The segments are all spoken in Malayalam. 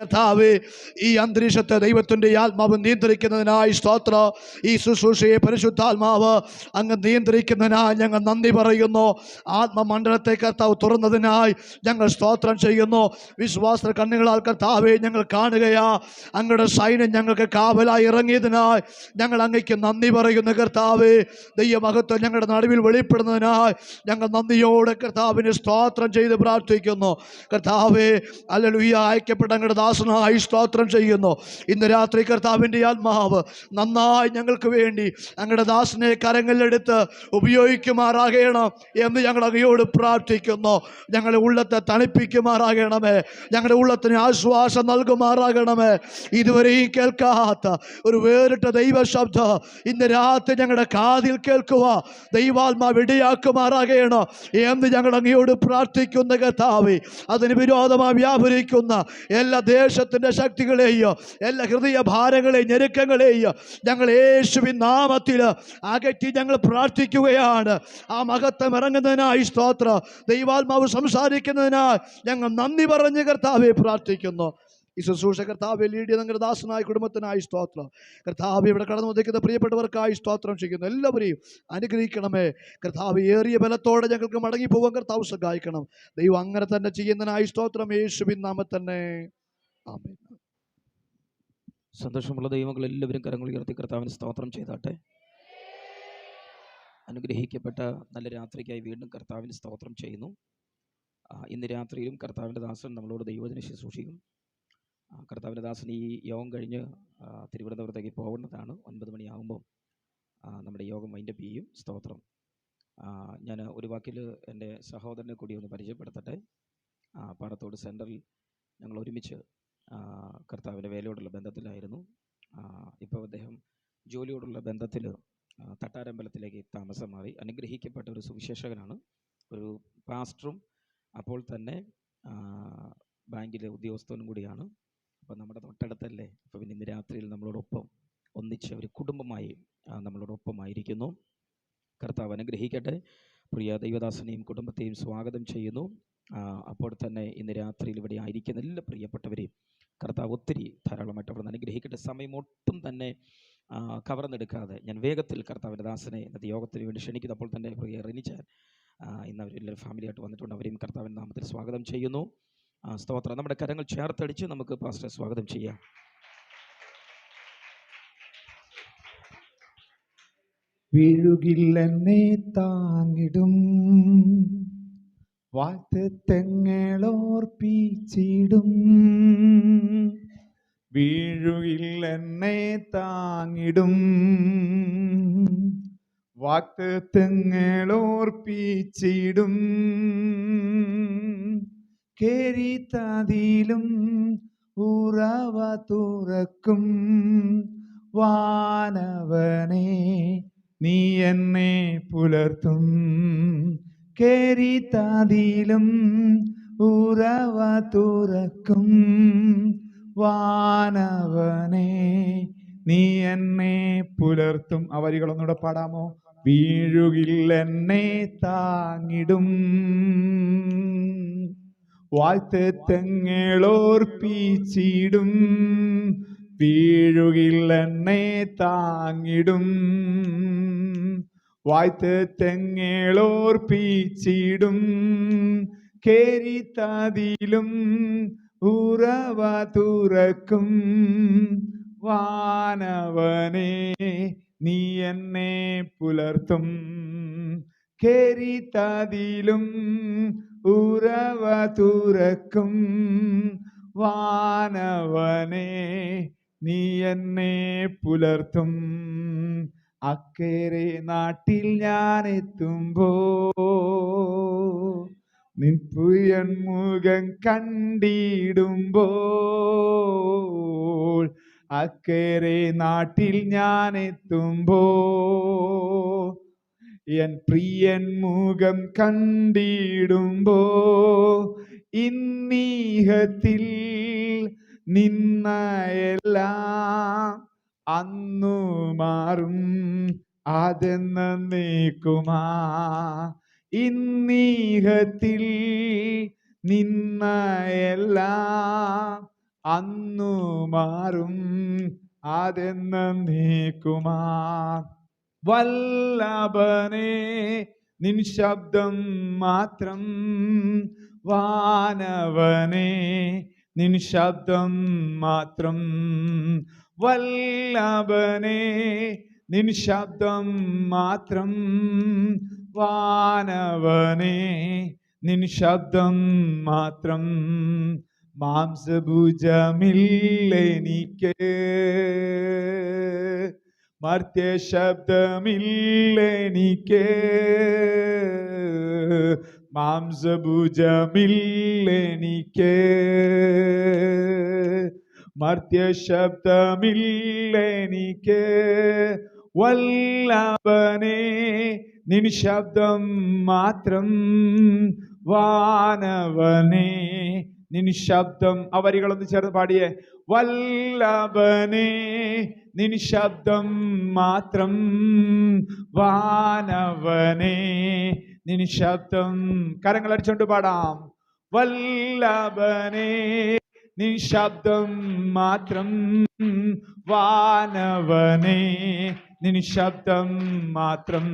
കർത്താവേ, ഈ അന്തരീക്ഷത്തെ ദൈവത്തിൻ്റെ ആത്മാവ് നിയന്ത്രിക്കുന്നതിനായി സ്തോത്രം. ഈ ശുശ്രൂഷയെ പരിശുദ്ധാത്മാവ് അങ്ങ് നിയന്ത്രിക്കുന്നതിനായി ഞങ്ങൾ നന്ദി പറയുന്നു. ആത്മമണ്ഡലത്തെ കർത്താവ് തുറന്നതിനായി ഞങ്ങൾ സ്തോത്രം ചെയ്യുന്നു. വിശ്വാസ കണ്ണുകളാൽ കർത്താവെ ഞങ്ങൾ കാണുകയാ. അങ്ങയുടെ സൈന്യം ഞങ്ങൾക്ക് കാവലായി ഇറങ്ങിയതിനായി ഞങ്ങൾ അങ്ങയ്ക്ക് നന്ദി പറയുന്നു. കർത്താവെ, ദൈവമഹത്വം ഞങ്ങളുടെ നടുവിൽ വെളിപ്പെടുന്നതിനായി ഞങ്ങൾ നന്ദിയോടെ കർത്താവിന് സ്തോത്രം ചെയ്ത് പ്രാർത്ഥിക്കുന്നു. കർത്താവെ, ഹല്ലേലൂയ, അയക്കപ്പെട്ട അങ്ങയുടെ ദാസനായി സ്തോത്രം ചെയ്യുന്നു. ഇന്ന് രാത്രി കർത്താവിൻ്റെ ആത്മാവ് നന്നായി ഞങ്ങൾക്ക് വേണ്ടി അങ്ങയുടെ ദാസനെ കരങ്ങളിലെടുത്ത് ഉപയോഗിക്കുമാറാകണം എന്ന് ഞങ്ങൾ അങ്ങയോട് പ്രാർത്ഥിക്കുന്നു. ഞങ്ങളുടെ ഉള്ളത്തെ തണുപ്പിക്കുമാറാകണമേ. ഞങ്ങളുടെ ഉള്ളത്തിന് ആശ്വാസം നൽകുമാറാകണമേ. ഇതുവരെയും കേൾക്കാത്ത ഒരു വേറിട്ട ദൈവശബ്ദം ഇന്ന് രാത്രി ഞങ്ങളുടെ കാതിൽ കേൾക്കുക ദൈവാത്മാവ് ഇടയാക്കുമാറാകണം എന്ന് ഞങ്ങൾ അങ്ങയോട് പ്രാർത്ഥിക്കുന്ന കർത്താവേ, അതിന് വിരോധമായി വ്യാപരിക്കുന്ന എല്ലാ ദേശത്തിൻ്റെ ശക്തികളെയും എല്ലാ ഹൃദയ ഭാരങ്ങളെയും ഞെരുക്കങ്ങളെയും ഞങ്ങൾ യേശുവിൻ നാമത്തിൽ അകറ്റി ഞങ്ങൾ പ്രാർത്ഥിക്കുകയാണ്. ആ മഹത്വം ഇറങ്ങുന്നതിനായി സ്തോത്രം. ദൈവാത്മാവ് സംസാരിക്കുന്നതിനായി ഞങ്ങൾ നന്ദി പറഞ്ഞ് കർത്താവെ പ്രാർത്ഥിക്കുന്നു. ഈ ശുശ്രൂഷ കർത്താവെ ലീഡ് നിങ്ങളുടെ ദാസനായ കുടുംബത്തിനായി സ്തോത്രം. കർത്താവ് ഇവിടെ കടന്നു വന്നിരിക്കുന്ന പ്രിയപ്പെട്ടവർക്കായി സ്തോത്രം ചെയ്യുന്നു. എല്ലാവരെയും അനുഗ്രഹിക്കണമേ. കർത്താവ് ഏറിയ ബലത്തോടെ ഞങ്ങൾക്ക് മടങ്ങിപ്പോകാൻ കർത്താവ് സഹായിക്കണം. ദൈവം അങ്ങനെ തന്നെ ചെയ്യുന്നതിനായി സ്തോത്രം. യേശുവിൻ നാമത്തിൽ തന്നെ ആമേൻ. സന്തോഷമുള്ള ദൈവങ്ങൾ എല്ലാവരും കരങ്ങൾ ഉയർത്തി കർത്താവിന് സ്തോത്രം ചെയ്താട്ടെ. അനുഗ്രഹിക്കപ്പെട്ട നല്ല രാത്രിക്കായി വീണ്ടും കർത്താവിന് സ്തോത്രം ചെയ്യുന്നു. ഇന്ന് രാത്രിയിലും കർത്താവിൻ്റെ ദാസൻ നമ്മളോട് ദൈവത്തിനെ ശുശ്രൂഷിക്കും. കർത്താവിൻ്റെ ദാസൻ ഈ യോഗം കഴിഞ്ഞ് തിരുവനന്തപുരത്തേക്ക് പോകേണ്ടതാണ്. 9 മണിയാകുമ്പോൾ നമ്മുടെ യോഗം വൈൻഡപ്പ് ചെയ്യും. സ്തോത്രം. ഞാൻ ഒരു വാക്കിൽ എൻ്റെ സഹോദരനെ കൂടി ഒന്ന് പരിചയപ്പെടുത്തട്ടെ. പാറത്തോട് സെൻറ്ററിൽ ഞങ്ങൾ ഒരുമിച്ച് കർത്താവിൻ്റെ വേലയോടുള്ള ബന്ധത്തിലായിരുന്നു. ഇപ്പോൾ അദ്ദേഹം ജോലിയോടുള്ള ബന്ധത്തിൽ തട്ടാരമ്പലത്തിലേക്ക് താമസം മാറി. അനുഗ്രഹിക്കപ്പെട്ട ഒരു സുവിശേഷകനാണ്, ഒരു പാസ്റ്ററും അപ്പോൾ തന്നെ ബാങ്കിലെ ഉദ്യോഗസ്ഥനും കൂടിയാണ്. അപ്പോൾ നമ്മുടെ തൊട്ടടുത്തല്ലേ. അപ്പോൾ പിന്നെ ഇന്ന് രാത്രിയിൽ നമ്മളോടൊപ്പം ഒന്നിച്ച് ഒരു കുടുംബമായി നമ്മളോടൊപ്പമായിരിക്കുന്നു. കർത്താവ് അനുഗ്രഹിക്കട്ടെ. പ്രിയ ദൈവദാസനെയും കുടുംബത്തെയും സ്വാഗതം ചെയ്യുന്നു. അപ്പോൾ തന്നെ ഇന്ന് രാത്രിയിൽ ഇവിടെ ആയിരിക്കുന്ന എല്ലാ പ്രിയപ്പെട്ടവരെയും കർത്താവ് ഒത്തിരി ധാരാളമായിട്ട് അവിടെ നിന്ന് അനുഗ്രഹിക്കട്ടെ. സമയം ഒട്ടും തന്നെ കവർന്നെടുക്കാതെ ഞാൻ വേഗത്തിൽ കർത്താവിൻ്റെ ദാസനെ ഇന്നത്തെ യോഗത്തിന് വേണ്ടി ക്ഷണിക്കുന്നു. അപ്പോൾ തന്നെ പ്രിയ റിനിച്ചാൻ ഇന്ന് അവരെല്ലാവരും ഫാമിലിയായിട്ട് വന്നിട്ടുണ്ട്. അവരെയും കർത്താവിൻ്റെ നാമത്തിൽ സ്വാഗതം ചെയ്യുന്നു. സ്തോത്രം. നമ്മുടെ കരങ്ങൾ ചേർത്തടിച്ച് നമുക്ക് പാസ്റ്ററെ സ്വാഗതം ചെയ്യാം. വീഴുകില്ലെന്നെ താങ്ങിടും വാഗ്ദത്തങ്ങളോർപ്പിച്ചിടും. വീഴുകില്ലെന്നെ താങ്ങിടും വാഗ്ദത്തങ്ങളോർപ്പിച്ചിടും. കേരിത്തതിലും ഉറവ തുറക്കും വാനവനെ നീ എന്നെ പുലർത്തും. കേരിത്തതിലും ഉറവ തുറക്കും വാനവനെ നീ എന്നെ പുലർത്തും. ആ വരികളൊന്നുകൂടെ പാടാമോ? വീഴുകില്ലെന്നെ താങ്ങിടും വാഗ്ദത്തങ്ങളോർപ്പിച്ചിടും. വീഴുകില്ലെന്നെ താങ്ങിടും വാഗ്ദത്തങ്ങളോർപ്പിച്ചിടും. കേരിത്തതിലും ഉറവ തുറക്കും വാനവനെ നീ എന്നെ പുലർത്തും. കേരിത്തതിലും ഉറവ തുറക്കും വാനവനെ നീ എന്നെ പുലർത്തും. അക്കരെ നാട്ടിൽ ഞാൻ എത്തുമ്പോ നിൻ പുയൻ മുഖം കണ്ടിടുമ്പോൾ. അക്കരെ നാട്ടിൽ ഞാൻ എത്തുമ്പോ എൻ പ്രിയൻ മുഖം കണ്ടിടുമ്പോ ഇന്നീഹത്തിൽ നിന്നയെല്ലാം അന്നു മാറും അതെന്നേക്കുമാ. ഇന്നീഹത്തിൽ നിന്നയെല്ലാം അന്നു മാറും അതെന്നേക്കുമാ. വല്ലഭനേ നിൻ ശബ്ദം മാത്രം, വാനവനേ നിൻ ശബ്ദം മാത്രം, വല്ലഭനേ നിൻ ശബ്ദം മാത്രം, വാനവനേ നിൻ ശബ്ദം മാത്രം. മാംസഭുജമില്ലെനിക്ക്, മർത്യ ശബ്ദമില്ലെനിക്ക്, മാംസഭുജമില്ലെനിക്ക്, മർത്യ ശബ്ദമില്ലെനിക്ക്. വല്ലഭനേ നിൻ ശബ്ദം മാത്രം, വാനവനേ നിൻ ശബ്ദം. ആ വരികളൊന്ന് ചേർന്ന് പാടിയേ. വല്ലഭനേ നിൻ ശബ്ദം മാത്രം, വാനവനേ നിൻ ശബ്ദം. കരങ്ങൾ അടിച്ചോണ്ട് പാടാം. വല്ലഭനേ നിൻ ശബ്ദം മാത്രം, വാനവനേ നിൻ ശബ്ദം മാത്രം.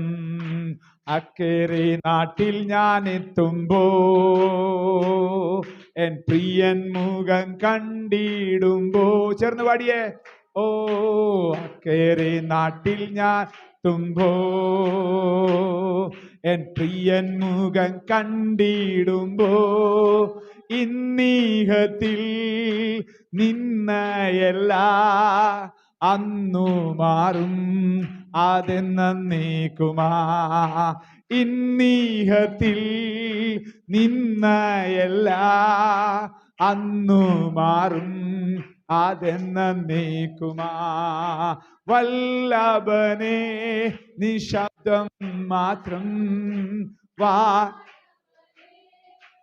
അക്കരെ നാട്ടിൽ ഞാൻ എത്തുമ്പോ എൻ പ്രിയൻ മുഖം കണ്ടിടുമ്പോ. ചേർന്ന് പാടിയേ. ഓ അക്കരെ നാട്ടിൽ ഞാൻ എത്തുമ്പോ എൻ പ്രിയൻ മുഖം കണ്ടിടുമ്പോ, ഇന്നീഹത്തിൽ നിന്നയല്ല അന്നു മാറും അതെന്നേക്കുമാ. ഇന്നീഹത്തിൽ നിന്നയല്ല അന്നു മാറും അതെന്നേക്കുമാ. വല്ലഭനേ നീ ശബ്ദം മാത്രം,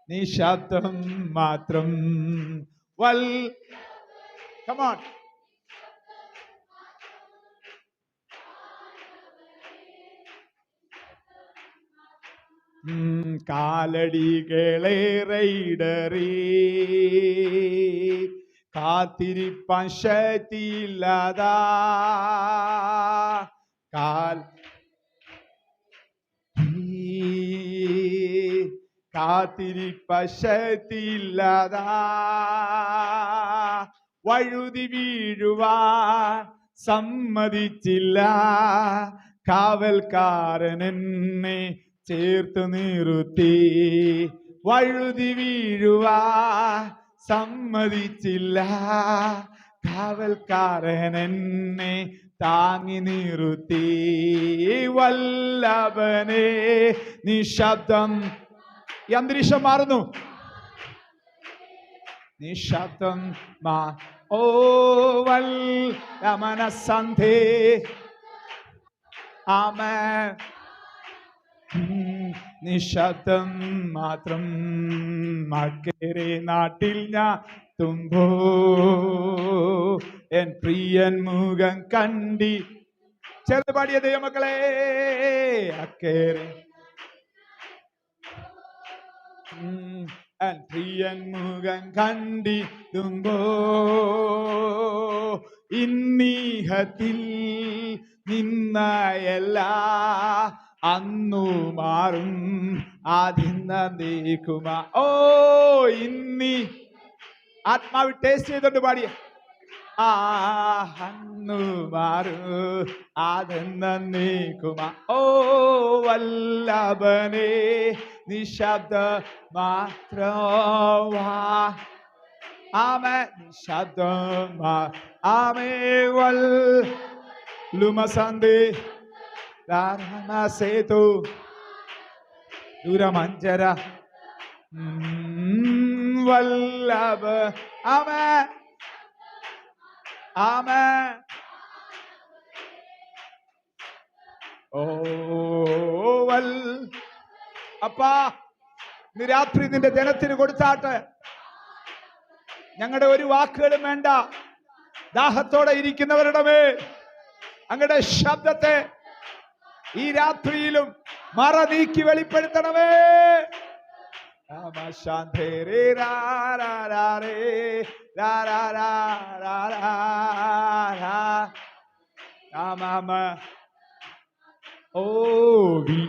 നീ ശബ്ദം മാത്രം. Come on. കാലടികളേറെയിടറി കാത്തിരിപ്പാൻ ശക്തിയില്ലാതാ, കാത്തിരിപ്പാൻ ശക്തിയില്ലാതാ, വഴുതി വീഴുവാൻ സമ്മതിച്ചില്ല കാവൽക്കാരൻ എന്നെ ചേർത്ത് നിർത്തി. വഴുതി വീഴുവാൻ സമ്മതിച്ചില്ല കാവൽക്കാരൻ എന്നെ താങ്ങി നിർത്തി. വല്ലഭനേ നീ ശബ്ദം. ഈ അന്തരീക്ഷം മാറുന്നു. നീ ശബ്ദം ഓ വല്ലമനസന്ധേ. ആമേൻ. നിശബ്ദം മാത്രം. അക്കരെ നാട്ടിൽ ഞാൻ തുമ്പോ എൻ പ്രിയൻ മുഖം കണ്ടി. ചേർന്ന് പാടിയ ദൈവമക്കളെ. അക്കരെ എൻ പ്രിയൻ മുഖം കണ്ടിടുമ്പോ, ഇന്നീഹത്തിൽ നിന്നയല്ല അന്നു മാറും അതെന്നേക്കുമാ. ഓ ഇന്നി ആത്മാവ് ടേസ്റ്റ് ചെയ്തോണ്ട് പാടിയ. അന്നു മാറും അതെന്നേക്കുമാ. ഓ വല്ലഭനേ നിശബ്ദ മാത്രവാ. ആമേ നിശബ്ദ ആമേ വല്ലുമസന്ധേ സേതു ദുരമഞ്ജര വല്ലഭ. ആമേ ആമേ. ഓ അപ്പാ ഇന്ന് രാത്രി നിന്റെ ജനത്തിന് കൊടുത്താട്ടെ. ഞങ്ങളുടെ ഒരു വാക്കുകളും വേണ്ട. ദാഹത്തോടെ ഇരിക്കുന്നവരുടെ മേൽ അങ്ങയുടെ ശബ്ദത്തെ ഈ രാത്രിയിലും മറ നീക്കി വെളിപ്പെടുത്തണമേ. Amashantere ra ra ra re ra ra ra ra ra ra. Amama. Oh, we.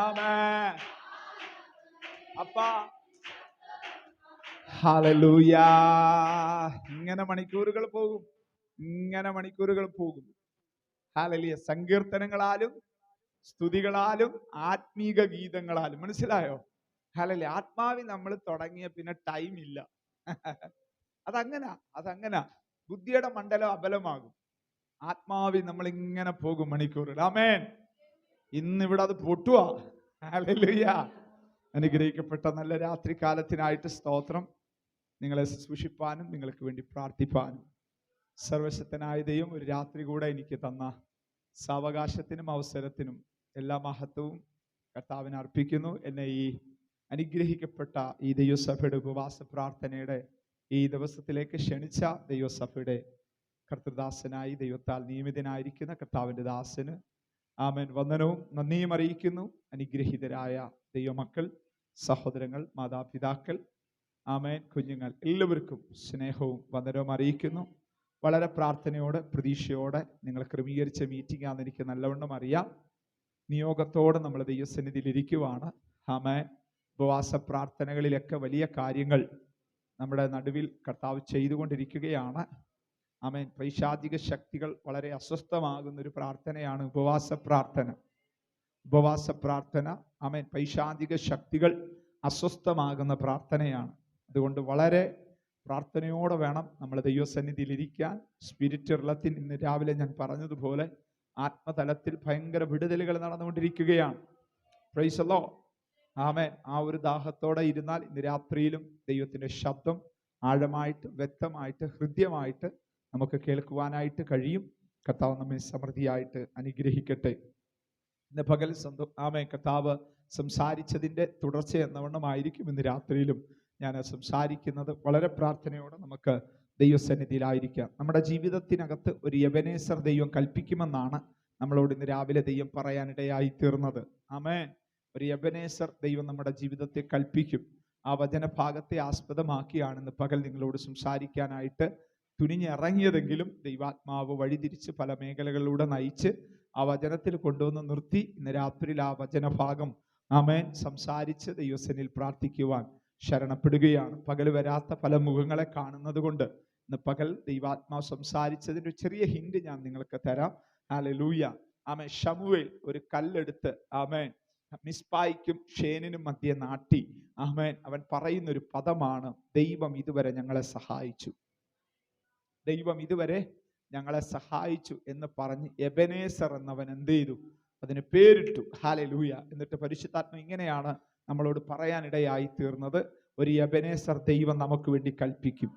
Amen. Appa. Hallelujah. ഇങ്ങനെ മണിക്കൂറുകൾ പോകും, ഇങ്ങനെ മണിക്കൂറുകൾ പോകും. ഹല്ലേലൂയ. സങ്കീർത്തനങ്ങളാലും സ്തുതികളാലും ആത്മീക ഗീതങ്ങളാലും. മനസ്സിലായോ? ഹല്ലേലൂയ. ആത്മാവിൽ നമ്മൾ തുടങ്ങിയ പിന്നെ ടൈം ഇല്ല. അതങ്ങനെ ബുദ്ധിയുടെ മണ്ഡലം അബലമാകും. ആത്മാവിൽ നമ്മൾ ഇങ്ങനെ പോകും മണിക്കൂറുകൾ. ആമേൻ. ഇന്നിവിടെ അത് പൊട്ടുവാ. ഹല്ലേലൂയ. അനുഗ്രഹിക്കപ്പെട്ട നല്ല രാത്രി കാലത്തിനായിട്ട് സ്തോത്രം. നിങ്ങളെ സൂക്ഷിപ്പാനും നിങ്ങൾക്ക് വേണ്ടി പ്രാർത്ഥിപ്പാനും സർവശക്തനായ ദൈവം ഒരു രാത്രി കൂടെ എനിക്ക് തന്ന സാവകാശത്തിനും അവസരത്തിനും എല്ലാ മഹത്വവും കർത്താവിന് അർപ്പിക്കുന്നു. എന്നെ ഈ അനുഗ്രഹിക്കപ്പെട്ട ഈ ദൈവസഭയുടെ ഉപവാസ പ്രാർത്ഥനയുടെ ഈ ദിവസത്തിലേക്ക് ക്ഷണിച്ച ദൈവസഭയുടെ കർത്തൃദാസനായി ദൈവത്താൽ നിയമിതനായിരിക്കുന്ന കർത്താവിൻ്റെ ദാസന് ആമേൻ വന്ദനവും നന്ദിയും അറിയിക്കുന്നു. അനുഗ്രഹീതരായ ദൈവമക്കൾ, സഹോദരങ്ങൾ, മാതാപിതാക്കൾ, ആമേൻ, കുഞ്ഞുങ്ങൾ എല്ലാവർക്കും സ്നേഹവും വന്ദനവും അറിയിക്കുന്നു. വളരെ പ്രാർത്ഥനയോടെ പ്രതീക്ഷയോടെ നിങ്ങൾ ക്രമീകരിച്ച മീറ്റിംഗ് ആണെന്ന് എനിക്ക് നല്ലവണ്ണം അറിയാം. നിയോഗത്തോടെ നമ്മൾ ദൈവസന്നിധിയിൽ ഇരിക്കുവാണ്. ആമേൻ. ഉപവാസ പ്രാർത്ഥനകളിലൊക്കെ വലിയ കാര്യങ്ങൾ നമ്മുടെ നടുവിൽ കർത്താവ് ചെയ്തുകൊണ്ടിരിക്കുകയാണ്. ആമേൻ. പൈശാചിക ശക്തികൾ വളരെ അസ്വസ്ഥമാകുന്നൊരു പ്രാർത്ഥനയാണ് ഉപവാസ പ്രാർത്ഥന. ഉപവാസ പ്രാർത്ഥന ആമേൻ പൈശാചിക ശക്തികൾ അസ്വസ്ഥമാകുന്ന പ്രാർത്ഥനയാണ്. അതുകൊണ്ട് വളരെ പ്രാർത്ഥനയോടെ വേണം നമ്മൾ ദൈവസന്നിധിയിൽ ഇരിക്കാൻ. സ്പിരിറ്റ് റിലത്തിൽ ഇന്ന് രാവിലെ ഞാൻ പറഞ്ഞതുപോലെ ആത്മതലത്തിൽ ഭയങ്കര വിടുതലുകൾ നടന്നുകൊണ്ടിരിക്കുകയാണ്. Praise the Lord. ആമേൻ. ആ ഒരു ദാഹത്തോടെ ഇരുന്നാൽ ഇന്ന് രാത്രിയിലും ദൈവത്തിൻ്റെ ശബ്ദം ആഴമായിട്ട് വ്യക്തമായിട്ട് ഹൃദ്യമായിട്ട് നമുക്ക് കേൾക്കുവാനായിട്ട് കഴിയും. കർത്താവ് നമ്മെ സമൃദ്ധിയായിട്ട് അനുഗ്രഹിക്കട്ടെ. ഇന്ന് പകൽ ആമേൻ കർത്താവ് സംസാരിച്ചതിൻ്റെ തുടർച്ച എന്നവണ്ണമായിരിക്കും ഇന്ന് രാത്രിയിലും ഞാൻ സംസാരിക്കുന്നത്. വളരെ പ്രാർത്ഥനയോടെ നമുക്ക് ദൈവസന്നിധിയിലായിരിക്കാം. നമ്മുടെ ജീവിതത്തിനകത്ത് ഒരു എബനേസർ ദൈവം കൽപ്പിക്കുമെന്നാണ് നമ്മളോട് ഇന്ന് രാവിലെ ദൈവം പറയാനിടയായി തീർന്നത്. ആമേൻ. ഒരു എബനേസർ ദൈവം നമ്മുടെ ജീവിതത്തെ കൽപ്പിക്കും. ആ വചനഭാഗത്തെ ആസ്പദമാക്കിയാണ് ഇന്ന് പകൽ നിങ്ങളോട് സംസാരിക്കാനായിട്ട് തുനിഞ്ഞിറങ്ങിയതെങ്കിലും ദൈവാത്മാവ് വഴിതിരിച്ച് പല മേഖലകളിലൂടെ നയിച്ച് ആ വചനത്തിൽ കൊണ്ടുവന്ന് നിർത്തി ഇന്ന് രാത്രിയിൽ ആ വചനഭാഗം ആമേൻ സംസാരിച്ച് ദൈവസന്നിധിയിൽ പ്രാർത്ഥിക്കുവാൻ ശരണപ്പെടുകയാണ്. പകൽ വരാത്ത പല മുഖങ്ങളെ കാണുന്നത് കൊണ്ട് ഇന്ന് പകൽ ദൈവാത്മാവ് സംസാരിച്ചതിൻ്റെ ഒരു ചെറിയ ഹിന്റ് ഞാൻ നിങ്ങൾക്ക് തരാം. ഹല്ലേലൂയ. ആമേൻ. ശമൂവേൽ ഒരു കല്ലെടുത്ത് ആമേൻ മിസ്പായിക്കും ഷേനിനും മധ്യേ നാട്ടി ആമേൻ അവൻ പറയുന്നൊരു പദമാണ്, ദൈവം ഇതുവരെ ഞങ്ങളെ സഹായിച്ചു. ദൈവം ഇതുവരെ ഞങ്ങളെ സഹായിച്ചു എന്ന് പറഞ്ഞ് എബനേസർ എന്നവൻ എന്ത് ചെയ്തു? അതിന് പേരിട്ടു. ഹല്ലേലൂയ. എന്നിട്ട് പരിശുദ്ധാത്മ ഇങ്ങനെയാണ് നമ്മളോട് പറയാനിടയായി തീർന്നത്, ഒരു എബനേസർ ദൈവം നമുക്ക് വേണ്ടി കൽപ്പിക്കും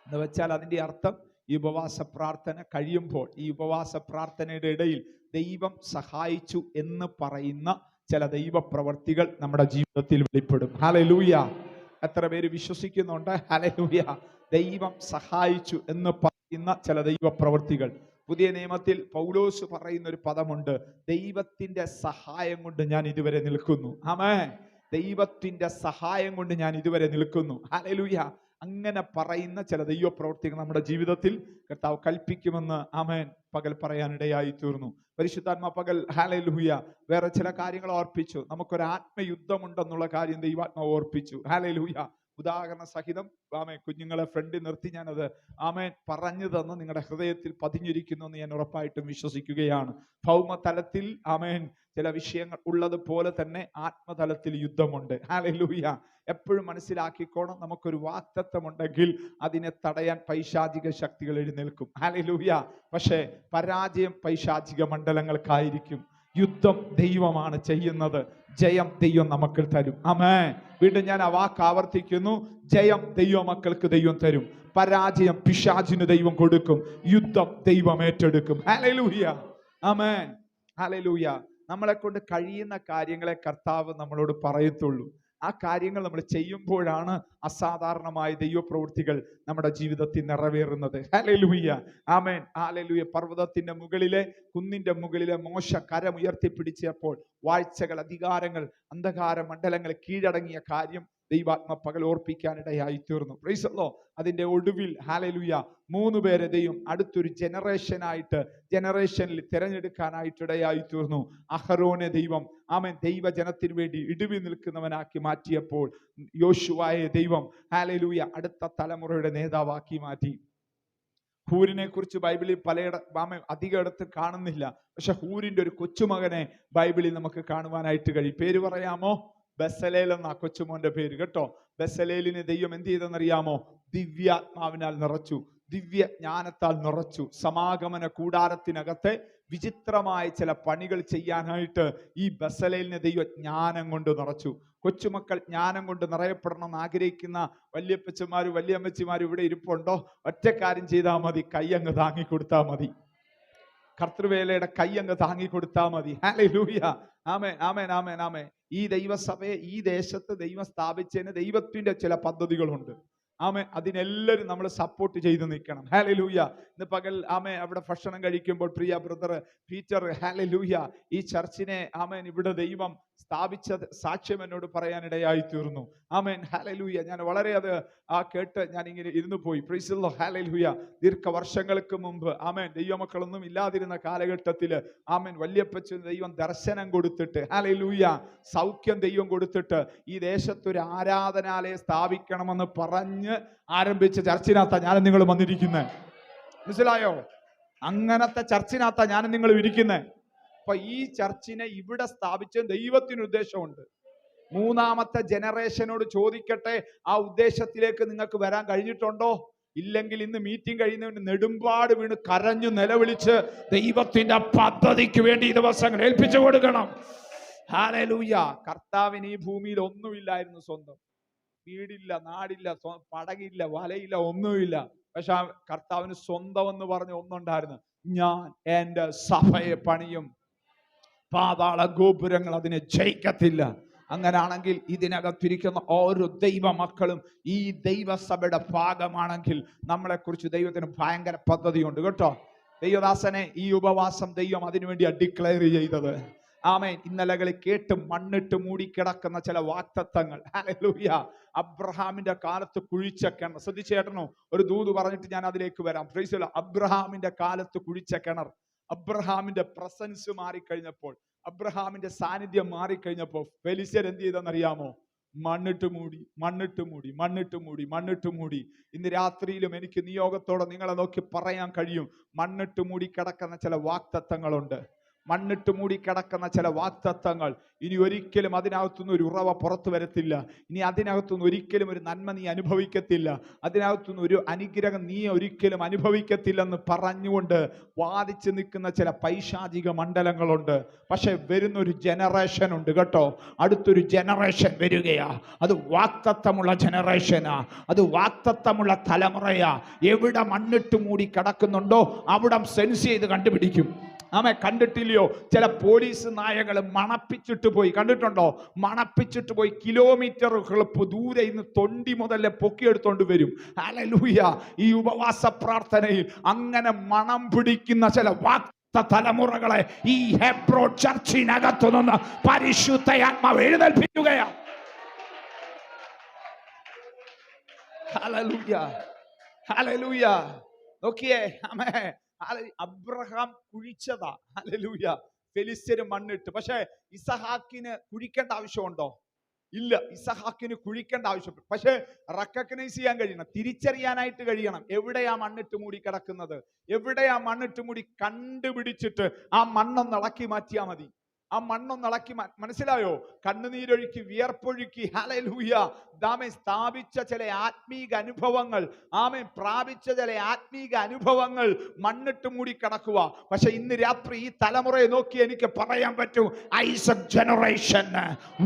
എന്ന് വെച്ചാൽ അതിൻ്റെ അർത്ഥം ഈ ഉപവാസ പ്രാർത്ഥന കഴിയുമ്പോൾ ഈ ഉപവാസ പ്രാർത്ഥനയുടെ ഇടയിൽ ദൈവം സഹായിച്ചു എന്ന് പറയുന്ന ചില ദൈവപ്രവർത്തികൾ നമ്മുടെ ജീവിതത്തിൽ വെളിപ്പെടും. ഹല്ലേലൂയ. എത്ര പേര് വിശ്വസിക്കുന്നുണ്ട്? ഹല്ലേലൂയ. ദൈവം സഹായിച്ചു എന്ന് പറയുന്ന ചില ദൈവപ്രവർത്തികൾ. പുതിയ നിയമത്തിൽ പൗലോസ് പറയുന്ന ഒരു പദമുണ്ട്, ദൈവത്തിന്റെ സഹായം കൊണ്ട് ഞാൻ ഇതുവരെ നിൽക്കുന്നു. ആമേൻ. ദൈവത്തിന്റെ സഹായം കൊണ്ട് ഞാൻ ഇതുവരെ നിൽക്കുന്നു. ഹല്ലേലൂയ. അങ്ങനെ പറയുന്ന ചില ദൈവപ്രവർത്തികൾ നമ്മുടെ ജീവിതത്തിൽ കർത്താവ് കൽപ്പിക്കുമെന്ന് ആമേൻ പകൽ പറയാനിടയായി തീർന്നു. പരിശുദ്ധാത്മാ പകൽ ഹല്ലേലൂയ വേറെ ചില കാര്യങ്ങൾ ഓർപ്പിച്ചു. നമുക്കൊരു ആത്മയുദ്ധമുണ്ടെന്നുള്ള കാര്യം ദൈവാത്മാവ് ഓർപ്പിച്ചു. ഹല്ലേലൂയ. ഉദാഹരണ സഹിതം ആമേൻ കുഞ്ഞുങ്ങളെ ഫ്രണ്ടിൽ നിർത്തി ഞാനത് ആമേൻ പറഞ്ഞു തന്ന് നിങ്ങളുടെ ഹൃദയത്തിൽ പതിഞ്ഞിരിക്കുന്നു എന്ന് ഞാൻ ഉറപ്പായിട്ടും വിശ്വസിക്കുകയാണ്. ഭൗമതലത്തിൽ ആമേൻ ചില വിഷയങ്ങൾ ഉള്ളതുപോലെ തന്നെ ആത്മതലത്തിൽ യുദ്ധമുണ്ട്. ഹല്ലേലൂയ. എപ്പോഴും മനസ്സിലാക്കിക്കോണം, നമുക്കൊരു വാക്തത്വമുണ്ടെങ്കിൽ അതിനെ തടയാൻ പൈശാചിക ശക്തികൾ എഴുന്നേൽക്കും. ഹല്ലേലൂയ. പക്ഷേ പരാജയം പൈശാചിക മണ്ഡലങ്ങൾക്കായിരിക്കും. യുദ്ധം ദൈവമാണ് ചെയ്യുന്നത്. ജയം ദൈവം നമുക്ക് തരും. ആമേൻ. വീണ്ടും ഞാൻ ആ വാക്ക് ആവർത്തിക്കുന്നു, ജയം ദൈവമക്കൾക്ക് ദൈവം തരും, പരാജയം പിശാചിന് ദൈവം കൊടുക്കും, യുദ്ധം ദൈവം ഏറ്റെടുക്കും. ഹല്ലേലൂയ. ആമേൻ. ഹല്ലേലൂയ. നമ്മളെ കൊണ്ട് കഴിയുന്ന കാര്യങ്ങളെ കർത്താവ് നമ്മളോട് പറയത്തുള്ളൂ. ആ കാര്യങ്ങൾ നമ്മൾ ചെയ്യുമ്പോഴാണ് അസാധാരണമായ ദൈവപ്രവൃത്തികൾ നമ്മുടെ ജീവിതത്തിൽ നിറവേറുന്നത്. ഹല്ലേലൂയ, ആമേൻ, ഹല്ലേലൂയ. പർവ്വതത്തിന്റെ മുകളിലെ, കുന്നിന്റെ മുകളിലെ മോശ കരം ഉയർത്തിപ്പിടിച്ചപ്പോൾ വാഴ്ചകൾ, അധികാരങ്ങൾ, അന്ധകാര മണ്ഡലങ്ങൾ കീഴടങ്ങിയ കാര്യം ദൈവാത്മ പകൽ ഓർപ്പിക്കാനിടയായി തീർന്നു. Price the Lord. അതിന്റെ ഒടുവിൽ ഹല്ലേലൂയ 3 പേരെ ദൈവം അടുത്തൊരു ജനറേഷനിൽ തിരഞ്ഞെടുക്കാനായിട്ട് ഇടയായി തീർന്നു. അഹരോനെ ദൈവം ആമേൻ ദൈവജനത്തിന് വേണ്ടി ഇടിവി നിൽക്കുന്നവനാക്കി മാറ്റിയപ്പോൾ യോശുവയെ ദൈവം ഹല്ലേലൂയ അടുത്ത തലമുറയുടെ നേതാവാക്കി മാറ്റി. ഹൂരിനെ കുറിച്ച് ബൈബിളിൽ അധികം ഇടത്ത് കാണുന്നില്ല. പക്ഷെ ഹൂരിന്റെ ഒരു കൊച്ചുമകനെ ബൈബിളിൽ നമുക്ക് കാണുവാനായിട്ട് കഴിയും. പേര് പറയാമോ? ബസലേൽ എന്ന കൊച്ചുമോന്റെ പേര് കേട്ടോ. ബസലേലിനെ ദൈവം എന്ത് ചെയ്തെന്നറിയാമോ? ദിവ്യാത്മാവിനാൽ നിറച്ചു, ദിവ്യ ജ്ഞാനത്താൽ നിറച്ചു. സമാഗമന കൂടാരത്തിനകത്തെ വിചിത്രമായ ചില പണികൾ ചെയ്യാനായിട്ട് ഈ ബസലേലിനെ ദൈവം ജ്ഞാനം കൊണ്ട് നിറച്ചു. കൊച്ചുമക്കൾ ജ്ഞാനം കൊണ്ട് നിറയപ്പെടണം എന്ന് ആഗ്രഹിക്കുന്ന വല്യപ്പച്ചമാരും വല്യമ്മച്ചിമാരും ഇവിടെ ഇരിപ്പുണ്ടോ? ഒറ്റ കാര്യം ചെയ്താൽ മതി, കൈയങ്ങ് താങ്ങിക്കൊടുത്താൽ മതി. കർത്തൃവേലയുടെ കൈയങ്ങ് താങ്ങിക്കൊടുത്താൽ മതി. ഹല്ലേലൂയ, ആമേൻ, ആമേൻ, ആമേൻ, ആമേൻ. ഈ ദൈവസഭയെ ഈ ദേശത്ത് ദൈവം സ്ഥാപിച്ചതിന് ദൈവത്തിന്റെ ചില പദ്ധതികളുണ്ട്. ആമേൻ, അതിനെല്ലാവരും നമ്മൾ സപ്പോർട്ട് ചെയ്ത് നിൽക്കണം. ഹല്ലേലൂയ. ഇന്ന് പകൽ ആമേൻ അവിടെ ഭക്ഷണം കഴിക്കുമ്പോൾ പ്രിയ ബ്രദർ പീറ്റർ ഹല്ലേലൂയ ഈ ചർച്ചിനെ ആമേൻ ഇവിടെ ദൈവം സ്ഥാപിച്ച സാക്ഷ്യം എന്നോട് പറയാനിടയായി തീർന്നു. ആമേൻ, ഹല്ലേലൂയ. ഞാൻ വളരെ അത് കേട്ട് ഞാൻ ഇങ്ങനെ ഇരുന്നു പോയി. പ്രൈസ് ദി ലോർഡ്, ഹല്ലേലൂയ. ദീർഘവർഷങ്ങൾക്ക് മുമ്പ് ആമേൻ ദൈവമക്കളൊന്നും ഇല്ലാതിരുന്ന കാലഘട്ടത്തില് ആമേൻ വല്യപ്പച്ചന് ദൈവം ദർശനം കൊടുത്തിട്ട് ഹല്ലേലൂയ സൗഖ്യം ദൈവം കൊടുത്തിട്ട് ഈ ദേശത്തൊരു ആരാധനാലയം സ്ഥാപിക്കണമെന്ന് പറഞ്ഞ് ആരംഭിച്ച ചർച്ചിനകത്താ ഞാനും നിങ്ങൾ വന്നിരിക്കുന്നത്. മനസ്സിലായോ? അങ്ങനത്തെ ചർച്ചിനകത്താ ഞാനും നിങ്ങൾ ഇരിക്കുന്നത്. അപ്പൊ ഈ ചർച്ചിനെ ഇവിടെ സ്ഥാപിച്ച ദൈവത്തിന് ഉദ്ദേശമുണ്ട്. 3ാമത്തെ ജനറേഷനോട് ചോദിക്കട്ടെ, ആ ഉദ്ദേശത്തിലേക്ക് നിങ്ങൾക്ക് വരാൻ കഴിഞ്ഞിട്ടുണ്ടോ? ഇല്ലെങ്കിൽ ഇന്ന് മീറ്റിംഗ് കഴിയുന്നതിന് നെടുമ്പാട് വീണ് കരഞ്ഞു നിലവിളിച്ച് ദൈവത്തിന്റെ പദ്ധതിക്ക് വേണ്ടി ഈ ദിവസങ്ങൾ ഏൽപ്പിച്ചു കൊടുക്കണം. ഹല്ലേലൂയ. കർത്താവിന് ഈ ഭൂമിയിൽ ഒന്നുമില്ലായിരുന്നു. സ്വന്തം വീടില്ല, നാടില്ല, പടകില്ല, വലയില്ല, ഒന്നുമില്ല. പക്ഷെ ആ കർത്താവിന് സ്വന്തം എന്ന് പറഞ്ഞ ഒന്നുണ്ടായിരുന്നു. ഞാൻ എൻ്റെ സഭയെ പണിയും, പാതാള ഗോപുരങ്ങൾ അതിനെ ജയിക്കത്തില്ല. അങ്ങനാണെങ്കിൽ ഇതിനകത്തിരിക്കുന്ന ഓരോ ദൈവ മക്കളും ഈ ദൈവസഭയുടെ ഭാഗമാണെങ്കിൽ നമ്മളെക്കുറിച്ച് ദൈവത്തിന് ഭയങ്കര പദ്ധതിയുണ്ട് കേട്ടോ. ദൈവദാസനെ ഈ ഉപവാസം ദൈവം അതിനുവേണ്ടി ഡിക്ലെയർ ചെയ്തത്. ആമേൻ. ഇന്നലകളിൽ കേട്ട് മണ്ണിട്ട് മൂടിക്കിടക്കുന്ന ചില വാക്തത്വങ്ങൾ ഹല്ലേലൂയ. അബ്രഹാമിന്റെ കാലത്ത് കുഴിച്ച കിണർ ശ്രദ്ധിച്ചേട്ടനോ? ഒരു ദൂത് പറഞ്ഞിട്ട് ഞാൻ അതിലേക്ക് വരാം. Price the Lord. അബ്രഹാമിന്റെ കാലത്ത് കുഴിച്ച കിണർ, അബ്രഹാമിന്റെ പ്രസൻസ് മാറിക്കഴിഞ്ഞപ്പോൾ, അബ്രഹാമിന്റെ സാന്നിധ്യം മാറിക്കഴിഞ്ഞപ്പോൾ ഫെലിസ്ത്യർ എന്ത് ചെയ്തെന്നറിയാമോ? മണ്ണിട്ട് മൂടി, മണ്ണിട്ട് മൂടി, മണ്ണിട്ട് മൂടി, മണ്ണിട്ട് മൂടി. ഇന്ന് രാത്രിയിലും എനിക്ക് നിയോഗത്തോടെ നിങ്ങളെ നോക്കി പറയാൻ കഴിയും, മണ്ണിട്ട് മൂടി കിടക്കുന്ന ചില വാക്തത്വങ്ങളുണ്ട്. മണ്ണിട്ട് മൂടി കിടക്കുന്ന ചില വാക്തത്വങ്ങൾ ഇനി ഒരിക്കലും അതിനകത്തുനിന്ന് ഒരു ഉറവ പുറത്തു വരത്തില്ല. ഇനി അതിനകത്തുനിന്ന് ഒരിക്കലും ഒരു നന്മ നീ അനുഭവിക്കത്തില്ല. അതിനകത്തുനിന്ന് ഒരു അനുഗ്രഹം നീ ഒരിക്കലും അനുഭവിക്കത്തില്ലെന്ന് പറഞ്ഞുകൊണ്ട് വാദിച്ചു നിൽക്കുന്ന ചില പൈശാചിക മണ്ഡലങ്ങളുണ്ട്. പക്ഷെ വരുന്നൊരു ജനറേഷൻ ഉണ്ട് കേട്ടോ. അടുത്തൊരു ജനറേഷൻ വരികയാ. അത് വാക്തത്വമുള്ള ജനറേഷനാ, അത് വാക്തത്വമുള്ള തലമുറയാ. എവിടെ മണ്ണിട്ട് മൂടി കിടക്കുന്നുണ്ടോ അവിടെ സെൻസ് ചെയ്ത് കണ്ടുപിടിക്കും. ആമേ, കണ്ടിട്ടില്ലയോ? ചില പോലീസ് നായകൾ മണപ്പിച്ചിട്ട് പോയി, കണ്ടിട്ടുണ്ടോ? മണപ്പിച്ചിട്ട് പോയി കിലോമീറ്ററുകൾ ദൂരെ ഇന്ന് തൊണ്ടി മുതലേ പൊക്കിയെടുത്തോണ്ട് വരും. ഹല്ലേലൂയ. ഈ ഉപവാസ പ്രാർത്ഥനയിൽ അങ്ങനെ മണം പിടിക്കുന്ന ചില തലമുറകളെ ഈ ഹെബ്രോൻ ചർച്ചിനകത്തു നിന്ന് പരിശുദ്ധയാത്മാവ് എഴുന്നേൽപ്പിക്കുകയാണ്. Hallelujah, hallelujah. നോക്കിയേ, ആമേൻ. അബ്രഹാം കുഴിച്ചതാ. ഹല്ലേലൂയ. ഫെലിസ്ത്യര് മണ്ണിട്ട്. പക്ഷെ ഇസഹാക്കിന് കുഴിക്കേണ്ട ആവശ്യമുണ്ടോ? ഇല്ല. ഇസഹാക്കിന് കുഴിക്കേണ്ട ആവശ്യം. പക്ഷെ റെക്കഗ്നൈസ് ചെയ്യാൻ കഴിയണം, തിരിച്ചറിയാനായിട്ട് കഴിയണം. എവിടെയാ മണ്ണിട്ട് മൂടി കിടക്കുന്നത്, എവിടെയാ മണ്ണിട്ട് മൂടി കണ്ടുപിടിച്ചിട്ട് ആ മണ്ണൊന്ന് ഇളക്കി മാറ്റിയാൽ മതി. ആ മണ്ണൊന്ന് ഇളക്കി മനസ്സിലായോ? കണ്ണുനീരൊഴുക്കി, വിയർപ്പൊഴുക്കി, ഹല്ലേലൂയ, ദാമേ സ്ഥാപിച്ച ചില ആത്മീക അനുഭവങ്ങൾ, ആമേൻ, പ്രാപിച്ച ചില ആത്മീക അനുഭവങ്ങൾ മണ്ണിട്ട് മൂടി കിടക്കുക. പക്ഷെ ഇന്ന് രാത്രി ഈ തലമുറയെ നോക്കി എനിക്ക് പറയാൻ പറ്റും, ഐസക് ജനറേഷൻ,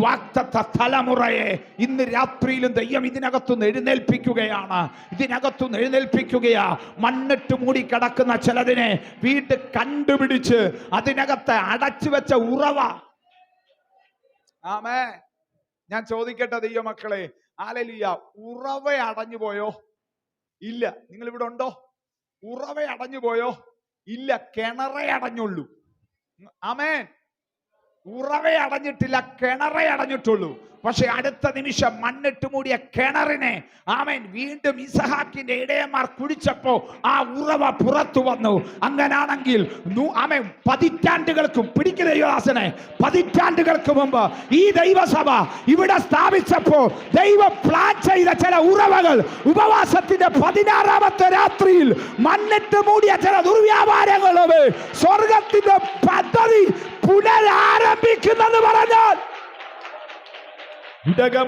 വാഗ്ദത്ത തലമുറയെ ഇന്ന് രാത്രിയിലും ദൈവം ഇതിനകത്തുനിന്ന് എഴുന്നേൽപ്പിക്കുകയാണ്. ഇതിനകത്തുനിന്ന് എഴുന്നേൽപ്പിക്കുകയാ. മണ്ണിട്ട് മൂടി കിടക്കുന്ന ചിലതിനെ വീണ്ടും കണ്ടുപിടിച്ച് അതിനകത്ത് അടച്ചു വെച്ച ഉറവ. ആമേൻ. ഞാൻ ചോദിക്കട്ടെ ദൈവമക്കളെ, ഹല്ലേലൂയ, ഉറവ അടഞ്ഞു പോയോ? ഇല്ല. നിങ്ങൾ ഇവിടെ ഉണ്ടോ? ഉറവ അടഞ്ഞു പോയോ? ഇല്ല. കിണറേ അടഞ്ഞുള്ളൂ. ആമേൻ. ഉറവ അടഞ്ഞിട്ടില്ല, കിണറേ അടഞ്ഞിട്ടുള്ളൂ. പക്ഷെ അടുത്ത നിമിഷം മണ്ണിട്ട് മൂടിയ കിണറിനെ ആമേൻ വീണ്ടും ഇസഹാക്കിന്റെ ഇടയന്മാർ കുഴിച്ചപ്പോ ആ ഉറവ പുറത്തു വന്നു. അങ്ങനാണെങ്കിൽ ആമേൻ പതിറ്റാണ്ടുകൾക്കും പിടിക്കുന്ന ദൈവദാസനെ, പതിറ്റാണ്ടുകൾക്ക് മുമ്പ് ഈ ദൈവസഭ ഇവിടെ സ്ഥാപിച്ചപ്പോ ദൈവം പ്ലാൻ ചെയ്ത ചില ഉറവകൾ ഉപവാസത്തിന്റെ 16ാമത്തെ രാത്രിയിൽ മണ്ണിട്ട് മൂടിയ ചില ദുർവ്യാപാരങ്ങളും സ്വർഗത്തിന്റെ പദ്ധതി പുനരാരംഭിക്കുന്നെന്ന് പറഞ്ഞാൽ ഇതൊരു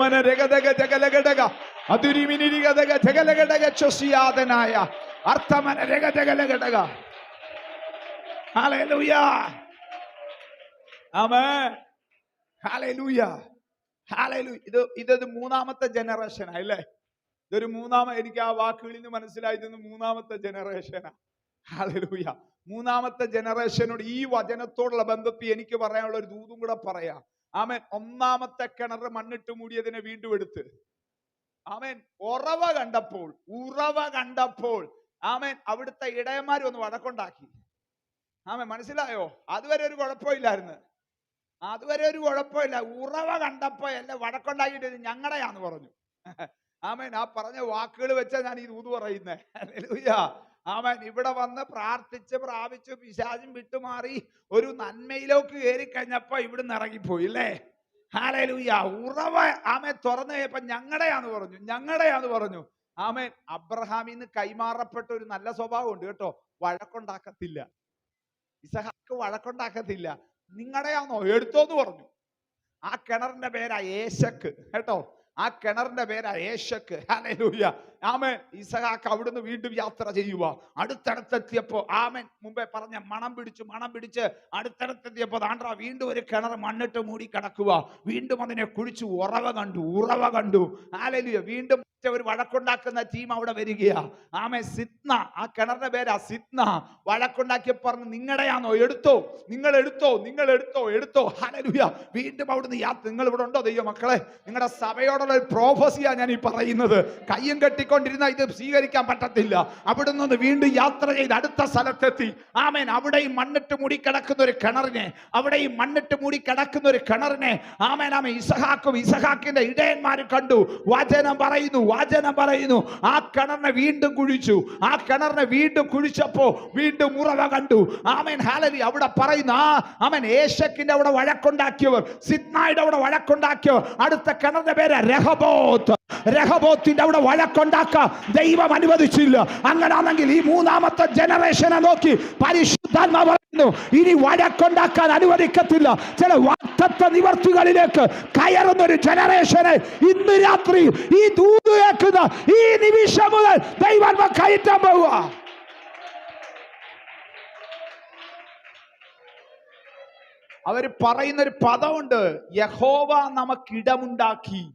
മൂന്നാമത്തെ ജനറേഷനാ അല്ലേ? ഇതൊരു എനിക്ക് ആ വാക്കുകളിൽ നിന്ന് മനസ്സിലായത് മൂന്നാമത്തെ ജനറേഷനാ. ഹല്ലേലൂയ. മൂന്നാമത്തെ ജനറേഷനോട് ഈ വചനത്തോടുള്ള ബന്ധത്തിൽ എനിക്ക് പറയാനുള്ള ഒരു ദൂതും കൂടെ പറയാം. ആമേൻ. ഒന്നാമത്തെ കിണർ മണ്ണിട്ട് മൂടിയതിനെ വീണ്ടും എടുത്ത് ആമേൻ ഉറവ കണ്ടപ്പോൾ ആമേൻ അവിടുത്തെ ഇടയന്മാരും ഒന്ന് വഴക്കുണ്ടാക്കി. ആമേൻ. മനസ്സിലായോ? അതുവരെ ഒരു കുഴപ്പമില്ലായിരുന്നു. ഉറവ കണ്ടപ്പോ എല്ലാം വഴക്കുണ്ടാക്കിയിട്ട് ഞങ്ങളുടെയാന്ന് പറഞ്ഞു. ആമേൻ. ആ പറഞ്ഞ വാക്കുകൾ വെച്ചാ ഞാൻ ഈ ദൂത് പറയുന്നേ. ഹല്ലേലൂയ. ആമേൻ. ഇവിടെ വന്ന് പ്രാർത്ഥിച്ച് പ്രാപിച്ചു പിശാചും വിട്ടുമാറി ഒരു നന്മയിലേക്ക് കയറി കഴിഞ്ഞപ്പോ ഇവിടുന്ന് ഇറങ്ങിപ്പോയി അല്ലേ? ഹല്ലേലൂയ. ഉറവ ആമേൻ തുറന്നു കഴിഞ്ഞപ്പോ ഞങ്ങളുടെയാന്ന് പറഞ്ഞു. ആമേൻ. അബ്രഹാമിന്ന് കൈമാറപ്പെട്ട ഒരു നല്ല സ്വഭാവം ഉണ്ട് കേട്ടോ. വഴക്കുണ്ടാക്കത്തില്ല. ഇസഹാക്ക് വഴക്കുണ്ടാക്കത്തില്ല. നിങ്ങളുടെയാണോ? എടുത്തോന്ന് പറഞ്ഞു. ആ കിണറിന്റെ പേരാ ഏശക്ക് കേട്ടോ. ആ കിണറിന്റെ പേരാ ഏശക്ക്. ഹല്ലേലൂയ. ആമേൻ. ഇസഹാക്ക് അവിടുന്ന് വീണ്ടും യാത്ര ചെയ്യുക. അടുത്തടുത്തെത്തിയപ്പോ ആമേൻ മുമ്പേ പറഞ്ഞ മണം പിടിച്ച് അടുത്തടുത്തെത്തിയപ്പോ ആണ്ട്രാ വീണ്ടും ഒരു കിണർ മണ്ണിട്ട് മൂടി കിടക്കുക. വീണ്ടും അതിനെ കുഴിച്ചു ഉറവ കണ്ടു. ഹല്ലേലൂയ. വീണ്ടും ഒരു വഴക്കുണ്ടാക്കുന്ന ടീം അവിടെ വരികയാ. ആമേൻ. സിത്ന, ആ കിണറിന്റെ പേരാ സിത്ന. വഴക്കുണ്ടാക്കി പറഞ്ഞു നിങ്ങളുടെയാണോ? നിങ്ങൾ എടുത്തോ. ഹല്ലേലൂയ. വീണ്ടും അവിടുന്ന് നിങ്ങൾ ഇവിടെ ഉണ്ടോ ദൈവമക്കളെ? നിങ്ങളുടെ സഭയോടുള്ള ഒരു പ്രോഫസിയാ ഞാൻ ഈ പറയുന്നത്. കയ്യും കെട്ടിക്കൊണ്ടിരുന്ന ഇത് സ്വീകരിക്കാൻ പറ്റത്തില്ല. അവിടുന്ന് ഒന്ന് വീണ്ടും യാത്ര ചെയ്ത് അടുത്ത സ്ഥലത്തെത്തി. ആമേൻ. അവിടെയും മണ്ണിട്ട് മൂടി കിടക്കുന്ന ഒരു കിണറിനെ ആമേൻ ഇസഹാക്കിന്റെ ഇടയന്മാരും കണ്ടു. വചനം പറയുന്നു ആ കിണറിനെ വീണ്ടും കുഴിച്ചപ്പോ വീണ്ടും ഉറവ കണ്ടു. ആമേൻ. ഹല്ലേലൂയ. അവിടെ പറയുന്നു ആമേൻ ഏശക്കിന്റെ അവിടെ വഴക്കുണ്ടാക്കിയവർ, സിത്നായുടെ അവിടെ വഴക്കുണ്ടാക്കിയവർ. അടുത്ത കിണറിന്റെ പേര് രഹബോത്തിന്റെ അവിടെ വഴക്കുണ്ടാക്കാൻ ദൈവം അനുവദിച്ചില്ല. അങ്ങനാണെങ്കിൽ ഈ മൂന്നാമത്തെ ജനറേഷനെ നോക്കി പരിശുദ്ധാത്മാവ് പറയുന്നു ഇനി വഴക്കുണ്ടാക്കാൻ അനുവദിക്കത്തില്ല. ചില വാഗ്ദത്ത നിവർത്തികളിലേക്ക് കയറുന്ന ഒരു ജനറേഷനെ ഇന്ന് രാത്രി ഈ ദൂത് കേൾക്കുന്ന ഈ നിമിഷം മുതൽ ദൈവം കയറ്റാൻ പോവുക. അവര് പറയുന്നൊരു പദമുണ്ട്, യഹോവ നമുക്കിടമുണ്ടാക്കി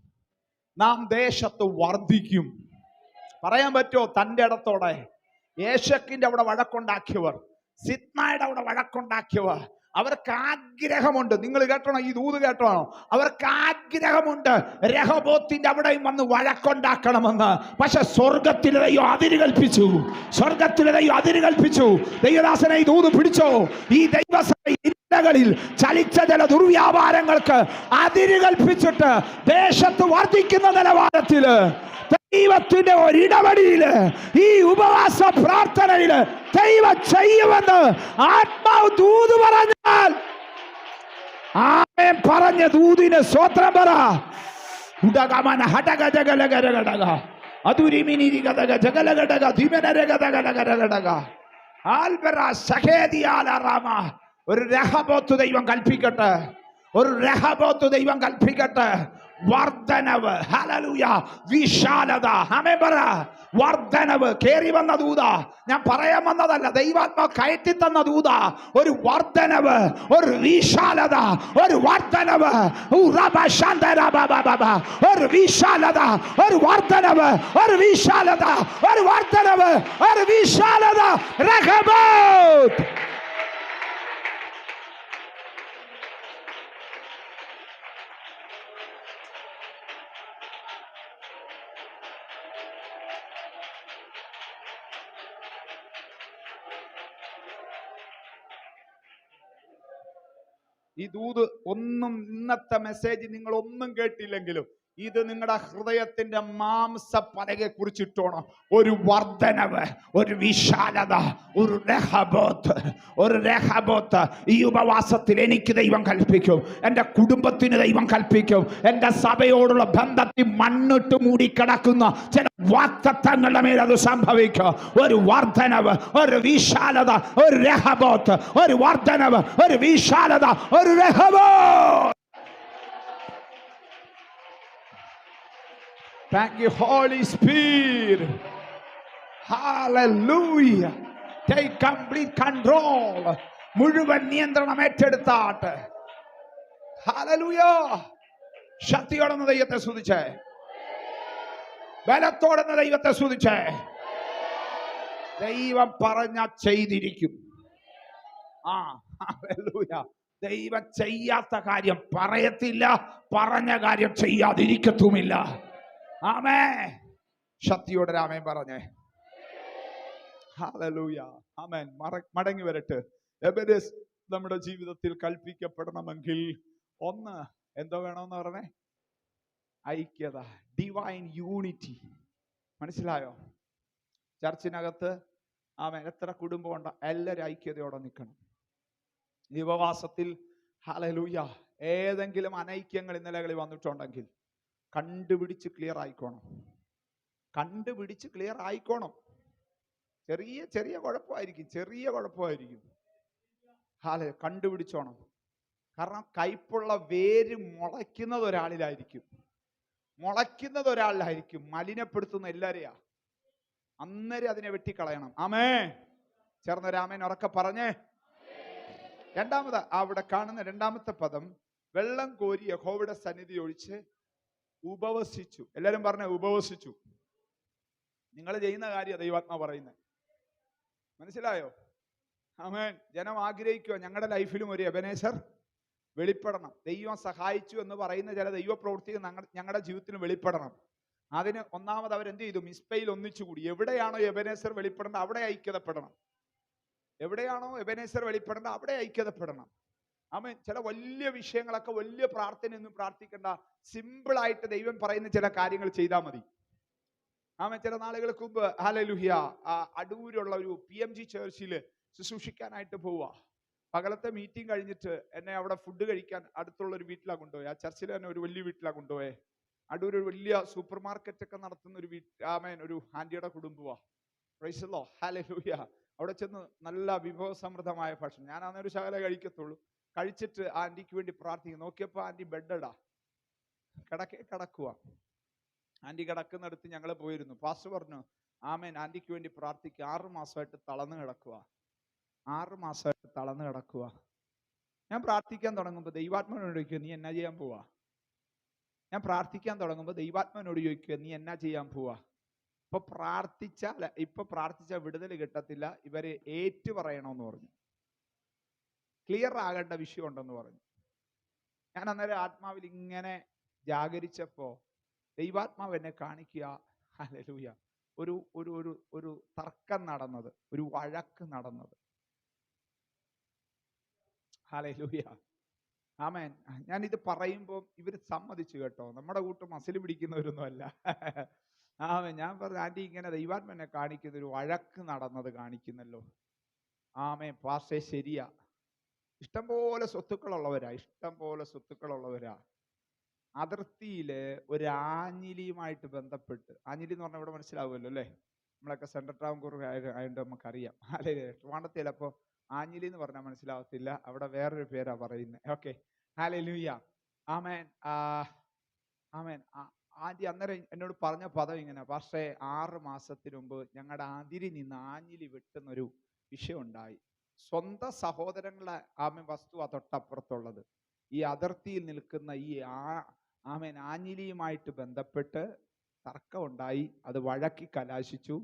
നാം ദേശത്ത് വർദ്ധിക്കും. പറയാൻ പറ്റുമോ തന്റെ ഇടത്തോടെ? ഏശക്കിന്റെ അവിടെ വഴക്കുണ്ടാക്കിയവർ, സിത്നായുടെ അവിടെ വഴക്കുണ്ടാക്കിയവർ, അവർക്ക് ആഗ്രഹമുണ്ട്. നിങ്ങൾ കേട്ടോണോ? ഈ ദൂത് കേട്ടോണോ? അവർക്ക് ആഗ്രഹമുണ്ട് രഹബോത്തിന്റെ അവിടെയും വന്ന് വഴക്കുണ്ടാക്കണമെന്ന്. പക്ഷെ സ്വർഗത്തിലെ ദൈവം അതിര് കൽപ്പിച്ചു. ദൈവദാസനെ ഈ ദൂത് പിടിച്ചോ? ഈ ദൈവസഭ ിൽ ചലിച്ച ചില ദുർവ്യാപാരങ്ങൾക്ക് അതിര് കൽപ്പിച്ചിട്ട് ദേശത്ത് വർദ്ധിക്കുന്ന നിലവാരത്തില് ദൈവത്തിന്റെ ഒരിടപടിയില് ഈ ഉപവാസ പ്രാർത്ഥനയില് ദൈവം ചെയ്യുമെന്ന് ആത്മാവ് ദൂത് പറഞ്ഞാൽ ആമേൻ പറഞ്ഞ ദൂതിന് സ്വത്രം പറ. ഉടകമന ഹടഗജഗലഗരഗടക അതുരിമിനിരിഗദഗ ജഗലഗടക ദിമനരഗദഗലഗരഗടക ആൽബറ സഖേദിയാലറാമ. ഒരു രഹബോത്ത് ദൈവം കൽപ്പിക്കട്ടെ. വർദ്ധനവ്. ഹല്ലേലൂയ. വിശാലത. ആമേൻ പറ. വർദ്ധനവ്. കേറി വന്ന ദൂത, ഞാൻ പറയാൻ വന്നതല്ല, ദൈവാത്മാവ് കയറ്റി തന്ന ദൂത. ഒരു വർദ്ധനവ്, ഒരു വിശാലത, ഒരു വർദ്ധനവ്, ഒരു വിശാലത, ഒരു വർദ്ധനവ്, ഒരു വിശാലത, ഒരു വർദ്ധനവ്, ഒരു വിശാലത. രഹബോത്ത്. ഈ ദൂത് ഒന്നും, ഇന്നത്തെ മെസ്സേജ് നിങ്ങൾ ഒന്നും കേട്ടില്ലെങ്കിലും ഇത് നിങ്ങളുടെ ഹൃദയത്തിന്റെ മാംസപ്പലകയെ കുറിച്ചിട്ടോണം. ഒരു വർധനവ്, ഒരു വിശാലത, ഒരു രഹബോത്ത് ഈ ഉപവാസത്തിൽ എനിക്ക് ദൈവം കൽപ്പിക്കും. എൻ്റെ കുടുംബത്തിന് ദൈവം കൽപ്പിക്കും. എൻ്റെ സഭയോടുള്ള ബന്ധത്തിൽ മണ്ണിട്ട് മൂടിക്കിടക്കുന്ന ചില വാഗ്ദത്തങ്ങളുടെ മേൽ അത് സംഭവിക്കും. ഒരു വർധനവ്, ഒരു വിശാലത, ഒരു രഹബോത്ത്, ഒരു വർധനവ്, ഒരു വിശാലത, ഒരു രഹബോത്ത്. Thank you, Holy Spirit. Hallelujah. Take complete control. മുഴുവൻ നിയന്ത്രണം ഏറ്റെടുത്താട്ട്. Hallelujah. ശക്തിയോടെ ദൈവത്തെ സ്തുതിച്ചേ, ബലത്തോടെ ദൈവത്തെ സ്തുതിച്ചേ. ദൈവം പറഞ്ഞ ചെയ്തിരിക്കും. Hallelujah. ദൈവം ചെയ്യാത്ത കാര്യം പറയത്തില്ല, പറഞ്ഞ കാര്യം ചെയ്യാതിരിക്കത്തുമില്ല. ആമേൻ. ശക്തിയോടെ ആമേൻ പറഞ്ഞേ. ഹല്ലേലൂയ. ആമേൻ. മടങ്ങി വരട്ടെ. എബേദസ് നമ്മുടെ ജീവിതത്തിൽ കൽപ്പിക്കപ്പെടണമെങ്കിൽ ഒന്ന് എന്തോ വേണമെന്ന് പറഞ്ഞേ? ഐക്യത, ഡിവൈൻ യൂണിറ്റി. മനസ്സിലായോ? ചർച്ചിനകത്ത് ആമേൻ എത്ര കുടുംബമുണ്ട്, എല്ലാവരും ഐക്യതയോടെ നിൽക്കണം. ഈ ഉപവാസത്തിൽ ഹല്ലേലൂയ ഏതെങ്കിലും അനൈക്യങ്ങൾ ഇന്നലകളിൽ വന്നിട്ടുണ്ടെങ്കിൽ കണ്ടുപിടിച്ച് ക്ലിയർ ആയിക്കോണം. കണ്ടുപിടിച്ച് ക്ലിയർ ആയിക്കോണം. ചെറിയ ചെറിയ കുഴപ്പമായിരിക്കും. കണ്ടുപിടിച്ചോണം. കാരണം കയ്പുള്ള വേര് മുളയ്ക്കുന്നത് ഒരാളിലായിരിക്കും. മലിനപ്പെടുത്തുന്ന എല്ലാരെയാ. അന്നേരം അതിനെ വെട്ടിക്കളയണം. ആമേ. ചേർന്നൊരാമേൻ ഉറക്കെ പറഞ്ഞേ. രണ്ടാമത് അവിടെ കാണുന്ന രണ്ടാമത്തെ പദം, വെള്ളം കോരി യഹോവയുടെ സന്നിധി ഒഴിച്ച് ഉപവസിച്ചു. എല്ലാരും പറഞ്ഞ ഉപവസിച്ചു. നിങ്ങൾ ചെയ്യുന്ന കാര്യം ദൈവാത്മാ പറയുന്നത്. മനസ്സിലായോ? ആമേൻ. ജനം ആഗ്രഹിക്കുക ഞങ്ങളുടെ ലൈഫിലും ഒരു എബനേസർ വെളിപ്പെടണം. ദൈവം സഹായിച്ചു എന്ന് പറയുന്ന ചില ദൈവപ്രവൃത്തികൾ ഞങ്ങളുടെ ജീവിതത്തിൽ വെളിപ്പെടണം. അതിന് ഒന്നാമത് അവരെന്ത് ചെയ്തു? മിസ്പയിൽ ഒന്നിച്ചുകൂടി. എവിടെയാണോ എബനേസർ വെളിപ്പെടേണ്ടത് അവിടെ ഐക്യതപ്പെടണം. അവിടെ ഐക്യതപ്പെടണം. ആമേൻ. ചില വലിയ വിഷയങ്ങളൊക്കെ വലിയ പ്രാർത്ഥനയൊന്നും പ്രാർത്ഥിക്കേണ്ട. സിമ്പിൾ ആയിട്ട് ദൈവം പറയുന്ന ചില കാര്യങ്ങൾ ചെയ്താൽ മതി. ആമേൻ. ചില നാളുകൾക്ക് മുമ്പ് ഹല്ലേലൂയ അടൂരുള്ള ഒരു PMG ചർച്ചിൽ ശുശ്രൂഷിക്കാനായിട്ട് പോവുക. പകലത്തെ മീറ്റിംഗ് കഴിഞ്ഞിട്ട് എന്നെ അവിടെ ഫുഡ് കഴിക്കാൻ അടുത്തുള്ള ഒരു വീട്ടിലാണ് കൊണ്ടുപോയി. ആ ചർച്ചിൽ തന്നെ ഒരു വലിയ വീട്ടിലാണ് കൊണ്ടുപോയെ. അടൂർ ഒരു വലിയ സൂപ്പർ മാർക്കറ്റ് ഒക്കെ നടത്തുന്ന ഒരു ആമേൻ ഒരു ആന്റിയുടെ കുടുംബമാണ്. Price the Lord. ഹല്ലേലൂയ. അവിടെ ചെന്ന് നല്ല വിഭവസമൃദ്ധമായ ഭക്ഷണം. ഞാൻ അന്നൊരു ശകലം കഴിക്കത്തുള്ളൂ. കഴിച്ചിട്ട് ആ ആന്റിക്ക് വേണ്ടി പ്രാർത്ഥിക്കും. നോക്കിയപ്പോൾ ആന്റി ബെഡടാ, കിടക്കുക. ആന്റി കിടക്കുന്നിടത്ത് ഞങ്ങൾ പോയിരുന്നു. പാസ്റ്റർ പറഞ്ഞു, ആമേൻ ആന്റിക്ക് വേണ്ടി പ്രാർത്ഥിക്കുക. 6 മാസമായിട്ട് തളർന്നു കിടക്കുക. ഞാൻ പ്രാർത്ഥിക്കാൻ തുടങ്ങുമ്പോൾ ദൈവാത്മാവിനോട് ചോദിക്കുക, നീ എന്നാ ചെയ്യാൻ പോവാ? ഞാൻ പ്രാർത്ഥിക്കാൻ തുടങ്ങുമ്പോൾ ദൈവാത്മാവിനോട് ചോദിക്കുക, നീ എന്നാ ചെയ്യാൻ പോവാ? ഇപ്പൊ പ്രാർത്ഥിച്ച വിടുതൽ കിട്ടത്തില്ല. ഇവരെ ഏറ്റു പറയണമെന്ന് പറഞ്ഞു. ക്ലിയർ ആകേണ്ട വിഷയം ഉണ്ടെന്ന് പറഞ്ഞു. ഞാൻ അന്നേരം ആത്മാവിൽ ഇങ്ങനെ ജാഗരിച്ചപ്പോ ദൈവാത്മാവ് എന്നെ കാണിക്കുക. ഹല്ലേലൂയ. ഒരു ഒരു ഒരു ഒരു തർക്കം നടന്നത്, ഒരു വഴക്ക് നടന്നത്. ഹല്ലേലൂയ. ആമേൻ. ഞാൻ ഇത് പറയുമ്പോൾ ഇവര് സമ്മതിച്ചു കേട്ടോ. നമ്മുടെ കൂട്ടം മസിൽ പിടിക്കുന്നവരൊന്നും അല്ല. ആമേൻ. ഞാൻ പറഞ്ഞു, ആന്റി ഇങ്ങനെ ദൈവാത്മാവ് എന്നെ കാണിക്കുന്ന ഒരു വഴക്ക് നടന്നത് കാണിക്കുന്നല്ലോ. ആമേൻ പാസ്റ്റേ ശരിയാ. ഇഷ്ടംപോലെ സ്വത്തുക്കളുള്ളവരാ. അതിർത്തിയില് ഒരു ആഞ്ഞിലിയുമായിട്ട് ബന്ധപ്പെട്ട്, ആഞ്ഞിലി എന്ന് പറഞ്ഞാൽ ഇവിടെ മനസ്സിലാവുമല്ലോ അല്ലേ? നമ്മളൊക്കെ സെൻട്രൽ ട്രാവൻകൂർ ആയതുകൊണ്ട് നമുക്കറിയാം അല്ലേ? ട്രിവാൻഡ്രത്ത് ചിലപ്പോൾ ആഞ്ഞിലി എന്ന് പറഞ്ഞാൽ മനസ്സിലാവത്തില്ല. അവിടെ വേറൊരു പേരാ പറയുന്നത്. ഓക്കെ. ഹല്ലേലൂയ. ആമേൻ. ആമേൻ. ആന്റി അന്നേരം എന്നോട് പറഞ്ഞ പദം ഇങ്ങനെ, പക്ഷേ 6 മാസത്തിന് മുമ്പ് ഞങ്ങളുടെ അതിരി നിന്ന് ആഞ്ഞിലി വെട്ടുന്നൊരു വിഷയം ഉണ്ടായി. സ്വന്തം സഹോദരങ്ങളെ ആമേൻ വസ്തുവാ തൊട്ടപ്പുറത്തുള്ളത്. ഈ അതിർത്തിയിൽ നിൽക്കുന്ന ഈ ആമേൻ ആഞ്ഞിലിയുമായിട്ട് ബന്ധപ്പെട്ട് തർക്കം ഉണ്ടായി. അത് വഴക്കി കലാശിച്ചു.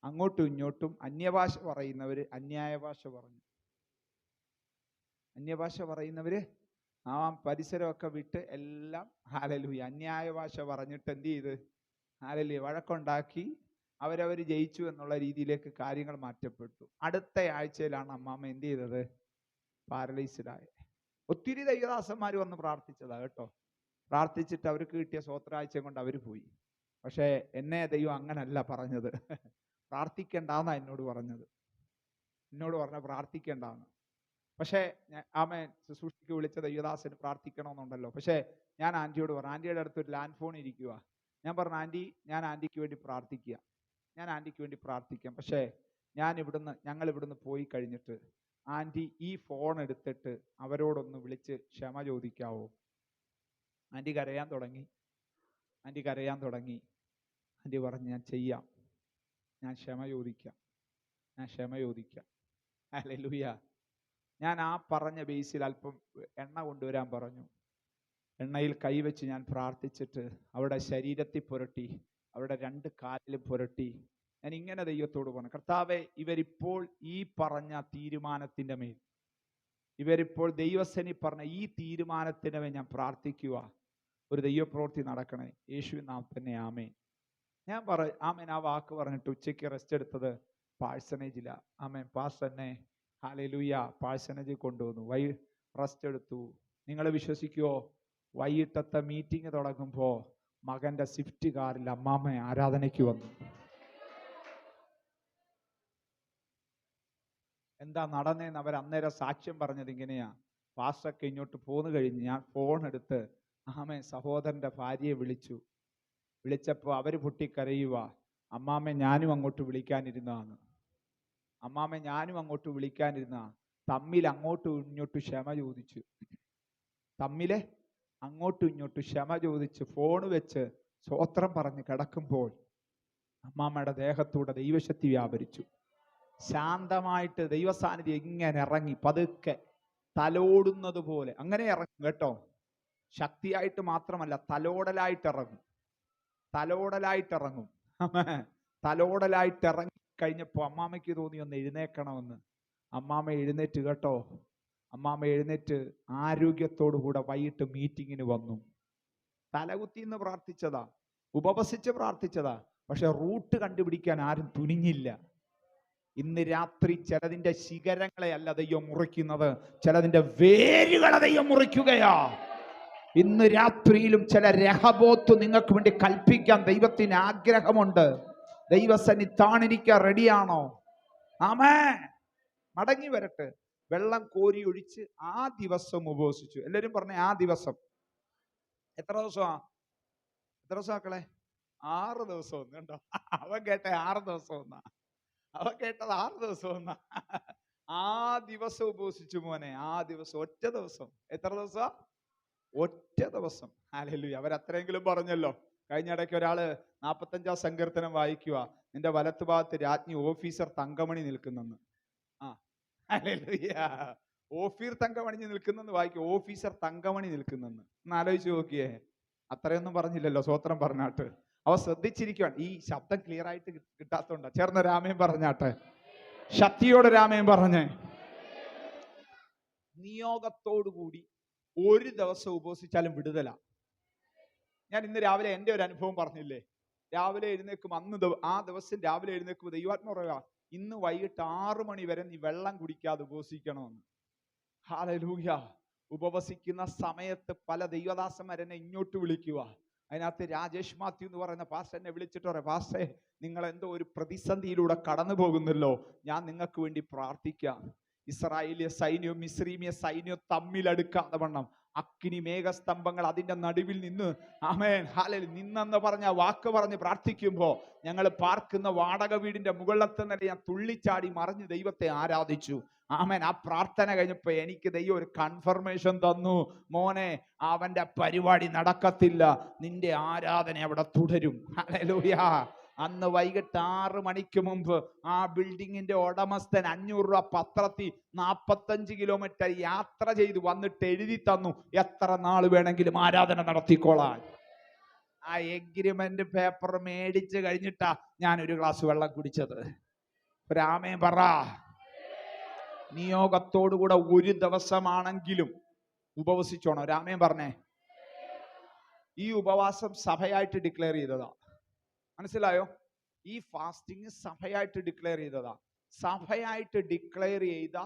അങ്ങോട്ടും ഇങ്ങോട്ടും അന്യഭാഷ പറയുന്നവര് അന്യായ ഭാഷ പറഞ്ഞു. അന്യഭാഷ പറയുന്നവര് ആ പരിസരമൊക്കെ വിട്ട് എല്ലാം ഹല്ലേലൂയ അന്യായ ഭാഷ പറഞ്ഞിട്ട് എന്ത് ചെയ്ത് ഹല്ലേലൂയ വഴക്കുണ്ടാക്കി. അവരവർ ജയിച്ചു എന്നുള്ള രീതിയിലേക്ക് കാര്യങ്ങൾ മാറ്റപ്പെട്ടു. അടുത്ത ആഴ്ചയിലാണ് അമ്മാമ്മ എന്ത് ചെയ്തത്? പാരലൈസ്ഡ് ആയത്. ഒത്തിരി ദൈവദാസന്മാർ വന്ന് പ്രാർത്ഥിച്ചതാ കേട്ടോ. പ്രാർത്ഥിച്ചിട്ട് അവർക്ക് കിട്ടിയ സ്വോത്രാഴ്ച കൊണ്ട് അവർ പോയി. പക്ഷേ എന്നെ ദൈവം അങ്ങനല്ല പറഞ്ഞത്. പ്രാർത്ഥിക്കണ്ടെന്നാ എന്നോട് പറഞ്ഞത്. എന്നോട് പറഞ്ഞ പ്രാർത്ഥിക്കണ്ടെന്ന്. പക്ഷേ ആമേൻ, ശുശ്രൂഷയ്ക്ക് വിളിച്ച ദൈവദാസന് പ്രാർത്ഥിക്കണമെന്നുണ്ടല്ലോ. പക്ഷേ ഞാൻ ആൻറ്റിയോട് പറഞ്ഞു, ആൻറ്റിയുടെ അടുത്ത് ഒരു ലാൻഡ് ഫോൺ ഇരിക്കുക. ഞാൻ പറഞ്ഞു, ആൻറ്റി ഞാൻ ആൻറ്റിക്ക് വേണ്ടി പ്രാർത്ഥിക്കുക, ഞാൻ ആൻറ്റിക്ക് വേണ്ടി പ്രാർത്ഥിക്കാം. പക്ഷേ ഞങ്ങൾ ഇവിടുന്ന് പോയി കഴിഞ്ഞിട്ട് ആൻറ്റി ഈ ഫോൺ എടുത്തിട്ട് അവരോടൊന്ന് വിളിച്ച് ക്ഷമ ചോദിക്കാവോ? ആൻറ്റി കരയാൻ തുടങ്ങി. ആൻറ്റി പറഞ്ഞു, ഞാൻ ചെയ്യാം, ഞാൻ ക്ഷമ ചോദിക്കാം. ഹല്ലേലൂയ. ഞാൻ ആ പറഞ്ഞ ബേസിൽ അല്പം എണ്ണ കൊണ്ടുവരാൻ പറഞ്ഞു. എണ്ണയിൽ കൈവച്ച് ഞാൻ പ്രാർത്ഥിച്ചിട്ട് അവിടെ ശരീരത്തിൽ പുരട്ടി, അവിടെ 2 കാലിലും പുരട്ടി. ഞാൻ ഇങ്ങനെ ദൈവത്തോട് പറഞ്ഞു, കർത്താവേ, ഇവരിപ്പോൾ ഈ പറഞ്ഞ തീരുമാനത്തിൻ്റെ മേൽ, ഇവരിപ്പോൾ ദൈവസേനി പറഞ്ഞ ഈ തീരുമാനത്തിൻ്റെ മേൽ ഞാൻ പ്രാർത്ഥിക്കുക, ഒരു ദൈവപ്രവൃത്തി നടക്കണേ, യേശുവിൻ നാമത്തിൽ തന്നെ ആമേൻ. ഞാൻ ആമേൻ ആ വാക്ക് പറഞ്ഞിട്ട് ഉച്ചയ്ക്ക് റെസ്റ്റ് എടുത്തത് പാഴ്സനേജില. ആമേൻ, പാസ്റ്റർ തന്നെ ഹല്ലേലൂയ പാഴ്സനേജിൽ കൊണ്ടുവന്നു. റെസ്റ്റ് എടുത്തു. നിങ്ങൾ വിശ്വസിക്കുമോ? വൈകിട്ടത്തെ മീറ്റിംഗ് തുടങ്ങുമ്പോൾ മകന്റെ സ്വിഫ്റ്റ് കാറിൽ അമ്മാമ്മ ആരാധനയ്ക്ക് വന്നു. എന്താ നടന്നേന്ന് അവർ അന്നേരം സാക്ഷ്യം പറഞ്ഞത് ഇങ്ങനെയാ. പാസ്റ്ററൊക്കെ ഇങ്ങോട്ട് പോന്നു കഴിഞ്ഞ് ഞാൻ ഫോൺ എടുത്ത് ആമേൻ സഹോദരന്റെ ഭാര്യയെ വിളിച്ചപ്പോൾ അവര് പൊട്ടിക്കരയുക. അമ്മാമ്മ ഞാനും അങ്ങോട്ട് വിളിക്കാനിരുന്നതാണ്. തമ്മിൽ അങ്ങോട്ടും ഇങ്ങോട്ടും ക്ഷമ ചോദിച്ച് ഫോൺ വെച്ച് സ്തോത്രം പറഞ്ഞ് കിടക്കുമ്പോൾ അമ്മാമ്മയുടെ ദേഹത്തൂടെ ദൈവശക്തി വ്യാപരിച്ചു. ശാന്തമായിട്ട് ദൈവസാന്നിധ്യം ഇങ്ങനെ ഇറങ്ങി, പതുക്കെ തലോടുന്നത് പോലെ അങ്ങനെ ഇറങ്ങും കേട്ടോ. ശക്തിയായിട്ട് മാത്രമല്ല, തലോടലായിട്ട് ഇറങ്ങി കഴിഞ്ഞപ്പോൾ അമ്മാമ്മയ്ക്ക് തോന്നി ഒന്ന് എഴുന്നേക്കണമെന്ന്. അമ്മാമ്മ എഴുന്നേറ്റ് കേട്ടോ. അമ്മാമ്മ എഴുന്നേറ്റ് ആരോഗ്യത്തോടു കൂടെ വൈകിട്ട് മീറ്റിങ്ങിന് വന്നു. തലകുത്തിന്ന് പ്രാർത്ഥിച്ചതാ, ഉപവസിച്ച് പ്രാർത്ഥിച്ചതാ. പക്ഷെ റൂട്ട് കണ്ടുപിടിക്കാൻ ആരും തുനിഞ്ഞില്ല. ഇന്ന് രാത്രി ചിലതിന്റെ ശിഖരങ്ങളെ അല്ല ദൈവം മുറിക്കുന്നത്, ചിലതിന്റെ വേരുകളെ ദൈവം മുറിക്കുകയാ. ഇന്ന് രാത്രിയിലും ചില രഹബോത്ത് നിങ്ങൾക്ക് വേണ്ടി കൽപ്പിക്കാൻ ദൈവത്തിന് ആഗ്രഹമുണ്ട്. ദൈവസന്നി താണിരിക്കാൻ റെഡിയാണോ? ആമേൻ. മടങ്ങി വരട്ടെ. വെള്ളം കോരി ഒഴിച്ച് ആ ദിവസം ഉപവസിച്ചു. എല്ലാവരും പറഞ്ഞേ, ആ ദിവസം. എത്ര ദിവസമാ? എത്ര ദിവസമാക്കളെ? 6 ദിവസം. കണ്ടോ, അവൻ കേട്ടെ 6 ദിവസം. അവൻ കേട്ടത് 6 ദിവസം. ആ ദിവസം ഉപവസിച്ചു മോനെ. ആ ദിവസം, ഒറ്റ ദിവസം. എത്ര ദിവസം? ഒറ്റ ദിവസം. ഹല്ലേലൂയ. അവരത്രയെങ്കിലും പറഞ്ഞല്ലോ. കഴിഞ്ഞ ഇടയ്ക്ക് ഒരാള് 45-ാം സങ്കീർത്തനം വായിക്കുക, നിന്റെ വലത്ത് ഭാഗത്ത് രാജ്ഞി ഓഫീസർ തങ്കമണി നിൽക്കുന്നെന്ന്. ഹല്ലേലൂയ. ഓഫീർ തങ്കമണി നിൽക്കുന്നെന്ന് വായിക്കും. ഓഫീസർ തങ്കമണി നിൽക്കുന്നെന്ന്. ഒന്ന് ആലോചിച്ച് നോക്കിയേ. അത്രയൊന്നും പറഞ്ഞില്ലല്ലോ, സ്വോത്രം പറഞ്ഞാട്ട്. അവ ശ്രദ്ധിച്ചിരിക്കുവാണ്. ഈ ശബ്ദം ക്ലിയർ ആയിട്ട് കിട്ടാത്തോണ്ടാ. ചേർന്ന് രാമയും പറഞ്ഞാട്ടെ, ശക്തിയോടെ രാമയും പറഞ്ഞേ. നിയോഗത്തോടു കൂടി ഒരു ദിവസം ഉപവസിച്ചാലും വിടുതല. ഞാൻ ഇന്ന് രാവിലെ എൻ്റെ ഒരു അനുഭവം പറഞ്ഞില്ലേ. രാവിലെ എഴുന്നേക്കും, ആ ദിവസം രാവിലെ എഴുന്നേക്കുമ്പോൾ ദൈവാത്മാ പറയുക, ഇന്ന് വൈകിട്ട് 6 മണി വരെ നീ വെള്ളം കുടിക്കാതെ ഉപവസിക്കണമെന്ന്. ഹല്ലേലൂയ. ഉപവസിക്കുന്ന സമയത്ത് പല ദൈവദാസന്മാരെന്നെ ഇങ്ങോട്ട് വിളിക്കുക. അതിനകത്ത് രാജേഷ് മാത്യു എന്ന് പറയുന്ന പാസ്റ്റർ എന്നെ വിളിച്ചിട്ട് പറയാം, പാസ്റ്റേ നിങ്ങൾ എന്തോ ഒരു പ്രതിസന്ധിയിലൂടെ കടന്നു പോകുന്നല്ലോ, ഞാൻ നിങ്ങൾക്ക് വേണ്ടി പ്രാർത്ഥിക്കാം. ഇസ്രായേലിയ സൈന്യവും മിസ്രീമിയ സൈന്യവും തമ്മിലടുക്കാതെ വണ്ണം അഗ്നി മേഘസ്തംഭങ്ങൾ അതിന്റെ നടുവിൽ നിന്ന് ആമേൻ ഹല്ലേലൂയ നിന്നെന്ന് പറഞ്ഞ വാക്ക് പറഞ്ഞ് പ്രാർത്ഥിക്കുമ്പോൾ ഞങ്ങൾ പാർക്കുന്ന വാടക വീടിന്റെ മുകളിലത്തെ നില ഞാൻ തുള്ളിച്ചാടി മറിഞ്ഞ് ദൈവത്തെ ആരാധിച്ചു. ആമേൻ. ആ പ്രാർത്ഥന കഴിഞ്ഞപ്പോ എനിക്ക് ദൈവം ഒരു കൺഫർമേഷൻ തന്നു, മോനെ അവന്റെ പരിപാടി നടക്കത്തില്ല, നിന്റെ ആരാധന അവിടെ തുടരും. ഹല്ലേലൂയ. അന്ന് വൈകിട്ട് 6 മണിക്ക് മുമ്പ് ആ ബിൽഡിങ്ങിന്റെ ഉടമസ്ഥൻ 500 രൂപ പത്രത്തിൽ 45 കിലോമീറ്റർ യാത്ര ചെയ്ത് വന്നിട്ട് എഴുതി തന്നു, എത്ര നാൾ വേണമെങ്കിലും ആരാധന നടത്തിക്കോളാൻ. ആ എഗ്രിമെന്റ് പേപ്പർ മേടിച്ച് കഴിഞ്ഞിട്ടാ ഞാൻ ഒരു ഗ്ലാസ് വെള്ളം കുടിച്ചത്. രാമേ പറ. നിയോഗത്തോടുകൂടെ ഒരു ദിവസമാണെങ്കിലും ഉപവസിച്ചോണം. രാമേ പറഞ്ഞേ. ഈ ഉപവാസം സഭയായിട്ട് ഡിക്ലെയർ ചെയ്തതാ. മനസ്സിലായോ? ഈ ഫാസ്റ്റിംഗ് സഭയായിട്ട് ഡിക്ലെയർ ചെയ്തതാ. സഭയായിട്ട് ഡിക്ലെയർ ചെയ്ത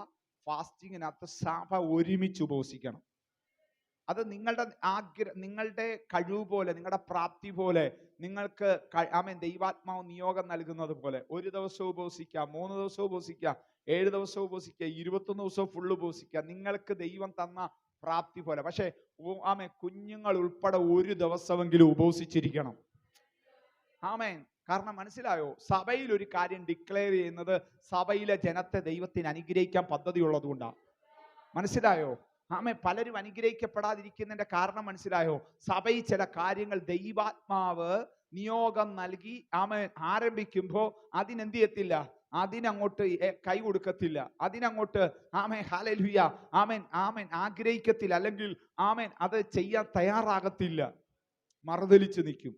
ഫാസ്റ്റിങ്ങിനകത്ത് സഭ ഒരുമിച്ച് ഉപവസിക്കണം. അത് നിങ്ങളുടെ നിങ്ങളുടെ കഴിവ് പോലെ, നിങ്ങളുടെ പ്രാപ്തി പോലെ, നിങ്ങൾക്ക് ദൈവാത്മാവ് നിയോഗം നൽകുന്നത് പോലെ 1 ദിവസം ഉപവസിക്കാം, 3 ദിവസം ഉപവസിക്കാം, 7 ദിവസം ഉപവസിക്കുക, 21 ദിവസം ഫുള്ള് ഉപവസിക്കുക, നിങ്ങൾക്ക് ദൈവം തന്ന പ്രാപ്തി പോലെ. പക്ഷെ കുഞ്ഞുങ്ങൾ ഉൾപ്പെടെ 1 ദിവസമെങ്കിലും ഉപവസിച്ചിരിക്കണം. ആമേൻ. കാരണം മനസ്സിലായോ, സഭയിൽ ഒരു കാര്യം ഡിക്ലെയർ ചെയ്യുന്നത് സഭയിലെ ജനത്തെ ദൈവത്തിന് അനുഗ്രഹിക്കാൻ പദ്ധതി ഉള്ളതുകൊണ്ടാണ്. മനസ്സിലായോ? പലരും അനുഗ്രഹിക്കപ്പെടാതിരിക്കുന്നതിന്റെ കാരണം മനസ്സിലായോ? സഭയിൽ ചില കാര്യങ്ങൾ ദൈവാത്മാവ് നിയോഗം നൽകി ആരംഭിക്കുമ്പോൾ അതിനെന്ത് ചെയ്യത്തില്ല, അതിനങ്ങോട്ട് കൈ കൊടുക്കത്തില്ല, അതിനങ്ങോട്ട് ഹല്ലേലൂയ ആഗ്രഹിക്കത്തില്ല, അല്ലെങ്കിൽ അത് ചെയ്യാൻ തയ്യാറാകത്തില്ല, മറുതലിച്ച് നിൽക്കും,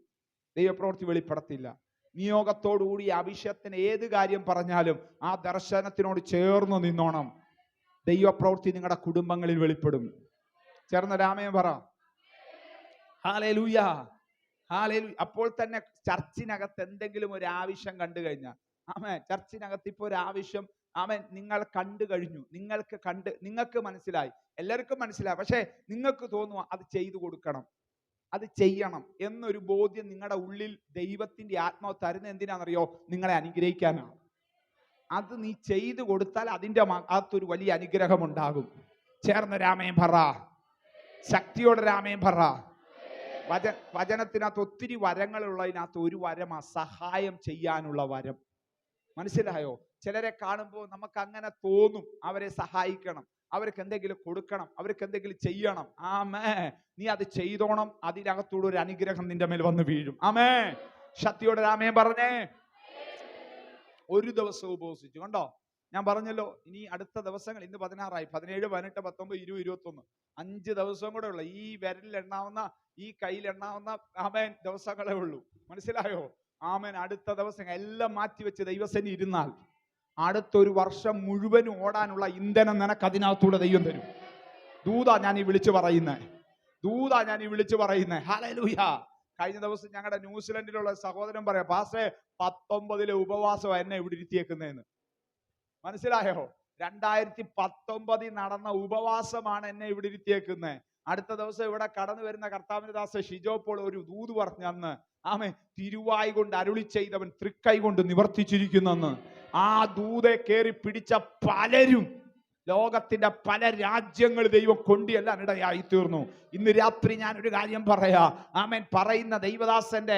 ദൈവപ്രവൃത്തി വെളിപ്പെടത്തില്ല. നിയോഗത്തോടുകൂടി അഭിഷേകത്തിന് ഏത് കാര്യം പറഞ്ഞാലും ആ ദർശനത്തിനോട് ചേർന്ന് നിന്നോണം. ദൈവപ്രവൃത്തി നിങ്ങളുടെ കുടുംബങ്ങളിൽ വെളിപ്പെടും. ചേർന്ന് രാമേ പറ ഹല്ലേലൂയ, ഹല്ലേലൂയ. അപ്പോൾ തന്നെ ചർച്ചിനകത്ത് എന്തെങ്കിലും ഒരു ആവശ്യം കണ്ടു കഴിഞ്ഞാൽ, ചർച്ചിനകത്ത് ഇപ്പോൾ ഒരു ആവശ്യം നിങ്ങൾ കണ്ടു കഴിഞ്ഞു, നിങ്ങൾക്ക് മനസ്സിലായി, എല്ലാവർക്കും മനസ്സിലായി, പക്ഷെ നിങ്ങൾക്ക് തോന്നുക അത് ചെയ്തു കൊടുക്കണം, അത് ചെയ്യണം എന്നൊരു ബോധ്യം നിങ്ങളുടെ ഉള്ളിൽ ദൈവത്തിന്റെ ആത്മാവ് തരുന്ന എന്തിനാണെന്നറിയോ? നിങ്ങളെ അനുഗ്രഹിക്കാനാണ്. അത് നീ ചെയ്തു കൊടുത്താൽ അതിൻ്റെ അകത്തൊരു വലിയ അനുഗ്രഹം ഉണ്ടാകും. ചേർന്ന് രാമേൻ പറ, ശക്തിയോടെ രാമേൻ പറ. വചനത്തിനകത്ത് ഒത്തിരി വരങ്ങളുള്ളതിനകത്ത് ഒരു വരമാ സഹായം ചെയ്യാനുള്ള വരം. മനസ്സിലായോ? ചിലരെ കാണുമ്പോൾ നമുക്ക് അങ്ങനെ തോന്നും, അവരെ സഹായിക്കണം, അവർക്ക് എന്തെങ്കിലും കൊടുക്കണം, അവർക്ക് എന്തെങ്കിലും ചെയ്യണം. നീ അത് ചെയ്തോണം, അതിനകത്തൂടെ ഒരു അനുഗ്രഹം നിന്റെ മേൽ വന്ന് വീഴും. ശക്തിയോടെ രാമേൻ പറഞ്ഞേ. 1 ദിവസം ഉപവസിച്ചു. കണ്ടോ, ഞാൻ പറഞ്ഞല്ലോ, ഇനി അടുത്ത ദിവസങ്ങൾ, ഇന്ന് 16 17 18 19 20 21 5 ദിവസം കൂടെ ഉള്ളു. ഈ വിരലിൽ എണ്ണാവുന്ന, ഈ കയ്യിൽ എണ്ണാവുന്ന ദിവസങ്ങളേ ഉള്ളൂ. മനസ്സിലായോ? അടുത്ത ദിവസം എല്ലാം മാറ്റിവെച്ച് ദൈവസേന ഇരുന്നാൽ അടുത്തൊരു വർഷം മുഴുവനും ഓടാനുള്ള ഇന്ധനം നിനക്ക് അതിനകത്തൂടെ ദൈവം തരും. ദൂതാ ഞാൻ ഈ വിളിച്ചു പറയുന്നേ, ഹല്ലേലൂയ. കഴിഞ്ഞ ദിവസം ഞങ്ങളുടെ ന്യൂസിലൻഡിലുള്ള സഹോദരൻ പറയാം, പാസ്റ്റേ 19 ഉപവാസം എന്നെ ഇവിടെ ഇരുത്തിയേക്കുന്നതെന്ന്. മനസ്സിലായോ? 2019 നടന്ന ഉപവാസമാണ് എന്നെ ഇവിടെ ഇരുത്തിയേക്കുന്നത്. അടുത്ത ദിവസം ഇവിടെ കടന്നു വരുന്ന കർത്താവിന്റെ ദാസ ഷിജോ പോൾ ഒരു ദൂത് പറഞ്ഞു, അന്ന് തിരുവായി കൊണ്ട് അരുളി ചെയ്തവൻ തൃക്കൈ കൊണ്ട് നിവർത്തിച്ചിരിക്കുന്നെന്ന്. ആ ദൂതെ കയറി പിടിച്ച പലരും ലോകത്തിന്റെ പല രാജ്യങ്ങൾ ദൈവം കൊണ്ടിയെല്ലാം ഇടയായി തീർന്നു. ഇന്ന് രാത്രി ഞാൻ ഒരു കാര്യം പറയാ, പറയുന്ന ദൈവദാസന്റെ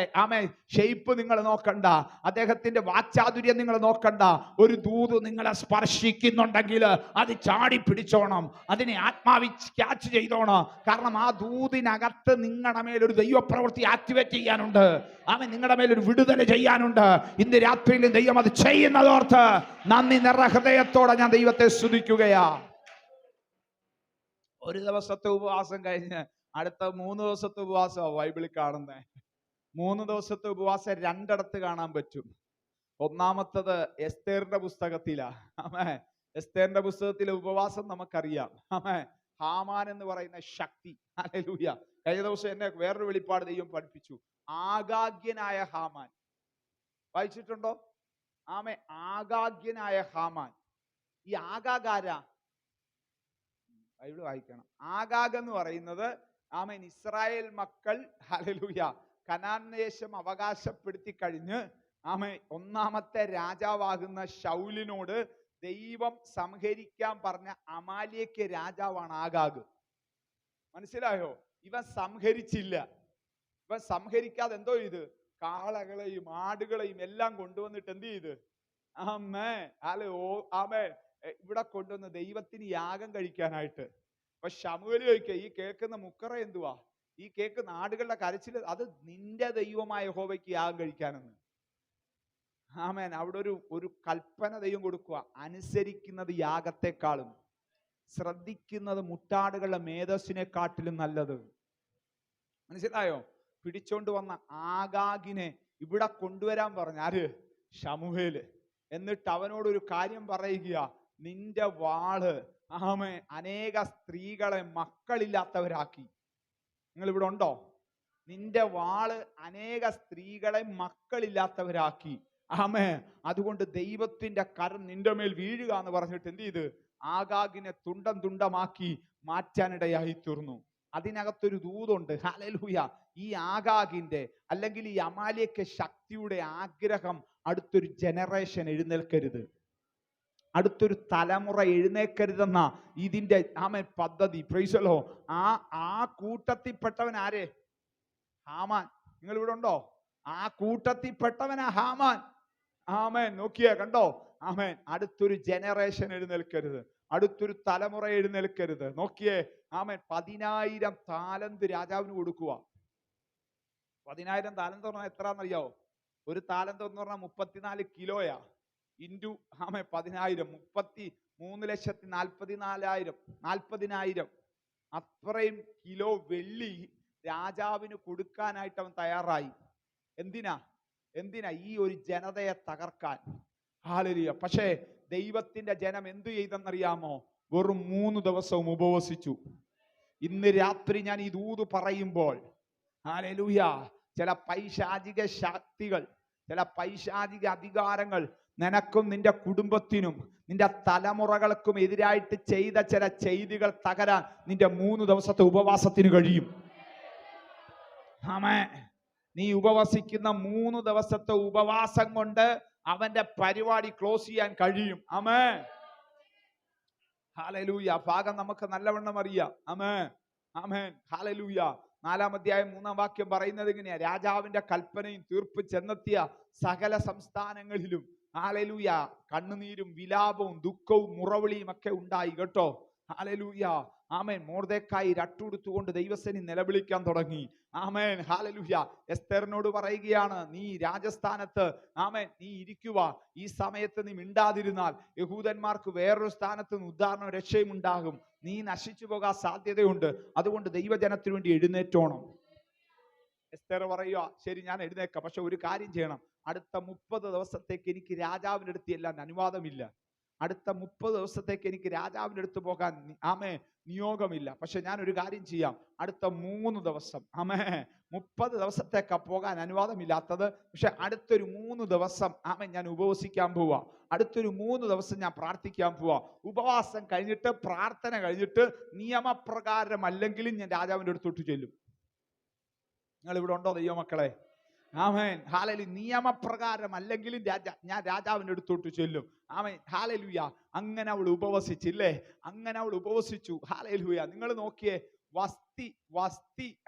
ഷെയ്പ്പ് നിങ്ങൾ നോക്കണ്ട, അദ്ദേഹത്തിന്റെ വാക്ചാതുര്യം നിങ്ങൾ നോക്കണ്ട. ഒരു ദൂത് നിങ്ങളെ സ്പർശിക്കുന്നുണ്ടെങ്കിൽ അത് ചാടി പിടിച്ചോണം, അതിനെ ആത്മാവി ക്യാച്ച് ചെയ്തോണം. കാരണം ആ ദൂതിനകത്ത് നിങ്ങളുടെ മേലൊരു ദൈവപ്രവൃത്തി ആക്ടിവേറ്റ് ചെയ്യാനുണ്ട്, നിങ്ങളുടെ മേലൊരു വിടുതൽ ചെയ്യാനുണ്ട്. ഇന്ന് രാത്രിയിലും ദൈവം അത് ചെയ്യുന്നതോർത്ത് നന്ദി നിറ ഹൃദയത്തോടെ ഞാൻ ദൈവത്തെ സ്തുതിക്കുകയാ. 1 ദിവസത്തെ ഉപവാസം കഴിഞ്ഞ് അടുത്ത 3 ദിവസത്തെ ഉപവാസമാണ് ബൈബിളിൽ കാണുന്നത്. 3 ദിവസത്തെ ഉപവാസം 2 ഇടത്ത് കാണാൻ പറ്റും. ഒന്നാമത്തത് എസ്തേറിന്റെ പുസ്തകത്തിലാ. എസ്തേറിന്റെ പുസ്തകത്തിലെ ഉപവാസം നമുക്കറിയാം. ഹാമാൻ എന്ന് പറയുന്ന ശക്തി, ഹല്ലേലൂയ. കഴിഞ്ഞ ദിവസം എന്നെ വേറൊരു വെളിപ്പാട് ദൈവം പഠിപ്പിച്ചു. ആഗാഗ്യനായ ഹാമാൻ വായിച്ചിട്ടുണ്ടോ? ആഗാഗ്യനായ ഹാമാൻ. ഈ ആഗാഗാര ബൈബിൾ വായിക്കണം. ആഗാഗ് എന്ന് പറയുന്നത് ഇസ്രായേൽ മക്കൾ, ഹല്ലേലൂയ, കനാൻ ദേശം അവകാശപ്പെടുത്തി കഴിഞ്ഞ് ഒന്നാമത്തെ രാജാവാകുന്ന ശൗലിനോട് ദൈവം സംഹരിക്കാൻ പറഞ്ഞ അമാലേക്ക് രാജാവാണ് ആഗാഗ്. മനസ്സിലായോ? ഇവൻ സംഹരിച്ചില്ല. ഇവൻ സംഹരിക്കാതെ എന്തോ ചെയ്ത് കാളകളെയും ആടുകളെയും എല്ലാം കൊണ്ടുവന്നിട്ട് എന്ത് ചെയ്ത് ഇവിടെ കൊണ്ടുവന്ന് ദൈവത്തിന് യാഗം കഴിക്കാനായിട്ട്. അപ്പൊ ശമൂവേൽ ചോദിക്കുക, ഈ കേൾക്കുന്ന മുക്കറ എന്തുവാ, ഈ കേൾക്കുന്ന ആടുകളുടെ കരച്ചിൽ, അത് നിന്റെ ദൈവമായ യഹോവയ്ക്ക് യാഗം കഴിക്കാനെന്ന്. അവിടെ ഒരു കൽപ്പന ദൈവം കൊടുക്കുക. അനുസരിക്കുന്നത് യാഗത്തെക്കാളും ശ്രദ്ധിക്കുന്നത് മുട്ടാടുകളുടെ മേധസ്സിനെക്കാട്ടിലും നല്ലത്. മനസ്സിലായോ? പിടിച്ചോണ്ട് വന്ന ആഗാഗിനെ ഇവിടെ കൊണ്ടുവരാൻ പറഞ്ഞ ആര്? ശമൂവേല്. എന്നിട്ട് അവനോട് ഒരു കാര്യം പറയുക, നിന്റെ വാള് അനേക സ്ത്രീകളെ മക്കളില്ലാത്തവരാക്കി. നിങ്ങൾ ഇവിടെ ഉണ്ടോ? നിന്റെ വാള് അനേക സ്ത്രീകളെ മക്കളില്ലാത്തവരാക്കി. അതുകൊണ്ട് ദൈവത്തിന്റെ കരം നിന്റെ മേൽ വീഴുക എന്ന് പറഞ്ഞിട്ട് എന്ത് ചെയ്ത് ആഗാഗിനെ തുണ്ടം തുണ്ടമാക്കി മാറ്റാനിടയായി തീർന്നു. അതിനകത്തൊരു ദൂതുണ്ട്. ഹല്ലേലൂയ. ഈ ആഗാഗിന്റെ അല്ലെങ്കിൽ ഈ അമാലേക്ക് ശക്തിയുടെ ആഗ്രഹം അടുത്തൊരു ജനറേഷൻ എഴുന്നേൽക്കരുത്, അടുത്തൊരു തലമുറ എഴുന്നേൽക്കരുതെന്ന ഇതിന്റെ പദ്ധതി. പ്രൈസലോ. ആ കൂട്ടത്തിൽപ്പെട്ടവൻ ആരെ? ഹാമാൻ. നിങ്ങൾ ഇവിടെ ഉണ്ടോ? ആ കൂട്ടത്തിൽപ്പെട്ടവനാ ഹാമാൻ. ആമേൻ. നോക്കിയേ, കണ്ടോ? ആമേൻ. അടുത്തൊരു ജനറേഷൻ എഴുന്നേൽക്കരുത്, അടുത്തൊരു തലമുറ എഴുന്നേൽക്കരുത്. നോക്കിയേ, ആമേൻ. 10,000 താലന്ത് രാജാവിന് കൊടുക്കുക. 10,000 താലന്ത് പറഞ്ഞാൽ എത്രയാണെന്നറിയാവോ? ഒരു താലന്ത് എന്ന് പറഞ്ഞാൽ 34 കിലോയാ. ഇൻറ്റു 10,000 33,40,000 അത്രയും കിലോ വെള്ളി രാജാവിന് കൊടുക്കാനായിട്ട് അവൻ തയ്യാറായി. എന്തിനാ? ഈ ഒരു ജനതയെ തകർക്കാൻ. ഹല്ലേലൂയ. പക്ഷേ ദൈവത്തിന്റെ ജനം എന്തു ചെയ്തെന്നറിയാമോ? വെറും 3 ദിവസവും ഉപവസിച്ചു. ഇന്ന് രാത്രി ഞാൻ ഈ ദൂത് പറയുമ്പോൾ, ഹല്ലേലൂയ, ചില പൈശാചിക ശക്തികൾ, ചില പൈശാചിക അധികാരങ്ങൾ നിനക്കും നിന്റെ കുടുംബത്തിനും നിന്റെ തലമുറകൾക്കും എതിരായിട്ട് ചെയ്ത ചില ചെയ്തികൾ തകരാൻ നിന്റെ 3 ദിവസത്തെ ഉപവാസത്തിന് കഴിയും. ആമേൻ. നീ ഉപവസിക്കുന്ന 3 ദിവസത്തെ ഉപവാസം കൊണ്ട് അവന്റെ പരിപാടി ക്ലോസ് ചെയ്യാൻ കഴിയും. ആമേൻ. ഹല്ലേലൂയ. ഭാഗം നമുക്ക് നല്ലവണ്ണം അറിയാം. ആമേൻ. ആമേൻ. ഹല്ലേലൂയ. 4-ാം അധ്യായം 3-ാം വാക്യം പറയുന്നത് ഇങ്ങനെയാ: രാജാവിന്റെ കൽപ്പനയും തീർപ്പ് ചെന്നെത്തിയ സകല സംസ്ഥാനങ്ങളിലും ഹല്ലേലൂയ കണ്ണുനീരും വിലാപവും ദുഃഖവും മുറവിളിയും ഒക്കെ ഉണ്ടായി കേട്ടോ. ഹല്ലേലൂയ. ആമേൻ. മൊർദെഖായി രട്ടുടുത്തുകൊണ്ട് ദൈവസേന നിലവിളിക്കാൻ തുടങ്ങി. ആമേൻ. ഹല്ലേലൂയ. എസ്തേറിനോട് പറയുകയാണ്, നീ രാജസ്ഥാനത്ത് ആമേൻ നീ ഇരിക്കുക. ഈ സമയത്ത് നീ മിണ്ടാതിരുന്നാൽ യഹൂദന്മാർക്ക് വേറൊരു സ്ഥാനത്ത് നിന്ന് ഉദ്ധാരണവും രക്ഷയും ഉണ്ടാകും. നീ നശിച്ചു പോകാൻ സാധ്യതയുണ്ട്. അതുകൊണ്ട് ദൈവജനത്തിനു വേണ്ടി എഴുന്നേറ്റോണം. എസ്തേർ പറയുക, ശരി ഞാൻ എഴുന്നേക്കാം, പക്ഷെ ഒരു കാര്യം ചെയ്യണം. അടുത്ത 30 ദിവസത്തേക്ക് എനിക്ക് രാജാവിൻ്റെ അടുത്ത് എല്ലാം അനുവാദമില്ല. അടുത്ത 30 ദിവസത്തേക്ക് എനിക്ക് രാജാവിൻ്റെ അടുത്ത് പോകാൻ നിയോഗമില്ല. പക്ഷെ ഞാൻ ഒരു കാര്യം ചെയ്യാം, അടുത്ത 3 ദിവസം 30 ദിവസത്തേക്കാ പോകാൻ അനുവാദമില്ലാത്തത്. പക്ഷെ അടുത്തൊരു 3 ദിവസം ഞാൻ ഉപവസിക്കാൻ പോവാ. അടുത്തൊരു 3 ദിവസം ഞാൻ പ്രാർത്ഥിക്കാൻ പോവാ. ഉപവാസം കഴിഞ്ഞിട്ട് പ്രാർത്ഥന കഴിഞ്ഞിട്ട് നിയമപ്രകാരം അല്ലെങ്കിലും ഞാൻ രാജാവിൻ്റെ അടുത്തോട്ട് ചെല്ലും. നിങ്ങൾ ഇവിടെ ഉണ്ടോ ദൈവമക്കളെ? ആമേൻ. ഹല്ലേലൂയ. നിയമപ്രകാരം അല്ലെങ്കിലും ഞാൻ രാജാവിൻ്റെ അടുത്തോട്ട് ചെല്ലും. ആമേൻ. ഹല്ലേലൂയ. അങ്ങനെ അവൾ ഉപവസിച്ചില്ലേ? അങ്ങനെ അവൾ ഉപവസിച്ചു. ഹല്ലേലൂയ. നിങ്ങൾ നോക്കിയേ, വസ്തി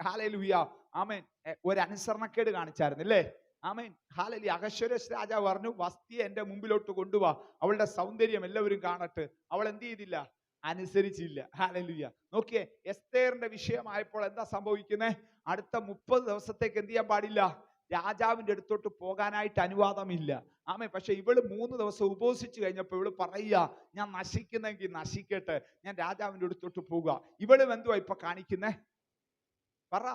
ഹല്ലേലൂയ ആമേൻ ഒരു അനുസരണക്കേട് കാണിച്ചായിരുന്നില്ലേ? ആമേൻ. ഹല്ലേലൂയ. അഹശ്വേരോശ് രാജാവ് പറഞ്ഞു, വസ്തിയെ എന്റെ മുമ്പിലോട്ട് കൊണ്ടുപോവാ, അവളുടെ സൗന്ദര്യം എല്ലാവരും കാണട്ടെ. അവൾ എന്ത് ചെയ്തില്ല? അനുസരിച്ചില്ല. ഹല്ലേലൂയ. നോക്കിയേ, എസ്തേറിന്റെ വിഷയമായപ്പോൾ എന്താ സംഭവിക്കുന്നത്? അടുത്ത 30 ദിവസത്തേക്ക് എന്ത് ചെയ്യാൻ പാടില്ല? രാജാവിന്റെ അടുത്തോട്ട് പോകാനായിട്ട് അനുവാദമില്ല. ആമേ. പക്ഷെ ഇവള് 3 ദിവസം ഉപവസിച്ചു കഴിഞ്ഞപ്പോ ഇവള് പറയുക, ഞാൻ നശിക്കുന്നെങ്കിൽ നശിക്കട്ടെ, ഞാൻ രാജാവിന്റെ അടുത്തോട്ട് പോവുക. ഇവളും എന്തുവാ ഇപ്പൊ കാണിക്കുന്നേ? പറ.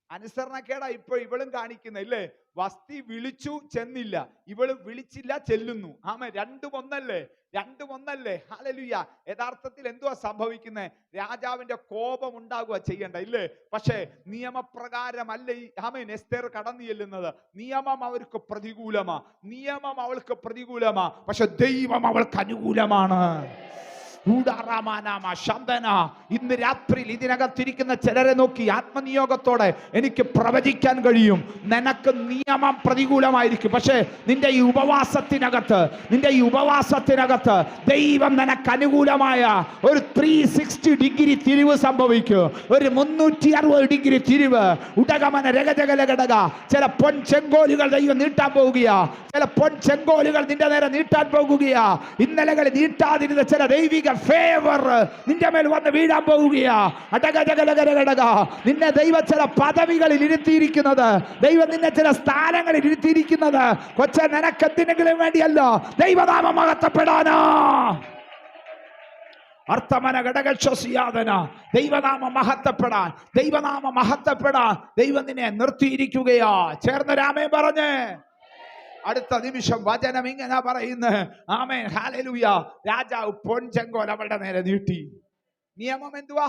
അനുസരണക്കേടാ ഇപ്പൊ ഇവളും കാണിക്കുന്നില്ലേ? വസ്തി വിളിച്ചു ചെന്നില്ല, ഇവള് വിളിച്ചില്ല ചെല്ലുന്നു. ആമേ. രണ്ടും ഒന്നല്ലേ? ഹല്ലേലൂയ. യഥാർത്ഥത്തിൽ എന്തുവാ സംഭവിക്കുന്നത്? രാജാവിന്റെ കോപം ഉണ്ടാകുക ചെയ്യണ്ട ഇല്ലേ? പക്ഷേ നിയമപ്രകാരമല്ല ആമേൻ എസ്തേർ കടന്നു ചെല്ലുന്നത്. നിയമം അവൾക്ക് പ്രതികൂലമാ, പക്ഷെ ദൈവം അവൾക്ക് അനുകൂലമാണ്. ഇന്ന് രാത്രിയിൽ ഇതിനകത്തിരിക്കുന്ന ചിലരെ നോക്കി ആത്മനിയോഗത്തോടെ എനിക്ക് പ്രവചിക്കാൻ കഴിയും, നിനക്ക് നിയമം പ്രതികൂലമായിരിക്കും, പക്ഷേ നിന്റെ ഈ ഉപവാസത്തിനകത്ത് ദൈവം നിനക്ക് അനുകൂലമായ ഒരു 360 ഡിഗ്രി തിരിവ് സംഭവിക്കും. ഒരു 360 ഡിഗ്രി തിരിവ്. ഉടകമന രഗജഗലഘടക. ചില പൊൻചെങ്കോലുകൾ ദൈവം നീട്ടാൻ പോകുകയാ. ചില പൊൻചെങ്കോലുകൾ നിന്റെ നേരെ നീട്ടാൻ പോകുകയാ. ഇന്നലകളിൽ നീട്ടാതിരുന്ന ചില ദൈവിക ഫേവർ നിന്റെ മേൽ വന്ന് വീഴാൻ പോകുകയാ. നിന്നെ ദൈവം ചില പദവികളിൽ ഇരുത്തിയിരിക്കുന്നത്, ദൈവം നിന്നെ ചില സ്ഥാനങ്ങളിൽ ഇരുത്തിയിരിക്കുന്നത് കൊച്ച നിനക്കെന്തിനെങ്കിലും വേണ്ടിയല്ല, ദൈവനാമം മഹത്വപ്പെടാനാ. അർത്ഥമന ഘടകശ്വസിയാതന. ദൈവനാമം മഹത്വപ്പെടാൻ ദൈവം നിന്നെ നിർത്തിയിരിക്കുകയാ. ചേർന്ന് രാമേ പറഞ്ഞേ. അടുത്ത നിമിഷം വചനം ഇങ്ങനെ പറയുന്നത്, ആമേൻ ഹല്ലേലൂയ. രാജാവ് പൊൻചെങ്കോൽ അവളുടെ നേരെ നീട്ടി. നിയമം എന്തുവാ?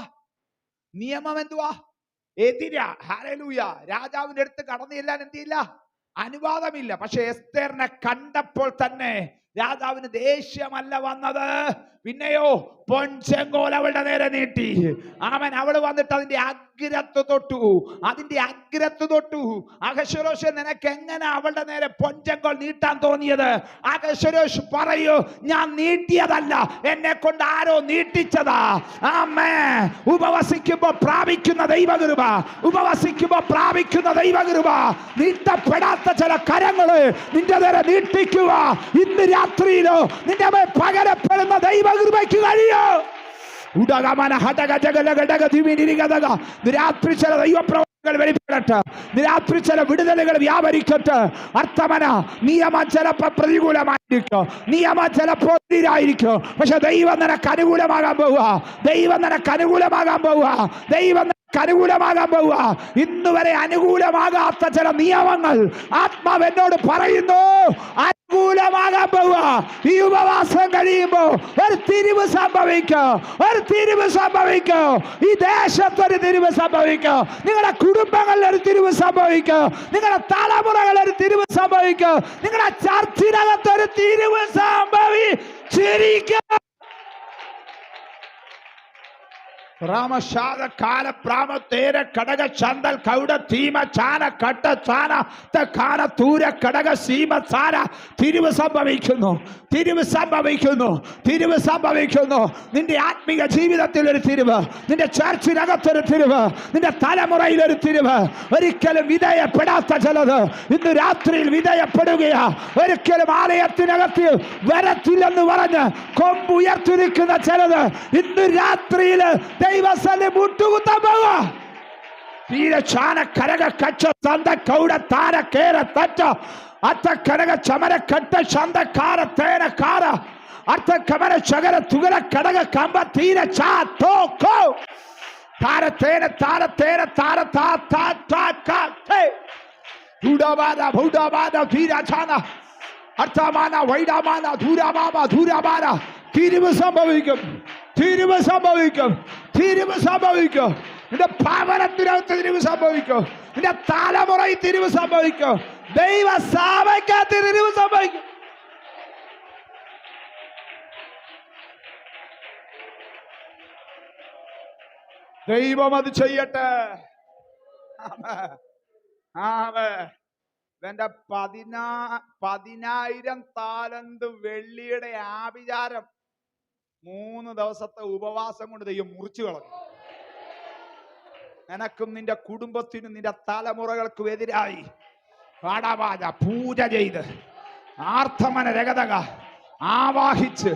എതിരാ. ഹല്ലേലൂയ. രാജാവിന്റെ അടുത്ത് കടന്നു ചെല്ലാൻ എന്തില്ല? അനുവാദമില്ല. പക്ഷെ എസ്തേറിനെ കണ്ടപ്പോൾ തന്നെ രാജാവിന് ദേഷ്യമല്ല വന്നത്, പിന്നെയോ പൊൻചെങ്കോൽ അവളുടെ നേരെ നീട്ടി. ആമേൻ. അവൾ വന്നിട്ട് അതിന്റെ അഗ്രത്ത് തൊട്ടു, അതിന്റെ അഗ്രത്ത് തൊട്ടു. അഹശ്വേരോശേ, നിനക്ക് എങ്ങനെ അവളുടെ നേരെ പൊൻചെങ്കോൽ നീട്ടാൻ തോന്നിയത്? അഹശ്വേരോശ് പറയൂ, ഞാൻ നീട്ടിയതല്ല, എന്നെ കൊണ്ട് ആരോ നീട്ടിച്ചതാ. ആമേൻ. ഉപവസിക്കുമ്പോ പ്രാപിക്കുന്ന ദൈവകൃപ, ഉപവസിക്കുമ്പോ പ്രാപിക്കുന്ന ദൈവകൃപ, നീട്ടപ്പെടാത്ത ചില കരങ്ങള് നിന്റെ നേരെ നീട്ടിക്കുക. ഇന്ന് രാത്രിയിലോ നിന്റെ മേൽ പകരപ്പെടുന്ന ദൈവകൃപയ്ക്ക് കഴിയോ? രാത്രി ചില ദൈവപ്രവർത്തനങ്ങൾ വെളിപ്പെടട്ടെ, രാത്രി ചില വിടുതലുകൾ വ്യാപരിക്കട്ടെ. അർത്ഥമന നിയമം ചിലപ്പോൾ പ്രതികൂലമായിരിക്കും, നിയമം ചിലപ്പോൾ എതിരായിരിക്കും, പക്ഷെ ദൈവം നിനക്ക് അനുകൂലമാകാൻ പോവുക, ദൈവം നിനക്ക് അനുകൂലമാകാൻ പോവുക, ദൈവം അനുകൂലമാകാൻ പോവുക. ഇന്നുവരെ അനുകൂലമാകാത്ത ചില നിയമങ്ങൾ ആത്മാവ് എന്നോട് പറയുന്നു അനുകൂലമാകാൻ പോവുക. ഈ ഉപവാസം കഴിയുമ്പോ ഒരു തിരിവ് സംഭവിക്കും, ഒരു തിരിവ് സംഭവിക്കും. ഈ ദേശത്തൊരു തിരിവ് സംഭവിക്കും, നിങ്ങളുടെ കുടുംബങ്ങളിൽ ഒരു തിരിവ് സംഭവിക്കും, നിങ്ങളുടെ തലമുറകളിൽ ഒരു തിരിവ് സംഭവിക്കും, നിങ്ങളുടെ ചർച്ചിനകത്തൊരു തിരിവ് സംഭവിച്ചിരിക്കും. രാമശാദ കാല പ്രാമത്തേര കടക ചന്തൽ കൗട തീമ ചാന കട്ട ചാന തക്കാന തൂര കടക സീമ സാര. തിരിവ് സംഭവിക്കുന്നു, തിരിവ് സംഭവിക്കുന്നു, തിരിവ് സംഭവിക്കുന്നു. നിന്റെ ആത്മീക ജീവിതത്തിൽ ഒരു തിരിവ്, നിന്റെ ചർച്ചിനകത്തൊരു തിരിവ്, നിന്റെ തലമുറയിൽ ഒരു തിരിവ്. ഒരിക്കലും വിധേയപ്പെടാത്ത ചിലത് ഇന്ന് രാത്രിയിൽ വിധേയപ്പെടുകയാ. ഒരിക്കലും ആലയത്തിനകത്ത് വരത്തില്ലെന്ന് പറഞ്ഞ് കൊമ്പുയർത്തിരിക്കുന്ന ചിലത് ഇന്ന് രാത്രിയിൽ ദൈവസന്നിധിയിൽ മുട്ടുകുത്താൻ പോവുക. തീരെ ചാന കരക കച്ച സന്ത കൗട താര കേര തറ്റ അത്ത കരക ചമര കട്ട ശന്ത കാര തേന കാര അർത്ഥ കമര ചകര തുകര കടക കമ്പ തീര ചാ തോ കോ താര തേന താര തേന താര താ താ താ കാ തേ ഉഡാബാദ ഭൗഡാബാദ തീര ചാന അർത്ഥമാന വൈഡാമാന ധൂരാബാബ ധൂരാബാന. തിരിവ് സംഭവിക്കും, തിരിവ് സംഭവിക്കും, തിരിവ് സംഭവിക്കും. നിന്റെ ഭവനത്തിനകത്ത് തിരിവ് സംഭവിക്കും, നിന്റെ തലമുറയിൽ തിരിവ് സംഭവിക്കും, ദൈവ സഭയ്ക്കകത്ത് തിരിവ് സംഭവിക്കും. ദൈവം അത് ചെയ്യട്ടെ. ഇവന്റെ 10,000 താലന്ത് വെള്ളിയുടെ ആഭിചാരം 3 ദിവസത്തെ ഉപവാസം കൊണ്ട് ദൈവം മുറിച്ചു കളഞ്ഞു. നിനക്കും നിന്റെ കുടുംബത്തിനും നിന്റെ തലമുറകൾക്കും എതിരായി പാടാപാത പൂജ ചെയ്ത് ആർത്തമന രഗതക ആവാഹിച്ച്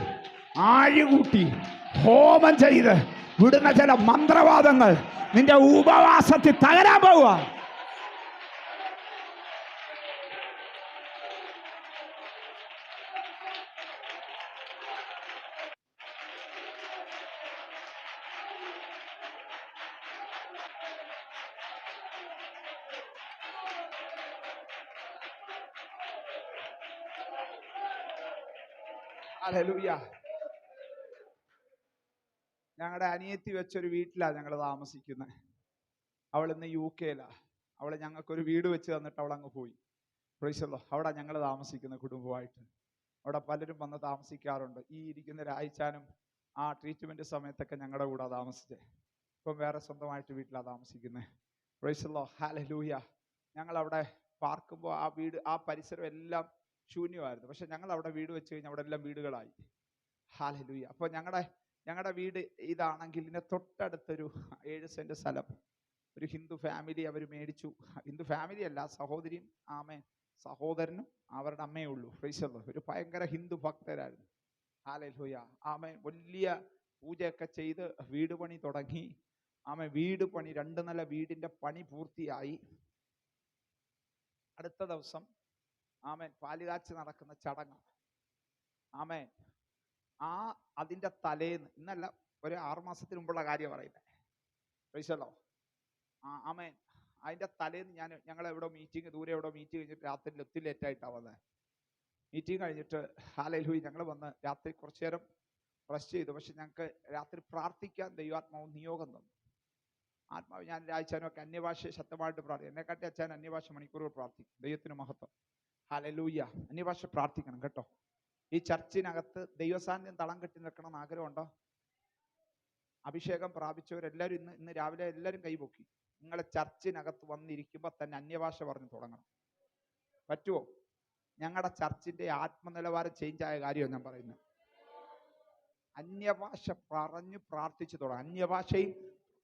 ആഴികൂട്ടി ഹോമം ചെയ്ത് വിടുന്ന ചില മന്ത്രവാദങ്ങൾ നിന്റെ ഉപവാസത്തിൽ തകരാൻ പോവുക. ഹല്ലേലൂയ. ഞങ്ങളുടെ അനിയത്തി വെച്ചൊരു വീട്ടിലാണ് ഞങ്ങൾ താമസിക്കുന്നത്. അവൾ ഇന്ന് UK-ലാ. അവൾ ഞങ്ങൾക്കൊരു വീട് വെച്ച് തന്നിട്ട് അവൾ അങ്ങ് പോയി. Praise the Lord. അവിടെ ഞങ്ങൾ താമസിക്കുന്ന കുടുംബമായിട്ട്. അവിടെ പലരും വന്ന് താമസിക്കാറുണ്ട്. ഈ ഇരിക്കുന്ന രായിച്ചാനും ആ ട്രീറ്റ്മെന്റ് സമയത്തൊക്കെ ഞങ്ങളുടെ കൂടെ താമസിച്ചേ. ഇപ്പം വേറെ സ്വന്തമായിട്ട് വീട്ടിലാണ് താമസിക്കുന്നത്. Price the Lord. ഹല്ലേലൂയ. ഞങ്ങൾ അവിടെ പാർക്കുമ്പോൾ ആ വീട് ആ പരിസരം എല്ലാം ശൂന്യമായിരുന്നു. പക്ഷെ ഞങ്ങൾ അവിടെ വീട് വെച്ച് കഴിഞ്ഞാൽ അവിടെ എല്ലാം വീടുകളായി. ഹല്ലേലൂയ. അപ്പോൾ ഞങ്ങളുടെ വീട് ഇതാണെങ്കിൽ ഇതിന്റെ തൊട്ടടുത്തൊരു 7 സെന്റ് സ്ഥലം ഒരു ഹിന്ദു ഫാമിലി അവർ മേടിച്ചു. ഹിന്ദു ഫാമിലി അല്ല, സഹോദരിയും ആമേൻ സഹോദരനും അവരുടെ അമ്മയേ ഉള്ളൂ. Price the Lord. ഒരു ഭയങ്കര ഹിന്ദു ഭക്തരായിരുന്നു. ഹല്ലേലൂയ. ആമേൻ. വലിയ പൂജയൊക്കെ ചെയ്ത് വീട് പണി തുടങ്ങി. ആമേൻ. വീട് പണി 2 നില വീടിന്റെ പണി പൂർത്തിയായി. അടുത്ത ദിവസം ആമേൻ പാലുകാച്ച് നടക്കുന്ന ചടങ്ങ്. ആമേൻ. അതിന്റെ തലേന്ന്, ഇന്നല്ല, ഒരു 6 മാസത്തിന് മുമ്പുള്ള കാര്യം പറയുന്നത്. Praise the Lord. ആമേൻ. അതിന്റെ തലേന്ന് ഞങ്ങൾ എവിടെ മീറ്റിംഗ്, ദൂരെ എവിടെ മീറ്റിംഗ് കഴിഞ്ഞിട്ട് രാത്രി ഒത്തിരി ലേറ്റായിട്ടാണ് വന്നത്. മീറ്റിംഗ് കഴിഞ്ഞിട്ട് ഹല്ലേലൂയ ഞങ്ങൾ വന്ന് രാത്രി കുറച്ചു നേരം റെസ്റ്റ് ചെയ്തു. പക്ഷെ ഞങ്ങൾക്ക് രാത്രി പ്രാർത്ഥിക്കാൻ ദൈവാത്മാവ് നിയോഗം തന്നു. ആത്മാവ് ഞാൻ രാഴ്ചാനൊക്കെ അന്യഭാഷയെ ശക്തമായിട്ട് പ്രാർത്ഥിക്കും. എന്നെക്കാട്ടി അച്ഛൻ അന്യഭാഷ മണിക്കൂറുകൾ പ്രാർത്ഥിക്കും. ദൈവത്തിന് മഹത്വം. ഹല്ലേലൂയ. അന്യഭാഷ പ്രാർത്ഥിക്കണം കേട്ടോ. ഈ ചർച്ചിനകത്ത് ദൈവസാന്നിധ്യം തളം കെട്ടി നിൽക്കണമെന്ന് ആഗ്രഹമുണ്ടോ? അഭിഷേകം പ്രാപിച്ചവരെല്ലാവരും ഇന്ന് രാവിലെ എല്ലാവരും കൈപൊക്കി. നിങ്ങളെ ചർച്ചിനകത്ത് വന്നിരിക്കുമ്പോൾ തന്നെ അന്യഭാഷ പറഞ്ഞു തുടങ്ങണം. പറ്റുമോ? ഞങ്ങളുടെ ചർച്ചിന്റെ ആത്മനിലവാരം ചേഞ്ച് ആയ കാര്യമാണ് ഞാൻ പറയുന്നത്. അന്യഭാഷ പറഞ്ഞു പ്രാർത്ഥിച്ചു തുടങ്ങണം. അന്യഭാഷയിൽ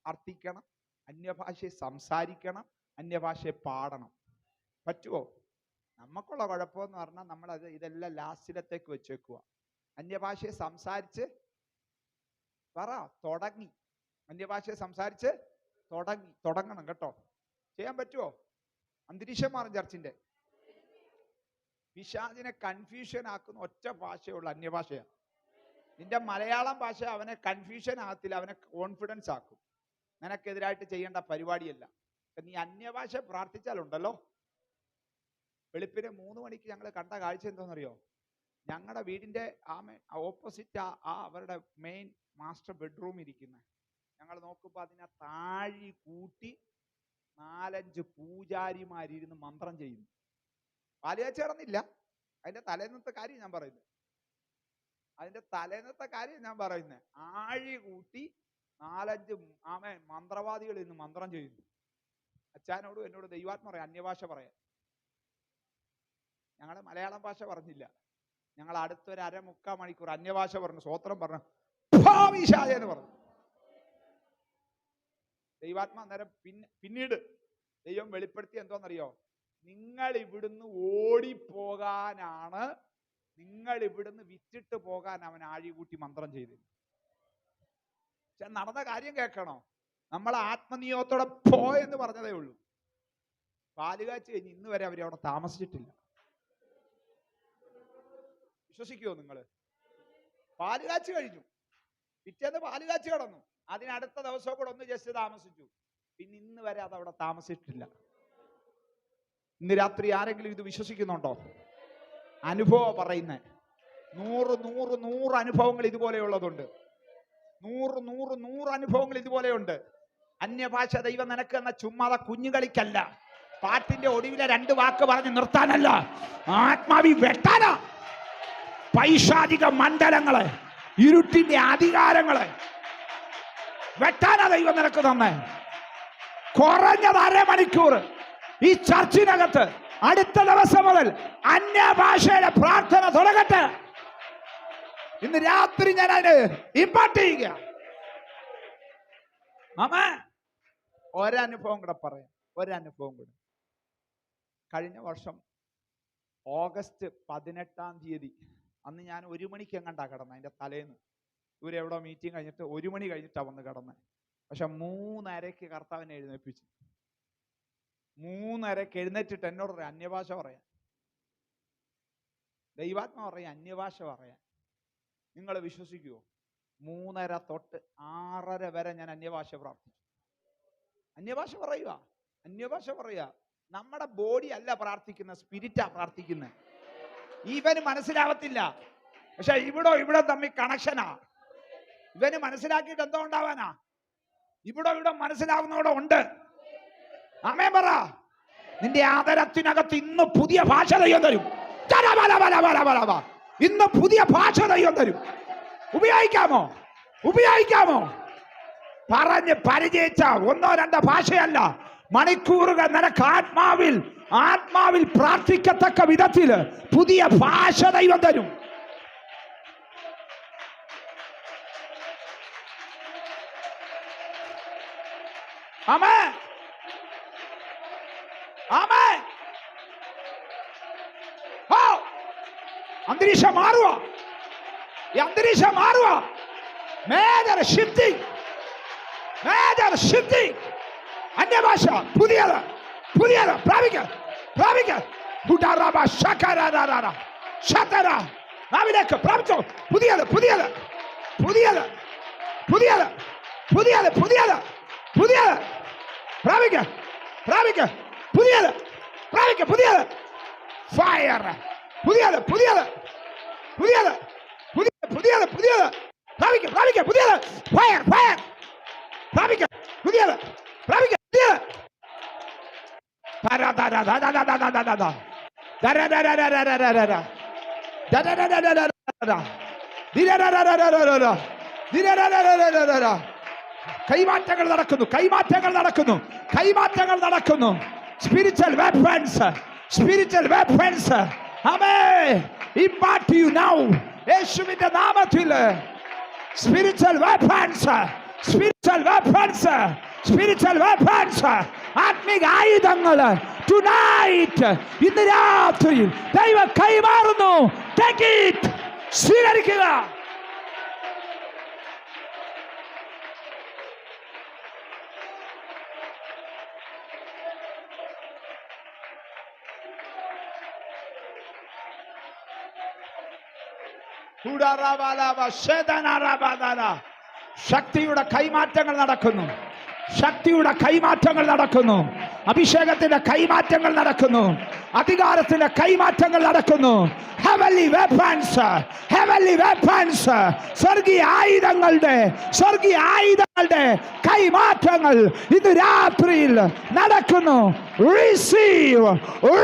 പ്രാർത്ഥിക്കണം, അന്യഭാഷയെ സംസാരിക്കണം, അന്യഭാഷയെ പാടണം. പറ്റുമോ? നമുക്കുള്ള കുഴപ്പമെന്ന് പറഞ്ഞാൽ നമ്മളത് ഇതെല്ലാം ലാസ്റ്റിലത്തേക്ക് വെച്ചേക്കുക. അന്യഭാഷയെ സംസാരിച്ച് തുടങ്ങി, അന്യഭാഷയെ സംസാരിച്ച് തുടങ്ങണം കേട്ടോ. ചെയ്യാൻ പറ്റുമോ? അന്തരീക്ഷം മാറും ചർച്ചിന്റെ. പിശാചിനെ കൺഫ്യൂഷൻ ആക്കുന്ന ഒറ്റ ഭാഷയുള്ള അന്യഭാഷയാണ്. നിന്റെ മലയാളം ഭാഷ അവനെ കൺഫ്യൂഷൻ ആകത്തില്ല, അവനെ കോൺഫിഡൻസ് ആക്കും. നിനക്കെതിരായിട്ട് ചെയ്യേണ്ട പരിപാടിയല്ല. നീ അന്യഭാഷ പ്രാർത്ഥിച്ചാലുണ്ടല്ലോ, വെളുപ്പിന് 3 മണിക്ക് ഞങ്ങൾ കണ്ട കാഴ്ച എന്താണെന്നറിയോ? ഞങ്ങളുടെ വീടിന്റെ ഓപ്പോസിറ്റ് അവരുടെ മെയിൻ മാസ്റ്റർ ബെഡ്റൂം ഇരിക്കുന്നത്. ഞങ്ങൾ നോക്കുമ്പോൾ അതിനെ താഴി കൂട്ടി 4-5 പൂജാരിമാരിരുന്ന് മന്ത്രം ചെയ്യുന്നു. പാലുകാച്ചി കിടന്നില്ല, അതിന്റെ തലേന്നത്തെ കാര്യം ഞാൻ പറയുന്നത്. ആഴി കൂട്ടി 4-5 മന്ത്രവാദികൾ ഇന്ന് മന്ത്രം ചെയ്യുന്നു. അച്ഛനോടും എന്നോട് ദൈവാത്മ പറയാം അന്യഭാഷ പറയാം. ഞങ്ങളുടെ മലയാളം ഭാഷ പറഞ്ഞില്ല. ഞങ്ങൾ അടുത്തൊരു 1/4-3/4 മണിക്കൂർ അന്യഭാഷ പറഞ്ഞു, സ്വോത്രം പറഞ്ഞു, എന്ന് പറഞ്ഞു. ദൈവാത്മ അന്നേരം പിന്നീട് ദൈവം വെളിപ്പെടുത്തി എന്തോന്നറിയോ? നിങ്ങൾ ഇവിടുന്ന് ഓടിപ്പോകാനാണ്, നിങ്ങൾ ഇവിടുന്ന് വിറ്റിട്ട് പോകാൻ അവൻ ആഴികൂട്ടി മന്ത്രം ചെയ്തു. പക്ഷെ നടന്ന കാര്യം കേൾക്കണോ? നമ്മൾ ആത്മനിയോഗത്തോടെ പോയെന്ന് പറഞ്ഞതേ ഉള്ളൂ. പാലുകാച്ചി കഴിഞ്ഞ് ഇന്ന് വരെ അവർ അവിടെ താമസിച്ചിട്ടില്ല. വിശ്വസിക്കുമോ നിങ്ങൾ? പാലുകാച്ചി കഴിഞ്ഞു, പിറ്റേന്ന് പാലുകാച്ചി കിടന്നു, അതിനടുത്ത ദിവസവും കൂടെ ഒന്ന് ജസ്റ്റ് താമസിച്ചു, പിന്നെ ഇന്ന് വരെ അത് അവിടെ താമസിച്ചിട്ടില്ല. ഇന്ന് രാത്രി ആരെങ്കിലും ഇത് വിശ്വസിക്കുന്നുണ്ടോ? അനുഭവം പറയുന്നേ. 100 അനുഭവങ്ങൾ ഇതുപോലെയുള്ളതുണ്ട്. 100 അനുഭവങ്ങൾ ഇതുപോലെയുണ്ട്. അന്യഭാഷ ദൈവം നിനക്ക് എന്ന ചുമ്മാതെ കുഞ്ഞുകളിക്കല്ല, പാട്ടിന്റെ ഒടുവിലെ 2 വാക്ക് പറഞ്ഞ് നിർത്താനല്ല, ആത്മാവി വെട്ടാനാ. പൈശാചിക മണ്ഡലങ്ങളെ, ഇരുട്ടിന്റെ അധികാരങ്ങളെ വെട്ടാനാ ദൈവം നിനക്ക് തന്നെ. കുറഞ്ഞത് 1/2 മണിക്കൂർ ഈ ചർച്ചിനകത്ത് അടുത്ത ദിവസം മുതൽ അന്യഭാഷയുടെ പ്രാർത്ഥന തുടങ്ങട്ടെ. ഇന്ന് രാത്രി ഞാൻ അതിന് ഇമ്പാർട്ട് ചെയ്യുക. ഒരനുഭവം കൂടെ പറയാം, ഒരനുഭവം കൂടെ. കഴിഞ്ഞ വർഷം ഓഗസ്റ്റ് 18-ാം തീയതി അന്ന് ഞാൻ 1 മണിക്ക് എങ്ങാണ്ടാ കിടന്നത്. അതിന്റെ തലേന്ന് ഇവരെവിടോ മീറ്റിംഗ് കഴിഞ്ഞിട്ട് 1 മണി കഴിഞ്ഞിട്ടാണ് വന്ന് കിടന്നത്. പക്ഷെ 3:30 കർത്താവിനെ എഴുന്നേൽപ്പിച്ചു. 3:30 എഴുന്നേറ്റിട്ട് എന്നോട് പറയാം അന്യഭാഷ പറയാൻ. ദൈവാത്മ പറയാം അന്യഭാഷ പറയാൻ. നിങ്ങൾ വിശ്വസിക്കുമോ? 3:30 തൊട്ട് 6:30 വരെ ഞാൻ അന്യഭാഷ പ്രാർത്ഥിച്ചു. അന്യഭാഷ പറയുക. നമ്മുടെ ബോഡി അല്ല പ്രാർത്ഥിക്കുന്ന, സ്പിരിറ്റാ പ്രാർത്ഥിക്കുന്നത്. ഇവന് മനസ്സിലാവത്തില്ല, പക്ഷെ ഇവിടെ തമ്മിൽ കണക്ഷനാ. ഇവന് മനസ്സിലാക്കിയിട്ട് എന്തോ ഉണ്ടാവാനാ? ഇവിടെ മനസ്സിലാവുന്നവിടെ ഉണ്ട്. ആമേൻ പറ. നിന്റെ ആദരത്തിനകത്ത് ഇന്ന് പുതിയ ഭാഷ ദൈവം തരും. ഇന്ന് പുതിയ ഭാഷ ദൈവം തരും. ഉപയോഗിക്കാമോ? പറഞ്ഞ് പരിചയിച്ച 1-2 ഭാഷയല്ല, മണിക്കൂറുകൾ നിനക്ക് ആത്മാവിൽ പ്രാർത്ഥിക്കത്തക്ക വിധത്തിൽ പുതിയ ഭാഷ ദൈവം തരും. ആമേൻ. അന്തരീക്ഷം മാറുക. Major shifting. അന്യഭാഷ പുതിയത് പ്രാപിക്ക. നാവിലേക്ക് പ്രാപിച്ചോ. പുതിയത് പ്രാപിക്ക. ഫയർ. പുതിയത് പ്രാപിക്ക. പുതിയത് ഫയർ. പ്രാപിക്ക. പുതിയത് പ്രാപിക്ക. പുതിയത് കൈമാറ്റങ്ങൾ നടക്കുന്നു, കൈമാറ്റങ്ങൾ നടക്കുന്നു, കൈമാറ്റങ്ങൾ നടക്കുന്നു. Spiritual weapons, spiritual weapons impart to you now. യേശുവിന്റെ നാമത്തിൽ spiritual weapons, spiritual weapons, spiritual weapons, ആത്മിക ആയുധങ്ങൾ tonight, ഇന്ന് രാത്രിയിൽ ദൈവം കൈമാറുന്നു. Take it, സ്വീകരിക്കുക. ശക്തിയുടെ കൈമാറ്റങ്ങൾ നടക്കുന്നു, ശക്തിയുടെ കൈമാറ്റങ്ങൾ നടക്കുന്നു, അഭിഷേകത്തിന്റെ കൈമാറ്റങ്ങൾ നടക്കുന്നു, അധികാരത്തിന്റെ കൈമാറ്റങ്ങൾ നടക്കുന്നു. ഹെവൻലി വെപ്പൺസ്, ഹെവൻലി വെപ്പൺസ്, സ്വർഗീയ ആയുധങ്ങളുടെ, സ്വർഗീയ ആയുധങ്ങളുടെ കൈമാറ്റങ്ങൾ ഇന്ന് രാത്രിയിൽ നടക്കുന്നു. Receive,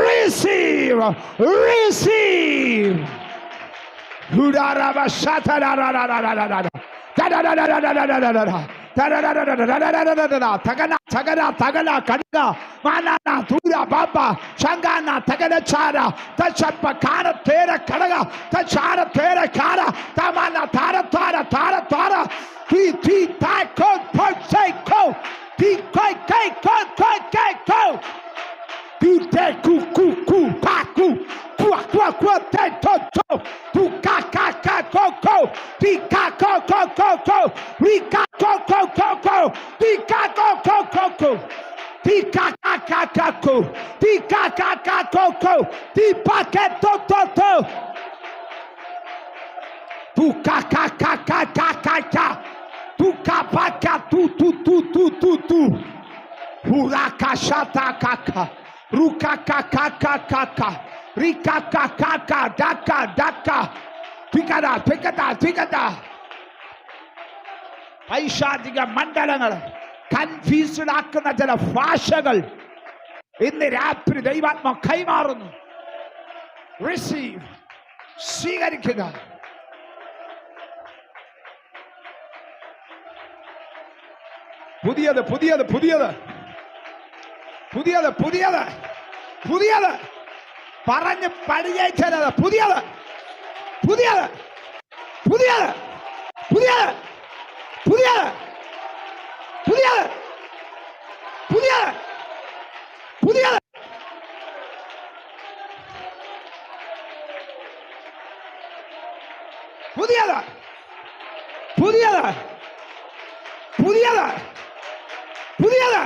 receive, receive. പൈശാചിക മണ്ഡലങ്ങൾ, കൺഫ്യൂസ്ഡ് ആക്കുന്ന ചില ഭാഷകൾ ഇന്ന് രാത്രി ദൈവാത്മ കൈമാറുന്നു. റിസീവ്, സ്വീകരിക്കുക. പുതിയത്, പുതിയത്, പുതിയത്, പുതിയത്, പുതിയത്, പുതിയത്, പറഞ്ഞ് പരിചയിച്ചത് പുതിയത്, പുതിയത്, പുതിയത്, പുതിയത്, പുതിയത്, പുതിയത്, പുതിയത്, പുതിയത്. പുതിയത്, പുതിയത്, പുതിയത്, പുതിയത്.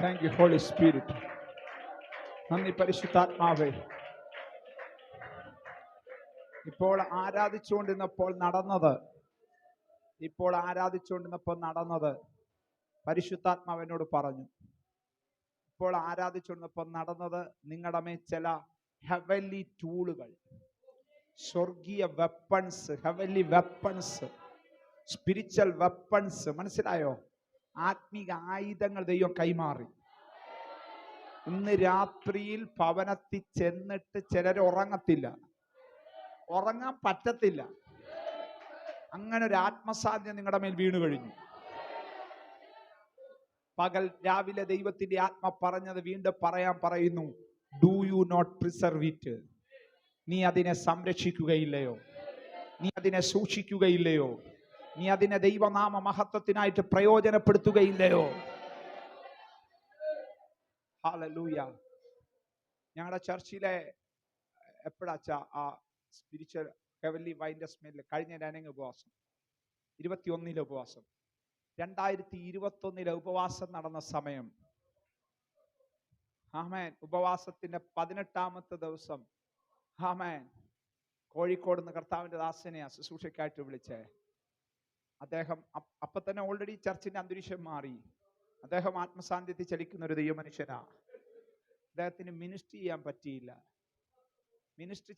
Thank you holy spirit. നന്ദി പരിശുദ്ധാത്മാവേ. ഇപ്പോൾ ആരാധിച്ചുകൊണ്ടിരുന്നപ്പോൾ നടന്നത് പരിശുദ്ധാത്മാവിനോട് പറഞ്ഞു. ഇപ്പോൾ ആരാധിച്ചുകൊണ്ടിരുന്നപ്പോൾ നടന്നത് നിങ്ങളുടെ മേൽ ചില ഹെവൻലി ടൂളുകൾ, സ്വർഗീയ weapons, heavenly weapons, spiritual weapons, മനസ്സിലായോ? ആത്മീക ആയുധങ്ങൾ ദൈവം കൈമാറി. ഇന്ന് രാത്രിയിൽ ഭവനത്തിൽ ചെന്നിട്ട് ചിലർ ഉറങ്ങത്തില്ല, ഉറങ്ങാൻ പറ്റത്തില്ല. അങ്ങനെ ഒരു ആത്മസാധ്യത നിങ്ങളുടെ മേൽ വീണു കഴിഞ്ഞു. പകൽ രാവിലെ ദൈവത്തിന്റെ ആത്മ പറഞ്ഞത് വീണ്ടും പറയുന്നു. Do you not preserve it? നീ അതിനെ സംരക്ഷിക്കുകയില്ലയോ? നീ അതിനെ സൂക്ഷിക്കുകയില്ലയോ? നീ അതിനെ ദൈവനാമ മഹത്വത്തിനായിട്ട് പ്രയോജനപ്പെടുത്തുകയില്ലയോ? ഹല്ലേലൂയ. ഞങ്ങളുടെ ചർച്ചിലെ എപ്പോഴാച്ചാ ആ സ്പിരിച്വൽ ഹെവൻലി വൈൻ്റെ സ്മെല്ല്? കഴിഞ്ഞ രനങ്ങ് ഉപവാസം, 21 ഉപവാസം, 2021 ഉപവാസം നടന്ന സമയം. ആമേൻ. ഉപവാസത്തിന്റെ 18ാമത്തെ ദിവസം ആമേൻ കോഴിക്കോട് നിന്ന് കർത്താവിന്റെ ദാസനെ ശുശ്രൂഷയ്ക്കായിട്ട് വിളിച്ചേ. അദ്ദേഹം അപ്പൊ തന്നെ ഓൾറെഡി ചർച്ചിന്റെ അന്തരീക്ഷം മാറി. അദ്ദേഹം ആത്മസാന്നിധ്യത്തിൽ ചലിക്കുന്ന ഒരു ദൈവമനുഷ്യനാ. അദ്ദേഹത്തിന് മിനിസ്ട്രി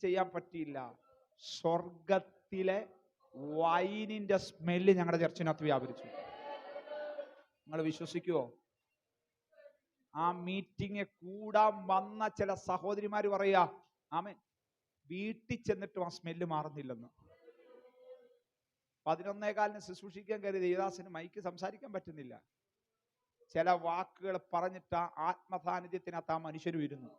ചെയ്യാൻ പറ്റിയില്ല. സ്വർഗത്തിലെ വൈനിന്റെ സ്മെല്ല് ഞങ്ങളുടെ ചർച്ചിനകത്ത് വ്യാപരിച്ചു. നിങ്ങൾ വിശ്വസിക്കുവോ? ആ മീറ്റിംഗ് കൂടാൻ വന്ന ചില സഹോദരിമാര് പറയാ, ആമേൻ, വീട്ടിൽ ചെന്നിട്ടും ആ സ്മെല്ല് മാറുന്നില്ലെന്ന്. 11:15 ശുശ്രൂഷിക്കാൻ കയറി ദേവദാസിന് മൈക്ക് സംസാരിക്കാൻ പറ്റുന്നില്ല. ചില വാക്കുകൾ പറഞ്ഞിട്ട് ആത്മസാന്നിധ്യത്തിനകത്ത് ആ മനുഷ്യർ വരുന്നു.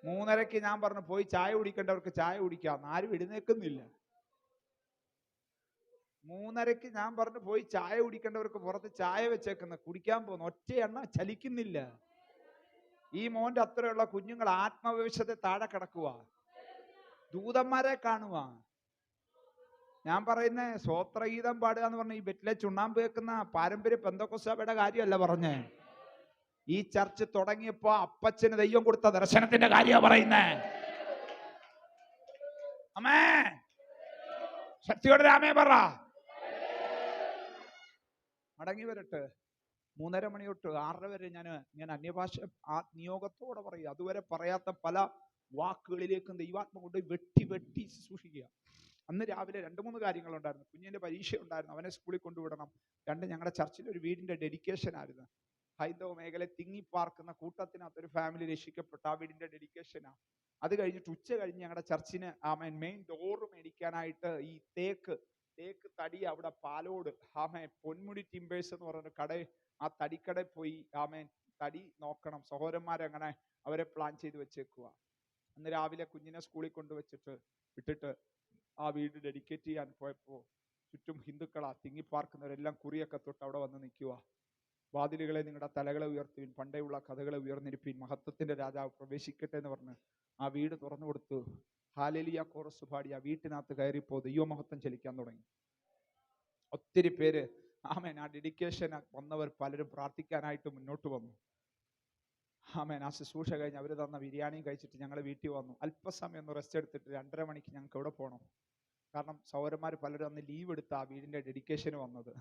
3:30 ഞാൻ പറഞ്ഞു, പോയി ചായ കുടിക്കേണ്ടവർക്ക് ചായ കുടിക്കാം. ആരും എഴുന്നേൽക്കുന്നില്ല. 3:30 ഞാൻ പറഞ്ഞു, പോയി ചായ കുടിക്കേണ്ടവർക്ക് പുറത്ത് ചായ വെച്ചേക്കുന്ന കുടിക്കാൻ പോകുന്നു. ഒറ്റ എണ്ണ ചലിക്കുന്നില്ല. ഈ മോന്റെ അത്രയുള്ള കുഞ്ഞുങ്ങൾ ആത്മവിശ്വത്തെ താഴെ കിടക്കുക, ദൂതന്മാരെ കാണുക. ഞാൻ പറയുന്നേ, സ്വോത്രഗീതം പാടുക എന്ന് പറഞ്ഞ ഈ ബെറ്റിലെ ചുണ്ണാമ്പ് വെക്കുന്ന പാരമ്പര്യ പെന്തക്കോസ്തയുടെ കാര്യമല്ല പറഞ്ഞേ. ഈ ചർച്ച് തുടങ്ങിയപ്പോ അപ്പച്ചന് ദൈവം കൊടുത്ത ദർശനത്തിന്റെ കാര്യമാണ് പറയുന്നേ. അമ്മേ ശക്തിയോടെ രാമേ പറ. മടങ്ങി വരട്ടെ. 3:30 മണി തൊട്ട് 6:30 വരെ ഞാൻ അന്യഭാഷ ആ നിയോഗത്തോടെ പറയും. അതുവരെ പറയാത്ത പല വാക്കുകളിലേക്കും ദൈവാത്മ കൊണ്ട് വെട്ടി സൂക്ഷിക്കുക. അന്ന് രാവിലെ 2-3 കാര്യങ്ങളുണ്ടായിരുന്നു. കുഞ്ഞിന്റെ പരീക്ഷ ഉണ്ടായിരുന്നു, അവനെ സ്കൂളിൽ കൊണ്ടുവിടണം. 2, ഞങ്ങളുടെ ചർച്ചിൽ ഒരു വീടിന്റെ ഡെഡിക്കേഷൻ ആയിരുന്നു. ഹൈന്ദവ മേഖലയിൽ തിങ്ങിപ്പാർക്കുന്ന കൂട്ടത്തിനകത്ത് ഒരു ഫാമിലി രക്ഷിക്കപ്പെട്ട ആ വീടിന്റെ ഡെഡിക്കേഷനാ. അത് കഴിഞ്ഞിട്ട് ഉച്ച കഴിഞ്ഞ് ഞങ്ങളുടെ ചർച്ചിന് മെയിൻ ഡോറ് മേടിക്കാനായിട്ട് ഈ തേക്ക് തടി അവിടെ പാലോട് പൊന്മുടി ടിമ്പേഴ്സ് എന്ന് പറയുന്ന കട, ആ തടിക്കടയിൽ പോയി തടി നോക്കണം. സഹോദരന്മാരങ്ങനെ അവരെ പ്ലാൻ ചെയ്ത് വെച്ചേക്കുക. അന്ന് രാവിലെ കുഞ്ഞിനെ സ്കൂളിൽ വിട്ടിട്ട് ആ വീട് ഡെഡിക്കേറ്റ് ചെയ്യാൻ പോയപ്പോ ചുറ്റും ഹിന്ദുക്കളാ തിങ്ങിപ്പാർക്കുന്നവരെല്ലാം കുറിയൊക്കെ തൊട്ട് അവിടെ വന്ന് നിൽക്കുക. വാതിലുകളെ നിങ്ങളുടെ തലകളെ ഉയർത്തുവിൻ, പണ്ടേയുള്ള കഥകളെ ഉയർന്നിരിപ്പിൻ, മഹത്വത്തിന്റെ രാജാവ് പ്രവേശിക്കട്ടെ എന്ന് പറഞ്ഞ് ആ വീട് തുറന്നു കൊടുത്തു. ഹാലേലിയ കോറസ് പാടി ആ വീട്ടിനകത്ത് കയറിപ്പോ ദൈവമഹത്വം ചലിക്കാൻ തുടങ്ങി. ഒത്തിരി പേര് ആമേൻ ആ ഡെഡിക്കേഷൻ വന്നവർ പലരും പ്രാർത്ഥിക്കാനായിട്ട് മുന്നോട്ട് വന്നു. ആമേൻ ആ ശുശ്രൂഷ കഴിഞ്ഞ് അവർ തന്ന ബിരിയാണിയും കഴിച്ചിട്ട് ഞങ്ങൾ വീട്ടിൽ വന്നു. അല്പസമയം ഒന്ന് റെസ്റ്റ് എടുത്തിട്ട് 2:30 മണിക്ക് ഞങ്ങൾക്ക് എവിടെ പോകണം. കാരണം സഹോദരന്മാർ പലരും അന്ന് ലീവ് എടുത്ത ആ വീടിന്റെ ഡെഡിക്കേഷന് വന്നത്.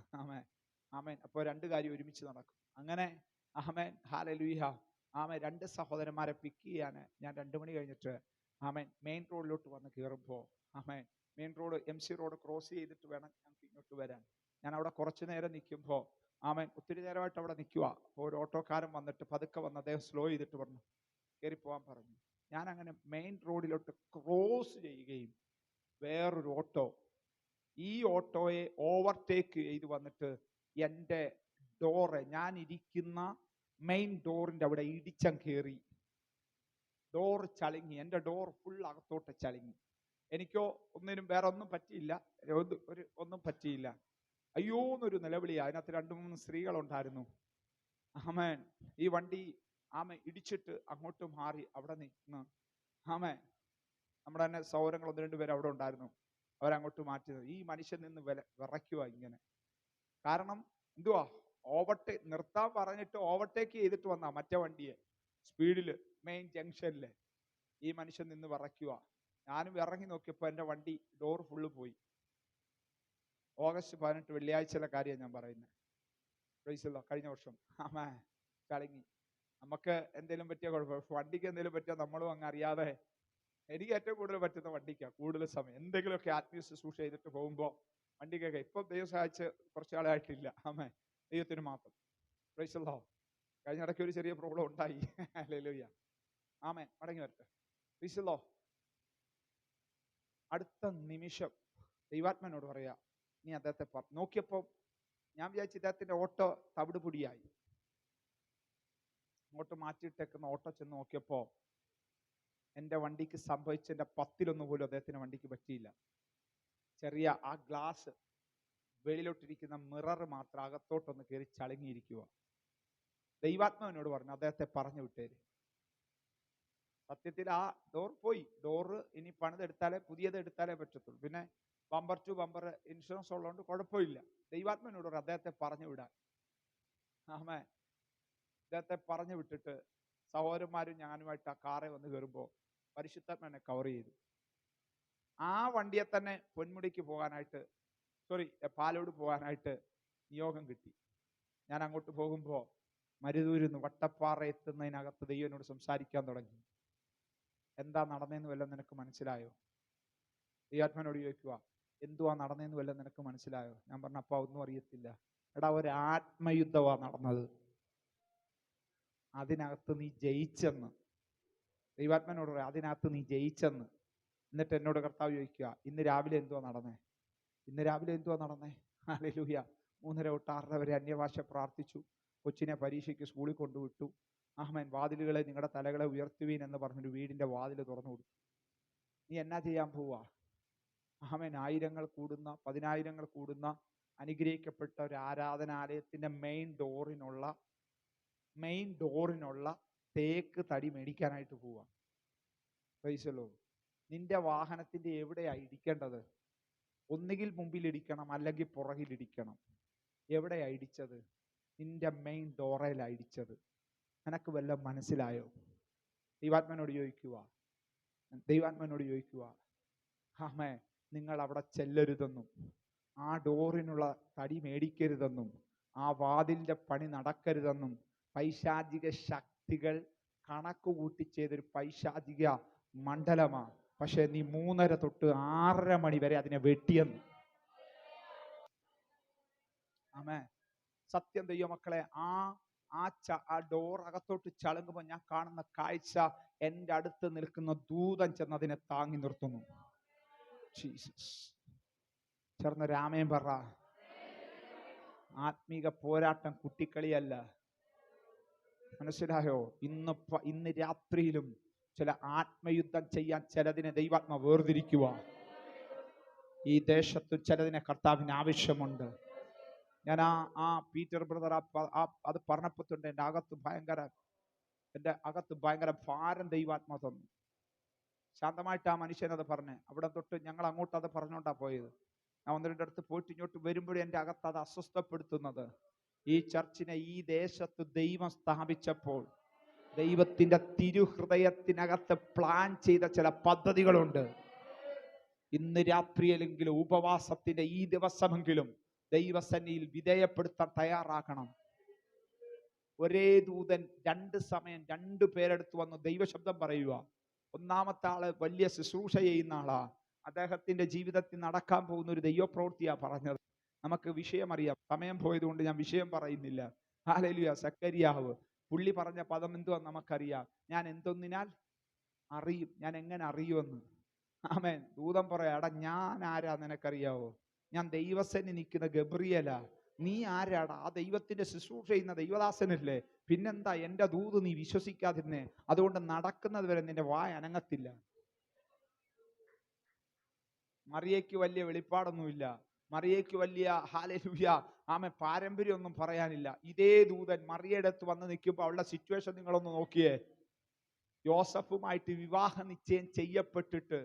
ആമേൻ. അപ്പോൾ 2 കാര്യം ഒരുമിച്ച് നടക്കും. അങ്ങനെ ആമേൻ ഹല്ലേലൂയ. 2 സഹോദരന്മാരെ പിക്ക് ചെയ്യാൻ ഞാൻ 2 മണി കഴിഞ്ഞിട്ട് മെയിൻ റോഡിലോട്ട് വന്ന് കയറുമ്പോൾ main road MC road cross ചെയ്തിട്ട് വേണം ഞങ്ങൾക്ക് ഇങ്ങോട്ട് വരാൻ. ഞാൻ അവിടെ കുറച്ചു നേരം നിൽക്കുമ്പോൾ ഒത്തിരി നേരമായിട്ട് അവിടെ നിൽക്കുക. ഒരു ഓട്ടോക്കാരൻ വന്നിട്ട് പതുക്കെ വന്ന് അദ്ദേഹം സ്ലോ ചെയ്തിട്ട് പറഞ്ഞു കയറി പോകാൻ പറഞ്ഞു. ഞാൻ അങ്ങനെ മെയിൻ റോഡിലോട്ട് ക്രോസ് ചെയ്യുകയും വേറൊരു ഓട്ടോ ഈ ഓട്ടോയെ ഓവർടേക്ക് ചെയ്ത് വന്നിട്ട് എൻ്റെ ഡോറ്, ഞാൻ ഇരിക്കുന്ന മെയിൻ ഡോറിൻ്റെ അവിടെ ഇടിച്ചം കയറി. ഡോർ ചളിങ്ങി, എൻ്റെ ഡോർ ഫുൾ അകത്തോട്ട് ചളിങ്ങി. എനിക്കോ വേറെ ഒന്നും പറ്റിയില്ല, ഒന്നും പറ്റിയില്ല. അയ്യോ എന്നൊരു നിലവിളിയാ. അതിനകത്ത് 2-3 സ്ത്രീകളുണ്ടായിരുന്നു. ഈ വണ്ടി ഇടിച്ചിട്ട് അങ്ങോട്ട് മാറി അവിടെ നിന്ന് നമ്മുടെ തന്നെ സൗരങ്ങൾ 1-2 പേര് അവിടെ ഉണ്ടായിരുന്നു. അവരങ്ങോട്ട് മാറ്റിയത്. ഈ മനുഷ്യൻ നിന്ന് വിറയ്ക്കുക ഇങ്ങനെ. കാരണം എന്തുവാ, നിർത്താൻ പറഞ്ഞിട്ട് ഓവർടേക്ക് ചെയ്തിട്ട് വന്നാ മറ്റേ വണ്ടിയെ സ്പീഡിൽ മെയിൻ ജംഗ്ഷനിൽ ഈ മനുഷ്യൻ നിന്ന് വിറയ്ക്കുക. ഞാനും ഇറങ്ങി നോക്കിയപ്പോൾ എൻ്റെ വണ്ടി ഡോർ ഫുള്ള് പോയി. ഓഗസ്റ്റ് 18 വെള്ളിയാഴ്ചയിലെ കാര്യമാണ് ഞാൻ പറയുന്നത്. കഴിഞ്ഞ വർഷം ചളങ്ങി. നമുക്ക് എന്തെങ്കിലും പറ്റിയ കുഴപ്പം, വണ്ടിക്ക് എന്തെങ്കിലും പറ്റിയാൽ നമ്മളും അങ്ങ് അറിയാതെ, എനിക്ക് ഏറ്റവും കൂടുതൽ പറ്റുന്ന വണ്ടിക്കാണ് കൂടുതൽ സമയം. എന്തെങ്കിലുമൊക്കെ ആത്മീയ ശുശ്രൂഷ ചെയ്തിട്ട് പോകുമ്പോൾ വണ്ടിക്കൊക്കെ ഇപ്പം ദൈവം സഹായിച്ച് കുറച്ച് ആളായിട്ടില്ല. ദൈവത്തിന് മാത്രം. പ്രൈസല്ലോ. കഴിഞ്ഞ ഇടയ്ക്ക് ഒരു ചെറിയ പ്രോബ്ലം ഉണ്ടായി. ഹല്ലേലൂയ. മടങ്ങി വരട്ടെ. പ്രൈസല്ലോ. അടുത്ത നിമിഷം ദൈവാത്മനോട് പറയാ, നീ അദ്ദേഹത്തെ നോക്കിയപ്പോൾ ഞാൻ വിചാരിച്ചു ഇദ്ദേഹത്തിന്റെ ഓട്ടോ തവിട് പൊടിയായി. അങ്ങോട്ട് മാറ്റിയിട്ടേക്കുന്ന ഓട്ടോ ചെന്ന് നോക്കിയപ്പോ എൻ്റെ വണ്ടിക്ക് സംഭവിച്ചതിൻ്റെ 10 പോലും അദ്ദേഹത്തിന്റെ വണ്ടിക്ക് പറ്റിയില്ല. ചെറിയ ആ ഗ്ലാസ് വെളിയിലോട്ടിരിക്കുന്ന മിറർ മാത്രം അകത്തോട്ടൊന്ന് കയറി ചളുങ്ങിയിരിക്കുക. ദൈവാത്മാവിനോട് പറഞ്ഞു അദ്ദേഹത്തെ പറഞ്ഞു വിട്ടേര്. സത്യത്തിൽ ആ ഡോർ പോയി. ഡോറ് ഇനി പണിതെടുത്താലേ പുതിയത് എടുത്താലേ പറ്റത്തുള്ളൂ. പിന്നെ ബമ്പർ ടു ബമ്പർ ഇൻഷുറൻസ് ഉള്ളതുകൊണ്ട് കുഴപ്പമില്ല. ദൈവാത്മാവിനോട് പറഞ്ഞു അദ്ദേഹത്തെ പറഞ്ഞു വിടാൻ. അദ്ദേഹത്തെ പറഞ്ഞു വിട്ടിട്ട് സഹോദരന്മാരും ഞാനുമായിട്ട് ആ കാറെ വന്ന് കയറുമ്പോൾ പരിശുദ്ധാത്മാവിനെ കവർ ചെയ്തു. ആ വണ്ടിയെ തന്നെ പൊന്മുടിക്ക് പോകാനായിട്ട്, പാലോട് പോകാനായിട്ട് നിയോഗം കിട്ടി. ഞാൻ അങ്ങോട്ട് പോകുമ്പോൾ മരുതൂരിന്ന് വട്ടപ്പാറ എത്തുന്നതിനകത്ത് ദൈവനോട് സംസാരിക്കാൻ തുടങ്ങി. എന്താ നടന്നതെന്ന് വല്ലതും നിനക്ക് മനസ്സിലായോ? ദൈവാത്മാവിനോട് ചോദിക്കുക, എന്തുവാ നടന്നതെന്ന് വല്ലതും നിനക്ക് മനസ്സിലായോ? ഞാൻ പറഞ്ഞ അപ്പ ഒന്നും അറിയത്തില്ല. എടാ, ഒരു ആത്മയുദ്ധമാ നടന്നത്, അതിനകത്ത് നീ ജയിച്ചെന്ന്. ദൈവാത്മാവിനോട് പറയാം, അതിനകത്ത് നീ ജയിച്ചെന്ന്. എന്നിട്ട് എന്നോട് കർത്താവ് ചോദിക്കുക, ഇന്ന് രാവിലെ എന്തുവാ നടന്നേ? ഹല്ലേലൂയ. 3:30 തൊട്ട് 6:30 വരെ അന്യഭാഷ പ്രാർത്ഥിച്ചു. കൊച്ചിനെ പരീക്ഷയ്ക്ക് സ്കൂളിൽ കൊണ്ടുവിട്ടു. വാതിലുകളെ നിങ്ങളുടെ തലകളെ ഉയർത്തുവീൻ എന്ന് പറഞ്ഞൊരു വീടിന്റെ വാതിൽ തുറന്നു കൊടുത്തു. നീ എന്നാ ചെയ്യാൻ പോവാ? ആയിരങ്ങൾ കൂടുന്ന 10,000 കൂടുന്ന അനുഗ്രഹിക്കപ്പെട്ട ഒരു ആരാധനാലയത്തിന്റെ മെയിൻ ഡോറിനുള്ള തേക്ക് തടി മേടിക്കാനായിട്ട് പോവാ. പൈസലോ. നിന്റെ വാഹനത്തിന്റെ എവിടെയാ ഇടിക്കേണ്ടത്? ഒന്നുകിൽ മുമ്പിൽ ഇടിക്കണം, അല്ലെങ്കിൽ പുറകിൽ ഇടിക്കണം. എവിടെയാ ഇടിച്ചത്? നിന്റെ മെയിൻ ഡോറയിലാ ഇടിച്ചത്. നിനക്ക് വല്ലതും മനസ്സിലായോ? ദൈവാത്മാവിനോട് ചോദിക്കുക, നിങ്ങൾ അവിടെ ചെല്ലരുതെന്നും ആ ഡോറിനുള്ള തടി മേടിക്കരുതെന്നും ആ വാതിലിന്റെ പണി നടക്കരുതെന്നും പൈശാചിക ശക്തികൾ കണക്ക് കൂട്ടി ചെയ്തൊരു പൈശാചിക മണ്ഡലമാ. പക്ഷെ നീ 3:30 തൊട്ട് 6:30 മണി വരെ അതിനെ വെട്ടിയെന്ന്. സത്യം ദൈവമക്കളെ, ആ ഡോർ അകത്തോട്ട് ചളുങ്ങുമ്പോൾ ഞാൻ കാണുന്ന കാഴ്ച, എൻ്റെ അടുത്ത് നിൽക്കുന്ന ദൂതൻ ചെന്ന് അതിനെ താങ്ങി നിർത്തുന്നു. ജീസസ്. ചേർന്ന് രാമേൻ പറ. ആത്മീക പോരാട്ടം കുട്ടിക്കളിയല്ല. മനസ്സിലായോ? ഇന്ന് രാത്രിയിലും ചില ആത്മയുദ്ധം ചെയ്യാൻ ചിലതിനെ ദൈവാത്മ വേർതിരിക്കുക. ഈ ദേശത്ത് ചിലതിനെ കർത്താവിന് ആവശ്യമുണ്ട്. ഞാൻ ആ പീറ്റർ ബ്രദർ അത് പറഞ്ഞപ്പോട്ടുണ്ട് എൻ്റെ അകത്ത് ഭയങ്കര ഭാരം ദൈവാത്മ തന്നു. ശാന്തമായിട്ട് ആ മനുഷ്യനത് പറഞ്ഞേ. അവിടെ തൊട്ട് ഞങ്ങൾ അങ്ങോട്ട് അത് പറഞ്ഞോണ്ടാ പോയത്. ഞാൻ 1-2 അടുത്ത് പോയിട്ട് ഇങ്ങോട്ട് വരുമ്പോഴും എൻ്റെ അകത്ത് അത് അസ്വസ്ഥപ്പെടുത്തുന്നത്, ഈ ചർച്ചിനെ ഈ ദേശത്ത് ദൈവം സ്ഥാപിച്ചപ്പോൾ ദൈവത്തിന്റെ തിരുഹൃദയത്തിനകത്ത് പ്ലാൻ ചെയ്ത ചില പദ്ധതികളുണ്ട്. ഇന്ന് രാത്രിയിലെങ്കിലും ഉപവാസത്തിന്റെ ഈ ദിവസമെങ്കിലും ദൈവസന്നിധിയിൽ വിധേയപ്പെടുത്താൻ തയ്യാറാക്കണം. ഒരേ ദൂതൻ 2 സമയം 2 പേരെടുത്ത് വന്ന് ദൈവശബ്ദം പറയുക. ഒന്നാമത്തെ ആള് വലിയ ശുശ്രൂഷ ചെയ്യുന്ന ആളാ. അദ്ദേഹത്തിന്റെ ജീവിതത്തിൽ നടക്കാൻ പോകുന്ന ഒരു ദൈവപ്രവൃത്തിയാ പറഞ്ഞത്. നമുക്ക് വിഷയം അറിയാം. സമയം പോയതുകൊണ്ട് ഞാൻ വിഷയം പറയുന്നില്ല. ഹല്ലേലൂയ. സക്കരിയാവ് പുള്ളി പറഞ്ഞ പദം എന്തുവാന്ന് നമുക്കറിയാം. ഞാൻ എന്തൊന്നിനാൽ അറിയും, ഞാൻ എങ്ങനെ അറിയുമെന്ന്. ആമേൻ. ദൂതൻ പറയാ, എടാ ഞാൻ ആരാ നിനക്കറിയാവോ? ഞാൻ ദൈവസേന നിൽക്കുന്ന ഗബ്രിയേലാ. നീ ആരാടാ? ആ ദൈവത്തിന്റെ ശുശ്രൂഷ ചെയ്യുന്ന ദൈവദാസനല്ലേ? പിന്നെന്താ എൻ്റെ ദൂത് നീ വിശ്വസിക്കാതിരുന്നേ? അതുകൊണ്ട് നടക്കുന്നത് വരെ നിന്റെ വായ അനങ്ങത്തില്ല. മറിയയ്ക്ക് വലിയ വെളിപ്പാടൊന്നുമില്ല. മറിയയ്ക്ക് വലിയ ഹല്ലേലൂയ പാരമ്പര്യമൊന്നും പറയാനില്ല. ഇതേ ദൂതൻ മറിയയുടെ അടുത്ത് വന്ന് നിൽക്കുമ്പോൾ അവളുടെ സിറ്റുവേഷൻ നിങ്ങളൊന്ന് നോക്കിയേ. യോസഫുമായിട്ട് വിവാഹ നിശ്ചയം ചെയ്യപ്പെട്ടിട്ട്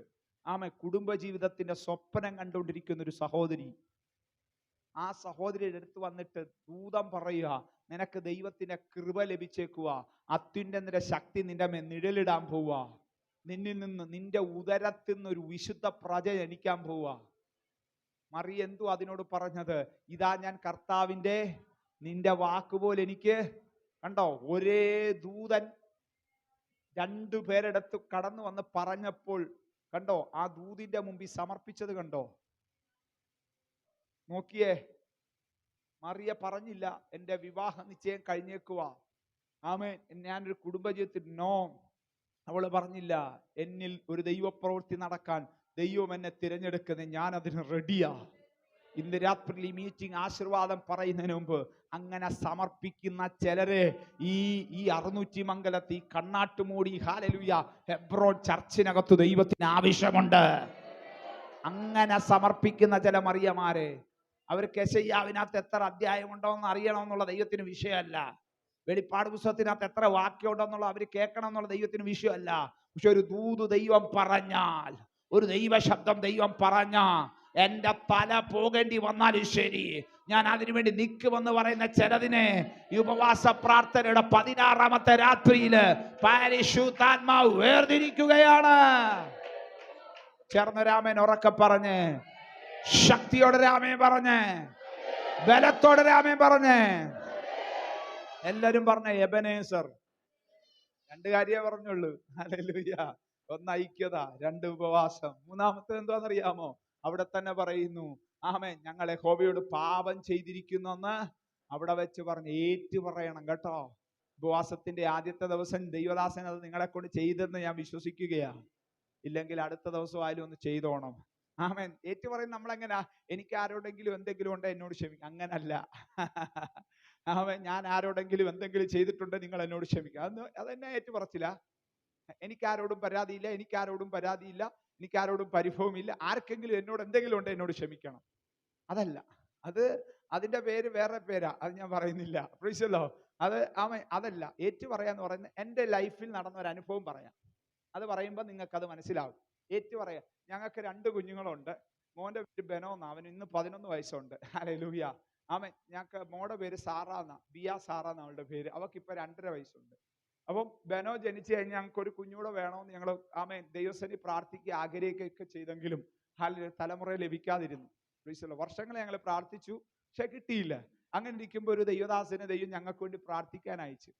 കുടുംബജീവിതത്തിന്റെ സ്വപ്നം കണ്ടുകൊണ്ടിരിക്കുന്ന ഒരു സഹോദരി. ആ സഹോദരിയുടെ അടുത്ത് വന്നിട്ട് ദൂതം പറയുക, നിനക്ക് ദൈവത്തിന്റെ കൃപ ലഭിച്ചേക്കുക, അത്യുന്നതന്റെ ശക്തി നിന്റെ മേൽ നിഴലിടാൻ പോവുക, നിന്നിൽ നിന്ന് നിന്റെ ഉദരത്തിൽ നിന്ന് ഒരു വിശുദ്ധ പ്രജ ജനിക്കാൻ പോവുക. മറിയ എന്തു അതിനോട് പറഞ്ഞത്? ഇതാ ഞാൻ കർത്താവിന്റെ നിന്റെ വാക്കുപോലെ എനിക്ക്. കണ്ടോ, ഒരേ ദൂതൻ രണ്ടു പേരെടുത്ത് കടന്നു വന്ന് പറഞ്ഞപ്പോൾ കണ്ടോ, ആ ദൂതിന്റെ മുമ്പിൽ സമർപ്പിച്ചത് കണ്ടോ? നോക്കിയേ, മറിയ പറഞ്ഞില്ല എൻ്റെ വിവാഹ നിശ്ചയം കഴിഞ്ഞേക്കുക, ആമേൻ, ഞാനൊരു കുടുംബജീവിതത്തിൽ നോ. അവള് പറഞ്ഞില്ല, എന്നിൽ ഒരു ദൈവപ്രവൃത്തി നടക്കാൻ ദൈവം എന്നെ തിരഞ്ഞെടുക്കുന്നത്, ഞാൻ അതിന് റെഡിയാ. ഇന്ന് രാത്രി മീറ്റിംഗ് ആശീർവാദം പറയുന്നതിന് മുമ്പ് അങ്ങനെ സമർപ്പിക്കുന്ന ചിലരെ ഈ 600 മംഗലത്ത്, ഈ കണ്ണാട്ടുമൂടി, ഹല്ലേലൂയ, ഹെബ്രോൻ ചർച്ചിനകത്ത് ദൈവത്തിന് ആവശ്യമുണ്ട്. അങ്ങനെ സമർപ്പിക്കുന്ന ചില മറിയമാരെ, അവർക്ക് യെശയ്യാവിനകത്ത് എത്ര അധ്യായം ഉണ്ടോന്ന് അറിയണമെന്നുള്ള ദൈവത്തിന് വിഷയമല്ല. വെളിപ്പാട് പുസ്തകത്തിനകത്ത് എത്ര വാക്യം ഉണ്ടെന്നുള്ള അവർ കേൾക്കണം എന്നുള്ള ദൈവത്തിന് വിഷയമല്ല. പക്ഷെ ഒരു ദൂത് ദൈവം പറഞ്ഞാൽ, ഒരു ദൈവ ശബ്ദം ദൈവം പറഞ്ഞ, എന്റെ തല പോകേണ്ടി വന്നാലും ശരി, ഞാൻ അതിനുവേണ്ടി നിൽക്കുമെന്ന് പറയുന്ന ചിലതിനെ ഈ ഉപവാസ പ്രാർത്ഥനയുടെ 16ാമത്തെ രാത്രിയില് പരിശുദ്ധാത്മാവ് വേർതിരിക്കുകയാണ്. ചേർന്ന രാമൻ ഉറക്കെ പറഞ്ഞ്, ശക്തിയോടെ രാമൻ പറഞ്ഞ്, ബലത്തോടെ രാമൻ പറഞ്ഞ്, എല്ലാരും പറഞ്ഞ എബനേസർ. 2 കാര്യമേ പറഞ്ഞുള്ളൂ. ഹല്ലേലൂയ. 1 ഐക്യത, 2 ഉപവാസം. 3ാമത്തെ എന്താണെന്നറിയാമോ? അവിടെ തന്നെ പറയുന്നു, ആമേൻ, ഞങ്ങൾ യഹോവയോട് പാപം ചെയ്തിരിക്കുന്നെന്ന് അവിടെ വെച്ച് പറഞ്ഞ് ഏറ്റു പറയണം കേട്ടോ. ഉപവാസത്തിന്റെ ആദ്യത്തെ ദിവസം ദൈവദാസൻ അത് നിങ്ങളെ കൊണ്ട് ചെയ്തെന്ന് ഞാൻ വിശ്വസിക്കുകയാണ്. ഇല്ലെങ്കിൽ അടുത്ത ദിവസം ആയാലും ഒന്ന് ചെയ്തോണം. ആമേൻ. ഏറ്റു പറയുന്നത് നമ്മളെങ്ങനാ? എനിക്ക് ആരോടെങ്കിലും എന്തെങ്കിലും ഉണ്ടോ എന്നോട് ക്ഷമിക്കാം, അങ്ങനല്ല. ആമേൻ. ഞാൻ ആരോടെങ്കിലും എന്തെങ്കിലും ചെയ്തിട്ടുണ്ട്, നിങ്ങൾ എന്നോട് ക്ഷമിക്കാം, അതെന്നെ ഏറ്റു പറച്ചില്ല. എനിക്കാരോടും പരാതിയില്ല, എനിക്കാരോടും പരാതിയില്ല, എനിക്കാരോടും പരിഭവമില്ല, ആർക്കെങ്കിലും എന്നോട് എന്തെങ്കിലും ഉണ്ടോ എന്നോട് ക്ഷമിക്കണം, അതല്ല. അതിന്റെ പേര് വേറെ പേരാ, അത് ഞാൻ പറയുന്നില്ല. പ്രീസല്ലോ, അതല്ല. ഏറ്റു പറയാന്ന് പറയുന്നത് എൻ്റെ ലൈഫിൽ നടന്ന ഒരു അനുഭവം പറയാം. അത് പറയുമ്പോൾ നിങ്ങൾക്ക് അത് മനസ്സിലാവും. ഏറ്റു പറയാം. ഞങ്ങൾക്ക് 2 കുഞ്ഞുങ്ങളുണ്ട്. മോന്റെ പേര് ബെനോ എന്നാ, അവന് ഇന്ന് 11 വയസ്സുണ്ട്. ഹല്ലേലൂയ. ഞങ്ങൾക്ക് മോടെ പേര് സാറാന്നാ, ബിയ സാറാന്ന അവളുടെ പേര്. അവൾക്ക് ഇപ്പൊ 2.5 വയസ്സുണ്ട്. അപ്പം ബെനോ ജനിച്ചു കഴിഞ്ഞാൽ ഞങ്ങൾക്ക് ഒരു കുഞ്ഞൂടെ വേണമെന്ന് ഞങ്ങൾ ദൈവസേനയിൽ പ്രാർത്ഥിക്കുക ആഗ്രഹിക്കുകയൊക്കെ ചെയ്തെങ്കിലും തലമുറ ലഭിക്കാതിരുന്നു. വർഷങ്ങൾ ഞങ്ങൾ പ്രാർത്ഥിച്ചു, പക്ഷെ കിട്ടിയില്ല. അങ്ങനെ ഇരിക്കുമ്പോൾ ഒരു ദൈവദാസനെ ദൈവം ഞങ്ങൾക്ക് വേണ്ടി പ്രാർത്ഥിക്കാൻ അയച്ചു.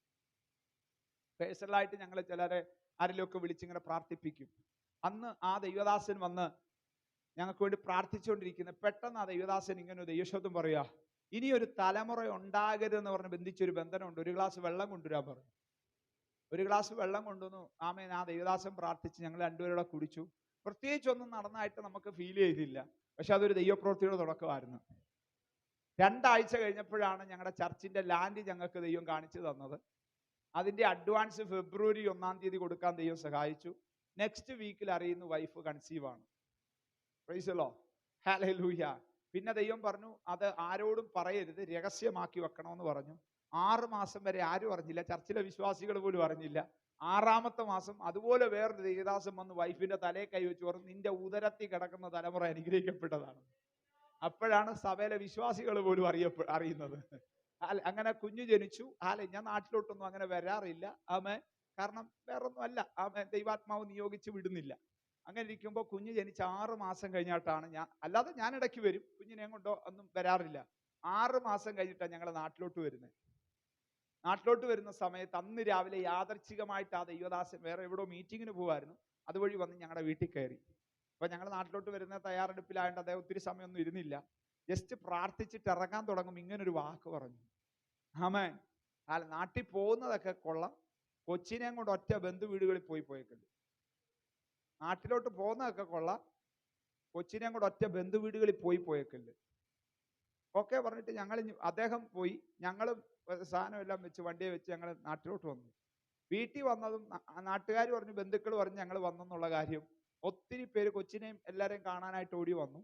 പേഴ്സണലായിട്ട് ഞങ്ങൾ ചിലരെ ആരെങ്കിലുമൊക്കെ വിളിച്ചിങ്ങനെ പ്രാർത്ഥിപ്പിക്കും. അന്ന് ആ ദൈവദാസൻ വന്ന് ഞങ്ങൾക്ക് വേണ്ടി പ്രാർത്ഥിച്ചുകൊണ്ടിരിക്കുന്ന പെട്ടെന്ന് ആ ദൈവദാസൻ ഇങ്ങനെ ദൈവശബ്ദം പറയാ, ഇനിയൊരു തലമുറ ഉണ്ടാകരുതെന്ന് പറഞ്ഞ് ബന്ധിച്ചൊരു ബന്ധനമുണ്ട്, 1 ഗ്ലാസ് വെള്ളം കൊണ്ടുവരാൻ പറഞ്ഞു. 1 ഗ്ലാസ് വെള്ളം കൊണ്ടുവന്നു. ആമേൻ. ആ ദൈവദാസൻ പ്രാർത്ഥിച്ച് ഞങ്ങൾ 2 പേരോടെ കുടിച്ചു. പ്രത്യേകിച്ചൊന്നും നടന്നായിട്ട് നമുക്ക് ഫീൽ ചെയ്തില്ല, പക്ഷെ അതൊരു ദൈവപ്രവൃത്തിയുടെ തുടക്കമായിരുന്നു. 2 ആഴ്ച കഴിഞ്ഞപ്പോഴാണ് ഞങ്ങളുടെ ചർച്ചിന്റെ ലാൻഡ് ഞങ്ങൾക്ക് ദൈവം കാണിച്ചു തന്നത്. അതിന്റെ അഡ്വാൻസ് ഫെബ്രുവരി 1-ാം തീയതി കൊടുക്കാൻ ദൈവം സഹായിച്ചു. നെക്സ്റ്റ് വീക്കിൽ അറിയുന്നു വൈഫ് കൺസീവ് ആണ്. Price the Lord. ഹല്ലേലൂയ. പിന്നെ ദൈവം പറഞ്ഞു, അത് ആരോടും പറയരുത്, രഹസ്യമാക്കി വെക്കണമെന്ന് പറഞ്ഞു. 6 മാസം വരെ ആരും അറിഞ്ഞില്ല, ചർച്ചിലെ വിശ്വാസികൾ പോലും അറിഞ്ഞില്ല. 6ാമത്തെ മാസം അതുപോലെ വേറൊരു ദൈവദാസൻ വന്ന് വൈഫിന്റെ തലയെ കൈവച്ച് പറഞ്ഞു, നിന്റെ ഉദരത്തിൽ കിടക്കുന്ന തലമുറ അനുഗ്രഹിക്കപ്പെട്ടതാണ്. അപ്പോഴാണ് സഭയിലെ വിശ്വാസികൾ പോലും അറിയുന്നത്. അങ്ങനെ കുഞ്ഞു ജനിച്ചു. ഞാൻ നാട്ടിലോട്ടൊന്നും അങ്ങനെ വരാറില്ല. കാരണം വേറൊന്നും അല്ല, ദൈവാത്മാവ് നിയോഗിച്ച് വിടുന്നില്ല. അങ്ങനെ ഇരിക്കുമ്പോൾ കുഞ്ഞ് ജനിച്ച് 6 മാസം കഴിഞ്ഞിട്ടാണ് അല്ലാതെ ഞാൻ ഇടയ്ക്ക് വരും, കുഞ്ഞിനെ കൊണ്ടോ ഒന്നും വരാറില്ല. 6 മാസം കഴിഞ്ഞിട്ടാണ് ഞങ്ങൾ നാട്ടിലോട്ട് വരുന്നത്. നാട്ടിലോട്ട് വരുന്ന സമയത്ത് അന്ന് രാവിലെ യാദർച്ഛികമായിട്ട് ആ ദൈവദാസൻ വേറെ എവിടെയോ മീറ്റിങ്ങിന് പോകുമായിരുന്നു, അതുവഴി വന്ന് ഞങ്ങളുടെ വീട്ടിൽ കയറി. അപ്പൊ ഞങ്ങൾ നാട്ടിലോട്ട് വരുന്ന തയ്യാറെടുപ്പിലായതുകൊണ്ട് അദ്ദേഹം ഒത്തിരി സമയമൊന്നും ഇരുന്നില്ല. ജസ്റ്റ് പ്രാർത്ഥിച്ചിട്ട് ഇറങ്ങാൻ തുടങ്ങും, ഇങ്ങനൊരു വാക്ക് പറഞ്ഞു. ആമേൻ. നാട്ടിൽ പോകുന്നതൊക്കെ കൊള്ളാം, കൊച്ചിനെയും കൊണ്ട് ഒറ്റ ബന്ധു വീടുകളിൽ പോയേക്കുണ്ട്. നാട്ടിലോട്ട് പോകുന്നതൊക്കെ കൊള്ളാം, കൊച്ചിനെയും കൂടെ ഒറ്റ ബന്ധു വീടുകളിൽ പോയേക്കുണ്ട്. ഓക്കെ പറഞ്ഞിട്ട് അദ്ദേഹം പോയി. ഞങ്ങളും സാധനം എല്ലാം വെച്ച് വണ്ടിയെ വെച്ച് ഞങ്ങൾ നാട്ടിലോട്ട് വന്നു. വീട്ടിൽ വന്നതും നാട്ടുകാർ പറഞ്ഞു, ബന്ധുക്കൾ പറഞ്ഞു ഞങ്ങൾ വന്നെന്നുള്ള കാര്യം. ഒത്തിരി പേര് കൊച്ചിനെയും എല്ലാവരെയും കാണാനായിട്ട് ഓടി വന്നു.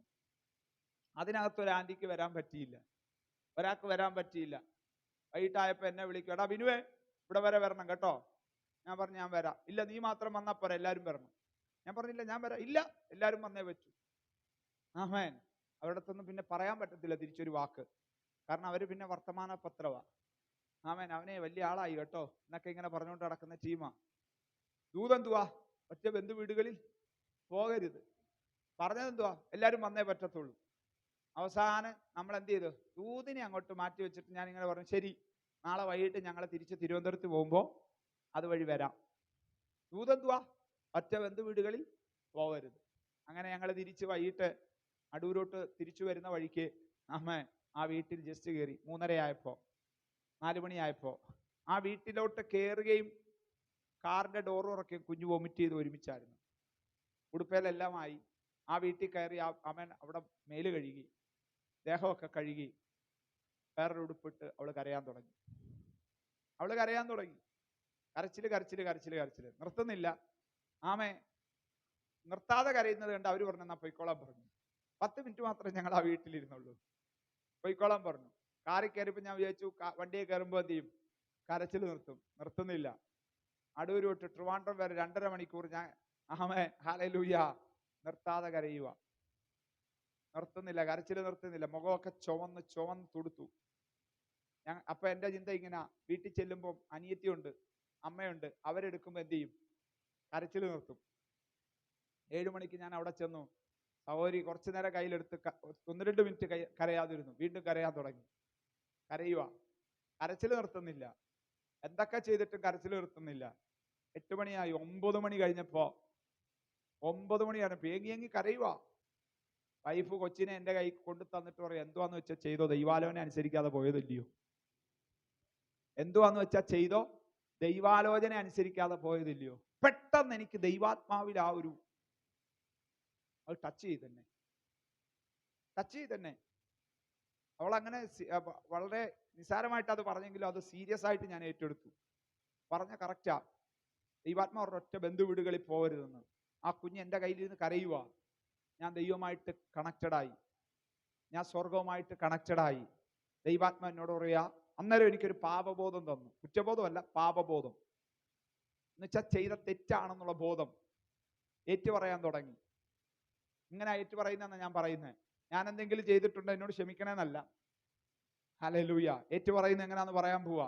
അതിനകത്ത് ഒരു ആന്റിക്ക് വരാൻ പറ്റിയില്ല, ഒരാൾക്ക് വരാൻ പറ്റിയില്ല. വൈകിട്ടായപ്പോൾ എന്നെ വിളിക്കും, എടാ ബിനുവേ ഇവിടെ വരെ വരണം കേട്ടോ. ഞാൻ പറഞ്ഞു ഞാൻ വരാം. ഇല്ല നീ മാത്രം വന്നാൽ പോരാ, എല്ലാവരും വരണം. ഞാൻ പറഞ്ഞില്ല ഞാൻ വരാം. ഇല്ല എല്ലാവരും വന്നേ പറ്റൂ. ആമേൻ. അവരുടെ അടുത്തൊന്നും പിന്നെ പറയാൻ പറ്റത്തില്ല തിരിച്ചൊരു വാക്ക്. കാരണം അവർ പിന്നെ വർത്തമാന പത്രവാ. ആമേൻ, അവനെ വലിയ ആളായി കേട്ടോ എന്നൊക്കെ ഇങ്ങനെ പറഞ്ഞുകൊണ്ട് നടക്കുന്ന ടീമാ. ദൂതെന്തുവാ? ഒറ്റ ബന്ധു വീടുകളിൽ പോകരുത്. പറഞ്ഞതെന്തുവാ? എല്ലാവരും വന്നേ പറ്റത്തുള്ളൂ. അവസാനം നമ്മൾ എന്ത് ചെയ്തു? ദൂതിനെ അങ്ങോട്ട് മാറ്റി വെച്ചിട്ട് ഞാൻ ഇങ്ങനെ പറഞ്ഞു, ശരി നാളെ വൈകിട്ട് ഞങ്ങൾ തിരിച്ച് തിരുവനന്തപുരത്ത് പോകുമ്പോൾ അതുവഴി വരാം. ദൂതെന്തുവാ? ഒറ്റ ബന്ധു വീടുകളിൽ പോകരുത്. അങ്ങനെ ഞങ്ങൾ തിരിച്ച് വൈകിട്ട് അടൂരോട്ട് തിരിച്ചു വരുന്ന വഴിക്ക് ആ വീട്ടിൽ ജസ്റ്റ് കയറി. 3:30 4 മണിയായപ്പോൾ ആ വീട്ടിലോട്ട് കയറുകയും കാറിന്റെ ഡോർ തുറക്കുകയും കുഞ്ഞു വൊമിറ്റ് ചെയ്ത് ഒരുമിച്ചായിരുന്നു. ഉടുപ്പയിലെല്ലാമായി ആ വീട്ടിൽ കയറി അമ്മൻ അവിടെ മേല് കഴുകി, ദേഹമൊക്കെ കഴുകി, വേറൊരു ഉടുപ്പിട്ട് അവൾ കരയാൻ തുടങ്ങി. കരച്ചില് നിർത്തുന്നില്ല. ആമേ നിർത്താതെ കരയുന്നത് കണ്ട് അവർ പറഞ്ഞു, എന്നാ പൊയ്ക്കോളാൻ പറഞ്ഞു. 10 മിനിറ്റ് മാത്രമേ ഞങ്ങൾ ആ വീട്ടിലിരുന്നുള്ളൂ. പൊയ്ക്കോളാൻ പറഞ്ഞു. കാറിൽ കയറിയപ്പോൾ ഞാൻ വിചാരിച്ചു വണ്ടിയെ കയറുമ്പോൾ എന്ത് ചെയ്യും, കരച്ചിൽ നിർത്തുന്നില്ല. അടൂർ തൊട്ട് ട്രിവാൻഡ്രം വരെ 2.5 മണിക്കൂർ ഞാൻ ഹല്ലേലൂയ നിർത്താതെ കരയുക. കരച്ചിൽ നിർത്തുന്നില്ല. മുഖമൊക്കെ ചുവന്ന് തുടുത്തു. അപ്പൊ എന്റെ ചിന്ത ഇങ്ങനെ, വീട്ടിൽ ചെല്ലുമ്പോൾ അനിയത്തിയുണ്ട്, അമ്മയുണ്ട്, അവരെടുക്കുമ്പോൾ എന്ത് ചെയ്യും, കരച്ചിൽ നിർത്തും. 7 മണിക്ക് ഞാൻ അവിടെ ചെന്നു. സഹോദരി കുറച്ചു നേരം കയ്യിലെടുത്ത് 1-2 മിനിറ്റ് കരയാതിരുന്നു. വീണ്ടും കരയാൻ തുടങ്ങി. കരയുക, കരച്ചിൽ നിർത്തുന്നില്ല. എന്തൊക്കെ ചെയ്തിട്ടും കരച്ചിൽ നിർത്തുന്നില്ല. 8 മണിയായി. 9 മണി കഴിഞ്ഞപ്പോ 9 മണിയാണ് പേങ്ങി കരയുക. വൈഫ് കൊച്ചിനെ എന്റെ കൈ കൊണ്ടു തന്നിട്ട് പറയും, എന്തുവാന്ന് വെച്ചാൽ ചെയ്തോ, ദൈവാലോചന അനുസരിക്കാതെ പോയതില്ലയോ? എന്തുവാന്ന് വെച്ചാൽ ചെയ്തോ, ദൈവാലോചന അനുസരിക്കാതെ പോയതില്ലയോ? പെട്ടെന്ന് എനിക്ക് ദൈവാത്മാവിൽ ആ ഒരു അത് ടച്ച് ചെയ്ത് തന്നെ. അവൾ അങ്ങനെ വളരെ നിസ്സാരമായിട്ട് അത് പറഞ്ഞെങ്കിലും അത് സീരിയസ് ആയിട്ട് ഞാൻ ഏറ്റെടുത്തു. പറഞ്ഞ കറക്റ്റാ. ദൈവാത്മാവ് ഒറ്റ ബന്ധു വീടുകളിൽ പോകരുതെന്ന്. ആ കുഞ്ഞ് എൻ്റെ കയ്യിലിരുന്ന് കരയുക. ഞാൻ ദൈവമായിട്ട് കണക്റ്റഡായി, ഞാൻ സ്വർഗവുമായിട്ട് കണക്റ്റഡായി. ദൈവാത്മാ എന്നോട് പറയാ. അന്നേരം എനിക്കൊരു പാപബോധം തന്നു. കുറ്റബോധമല്ല, പാപബോധം എന്നുവെച്ചാൽ ചെയ്ത തെറ്റാണെന്നുള്ള ബോധം. ഏറ്റുപറയാൻ തുടങ്ങി. ഇങ്ങനെ ഏറ്റുപറയുന്ന ഞാൻ പറയുന്നത്, ഞാൻ എന്തെങ്കിലും ചെയ്തിട്ടുണ്ടോ എന്നോട് ക്ഷമിക്കണമെന്നല്ല. ഹല്ലേലൂയ. ഏറ്റുപറയുന്നത് എങ്ങനെയാന്ന് പറയാൻ പോവാ.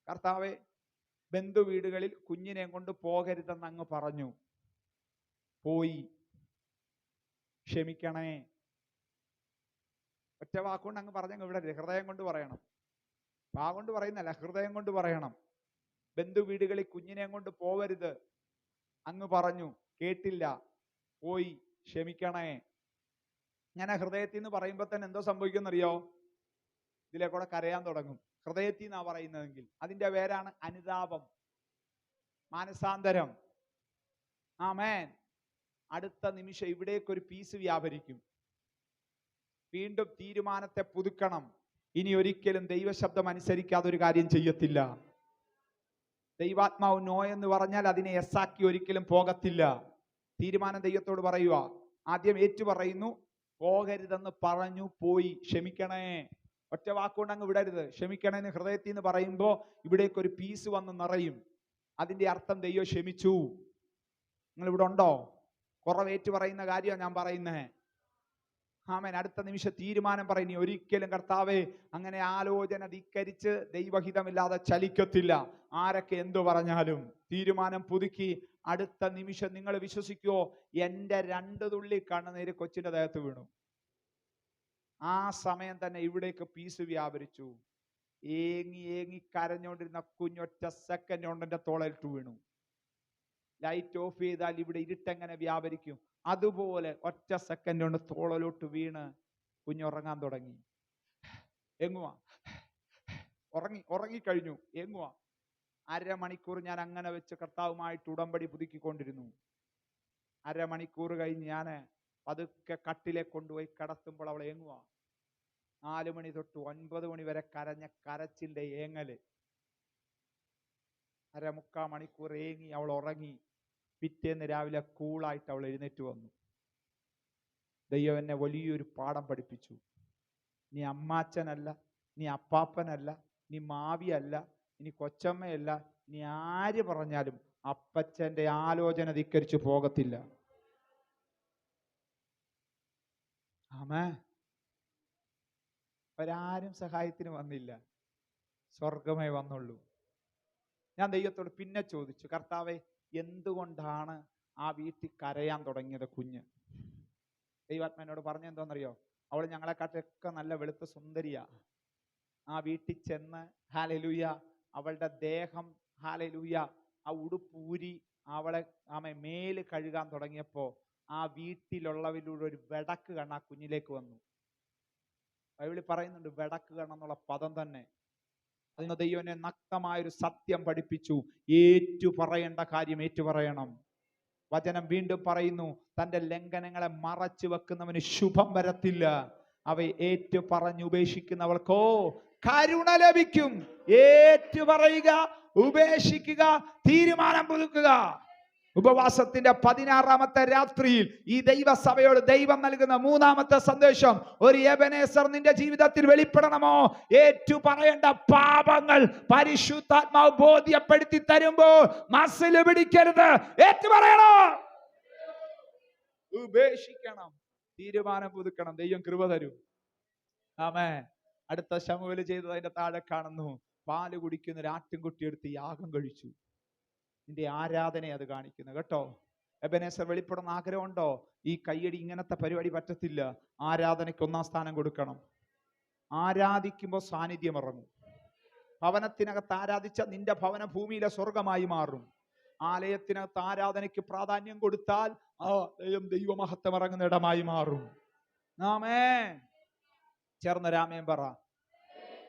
കർത്താവേ, ബന്ധു വീടുകളിൽ കുഞ്ഞിനെ കൊണ്ട് പോകരുതെന്ന് അങ്ങ് പറഞ്ഞു, പോയി, ക്ഷമിക്കണേ. ഒറ്റ വാക്കുകൊണ്ട് അങ്ങ് പറഞ്ഞങ്ങ് വിടരുത്. ഹൃദയം കൊണ്ട് പറയണം. വാഗൊണ്ട് പറയുന്നല്ല, ഹൃദയം കൊണ്ട് പറയണം. ബന്ധു വീടുകളിൽ കുഞ്ഞിനെ കൊണ്ട് പോവരുത് അങ്ങ് പറഞ്ഞു, കേട്ടില്ല, പോയി, ക്ഷമിക്കണേ. ഞാൻ ഹൃദയത്തിൽ നിന്ന് പറയുമ്പോൾ തന്നെ എന്തോ സംഭവിക്കുമെന്നറിയോ? ഇതിലേക്കൂടെ കരയാൻ തുടങ്ങും. ഹൃദയത്തിൽ നിന്നാ പറയുന്നതെങ്കിൽ അതിന്റെ പേരാണ് അനുതാപം, മാനസാന്തരം. ആമേൻ. അടുത്ത നിമിഷം ഇവിടേക്കൊരു പീസ് വ്യാപരിക്കും. വീണ്ടും തീരുമാനത്തെ പുതുക്കണം. ഇനി ഒരിക്കലും ദൈവശബ്ദം അനുസരിക്കാതെ ഒരു കാര്യം ചെയ്യത്തില്ല. ദൈവാത്മാവ് നോ എന്ന് പറഞ്ഞാൽ അതിനെ എസ്സാക്കി ഒരിക്കലും പോകത്തില്ല. തീരുമാനം ദൈവത്തോട് പറയുക. ആദ്യം ഏറ്റു പറയുന്നു, പോകരുതെന്ന് പറഞ്ഞു, പോയി, ക്ഷമിക്കണേ. ഒറ്റ വാക്കുകൊണ്ട് അങ്ങ് വിടരുത്. ക്ഷമിക്കണേന്ന് ഹൃദയത്തിൽ നിന്ന് പറയുമ്പോൾ ഇവിടേക്കൊരു പീസ് വന്ന് നിറയും. അതിന്റെ അർത്ഥം ദൈവം ക്ഷമിച്ചു. നിങ്ങൾ ഇവിടെ ഉണ്ടോ? കുറവേറ്റു പറയുന്ന കാര്യമാണ് ഞാൻ പറയുന്നത്. ആമേൻ. അടുത്ത നിമിഷം തീരുമാനം പറയുന്നു, ഒരിക്കലും കർത്താവേ അങ്ങനെ ആലോചന ധിക്കരിച്ച് ദൈവഹിതമില്ലാതെ ചലിക്കത്തില്ല. ആരൊക്കെ എന്തു പറഞ്ഞാലും തീരുമാനം പുതുക്കി. അടുത്ത നിമിഷം നിങ്ങൾ വിശ്വസിക്കുവോ, എൻ്റെ 2 തുള്ളി കണ്ണുനീര് കൊച്ചിന്റെ ദേഹത്ത് വീണു. ആ സമയം തന്നെ ഇവിടേക്ക് പീസ് വ്യാപരിച്ചു. ഏങ്ങി കരഞ്ഞുകൊണ്ടിരുന്ന കുഞ്ഞൊറ്റ സെക്കൻഡ് കൊണ്ട് എൻ്റെ തോളലിട്ട് വീണു. ലൈറ്റ് ഓഫ് ചെയ്താൽ ഇവിടെ ഇരുട്ടെങ്ങനെ വ്യാപരിക്കും, അതുപോലെ ഒറ്റ സെക്കൻഡ് കൊണ്ട് തോളലോട്ട് വീണ് കുഞ്ഞുറങ്ങാൻ തുടങ്ങി. എങ്ങുവാ? ഉറങ്ങിക്കഴിഞ്ഞു. എങ്ങുവാ? 1/2 മണിക്കൂർ ഞാൻ അങ്ങനെ വെച്ച് കർത്താവുമായിട്ട് ഉടമ്പടി പുതുക്കിക്കൊണ്ടിരുന്നു. 1/2 മണിക്കൂർ കഴിഞ്ഞ് ഞാൻ പതുക്കെ കട്ടിലെ കൊണ്ടുപോയി കിടത്തുമ്പോൾ അവൾ ഏങ്ങുവാ. 4 മണി തൊട്ട് 9 മണി വരെ കരഞ്ഞ കരച്ചിന്റെ ഏങ്ങല്. 1/4 മണിക്കൂർ ഏങ്ങി അവൾ ഉറങ്ങി. പിറ്റേന്ന് രാവിലെ കൂളായിട്ട് അവൾ എഴുന്നേറ്റ് വന്നു. ദൈവം എന്നെ വലിയൊരു പാഠം പഠിപ്പിച്ചു. നീ അമ്മാച്ചനല്ല, നീ അപ്പാപ്പനല്ല, നീ മാവിയല്ല, ഇനി കൊച്ചമ്മയല്ല, നീ ആര് പറഞ്ഞാലും അപ്പച്ചന്റെ ആലോചന ധിക്കരിച്ചു പോകത്തില്ല. ആമേൻ. അവരാരും സഹായത്തിന് വന്നില്ല, സ്വർഗമേ വന്നുള്ളൂ. ഞാൻ ദൈവത്തോട് പിന്നെ ചോദിച്ചു, കർത്താവേ, എന്തുകൊണ്ടാണ് ആ വീട്ടിൽ കരയാൻ തുടങ്ങിയത് കുഞ്ഞ്? ദൈവാത്മാനോട് പറഞ്ഞ എന്താണെന്നറിയോ? അവൾ ഞങ്ങളെക്കാട്ടൊക്കെ നല്ല വെളുത്ത സുന്ദരിയാ. ആ വീട്ടിൽ ചെന്ന് ഹല്ലേലൂയ അവളുടെ ദേഹം ഹല്ലേലൂയ ആ ഉടുപ്പൂരി അവളെ മേല് കഴുകാൻ തുടങ്ങിയപ്പോ ആ വീട്ടിലുള്ളവരിലൂടെ ഒരു വെടക്ക് കണ്ണ് ആ കുഞ്ഞിലേക്ക് വന്നു. ബൈബിളിൽ പറയുന്നുണ്ട് വെടക്ക് കണ്ണെന്നുള്ള പദം തന്നെ. അതിന് ദൈവം എന്നെ നഗ്നമായൊരു സത്യം പഠിപ്പിച്ചു. ഏറ്റു പറയേണ്ട കാര്യം ഏറ്റു പറയണം. വചനം വീണ്ടും പറയുന്നു, തന്റെ ലംഘനങ്ങളെ മറച്ചു വെക്കുന്നവന് ശുഭം വരത്തില്ല, അവയെ ഏറ്റു പറഞ്ഞു ഉപേക്ഷിക്കുന്നവൾക്കോ കരുണ ലഭിക്കും. ഏറ്റു പറയുക, ഉപേക്ഷിക്കുക, തീരുമാനം പുതുക്കുക. ഉപവാസത്തിന്റെ 16ാമത്തെ രാത്രിയിൽ ഈ ദൈവസഭയോട് ദൈവം നൽകുന്ന 3ാമത്തെ സന്ദേശം, ഒരു എബനേസർ നിന്റെ ജീവിതത്തിൽ വെളിപ്പെടണമോ? ഏറ്റു പറയേണ്ട പാപങ്ങൾ പരിശുദ്ധാത്മാവ് ബോധ്യപ്പെടുത്തി തരുമ്പോൾ മസിൽ പിടിക്കരുത്, ഏറ്റു പറയണോ, ഉപേക്ഷിക്കണം, തീരുമാനം പുതുക്കണം. ദൈവം കൃപ തരും. ആമേൻ. അടുത്ത ശമൂവേൽ ചെയ്തത് അതിന്റെ താഴെ കാണുന്നു. പാല് കുടിക്കുന്ന ഒരു ആട്ടിൻകുട്ടി എടുത്ത് യാഗം കഴിച്ചു. നിന്റെ ആരാധന അത് കാണിക്കുന്നു കേട്ടോ. എബനേസർ വെളിപ്പെടുന്ന ആഗ്രഹമുണ്ടോ? ഈ കയ്യടി ഇങ്ങനത്തെ പരിപാടി പറ്റത്തില്ല. ആരാധനയ്ക്ക് 1ാം സ്ഥാനം കൊടുക്കണം. ആരാധിക്കുമ്പോൾ സാന്നിധ്യം ഇറങ്ങും. ഭവനത്തിനകത്ത് ആരാധിച്ച നിന്റെ ഭവന ഭൂമിയിലെ സ്വർഗമായി മാറും. ആലയത്തിനകത്ത് ആരാധനയ്ക്ക് പ്രാധാന്യം കൊടുത്താൽ ദൈവമഹത്വം ഇറങ്ങുന്ന ഇടമായി മാറും. ആമേൻ. ചേർന്ന് രാമേൻ പറ.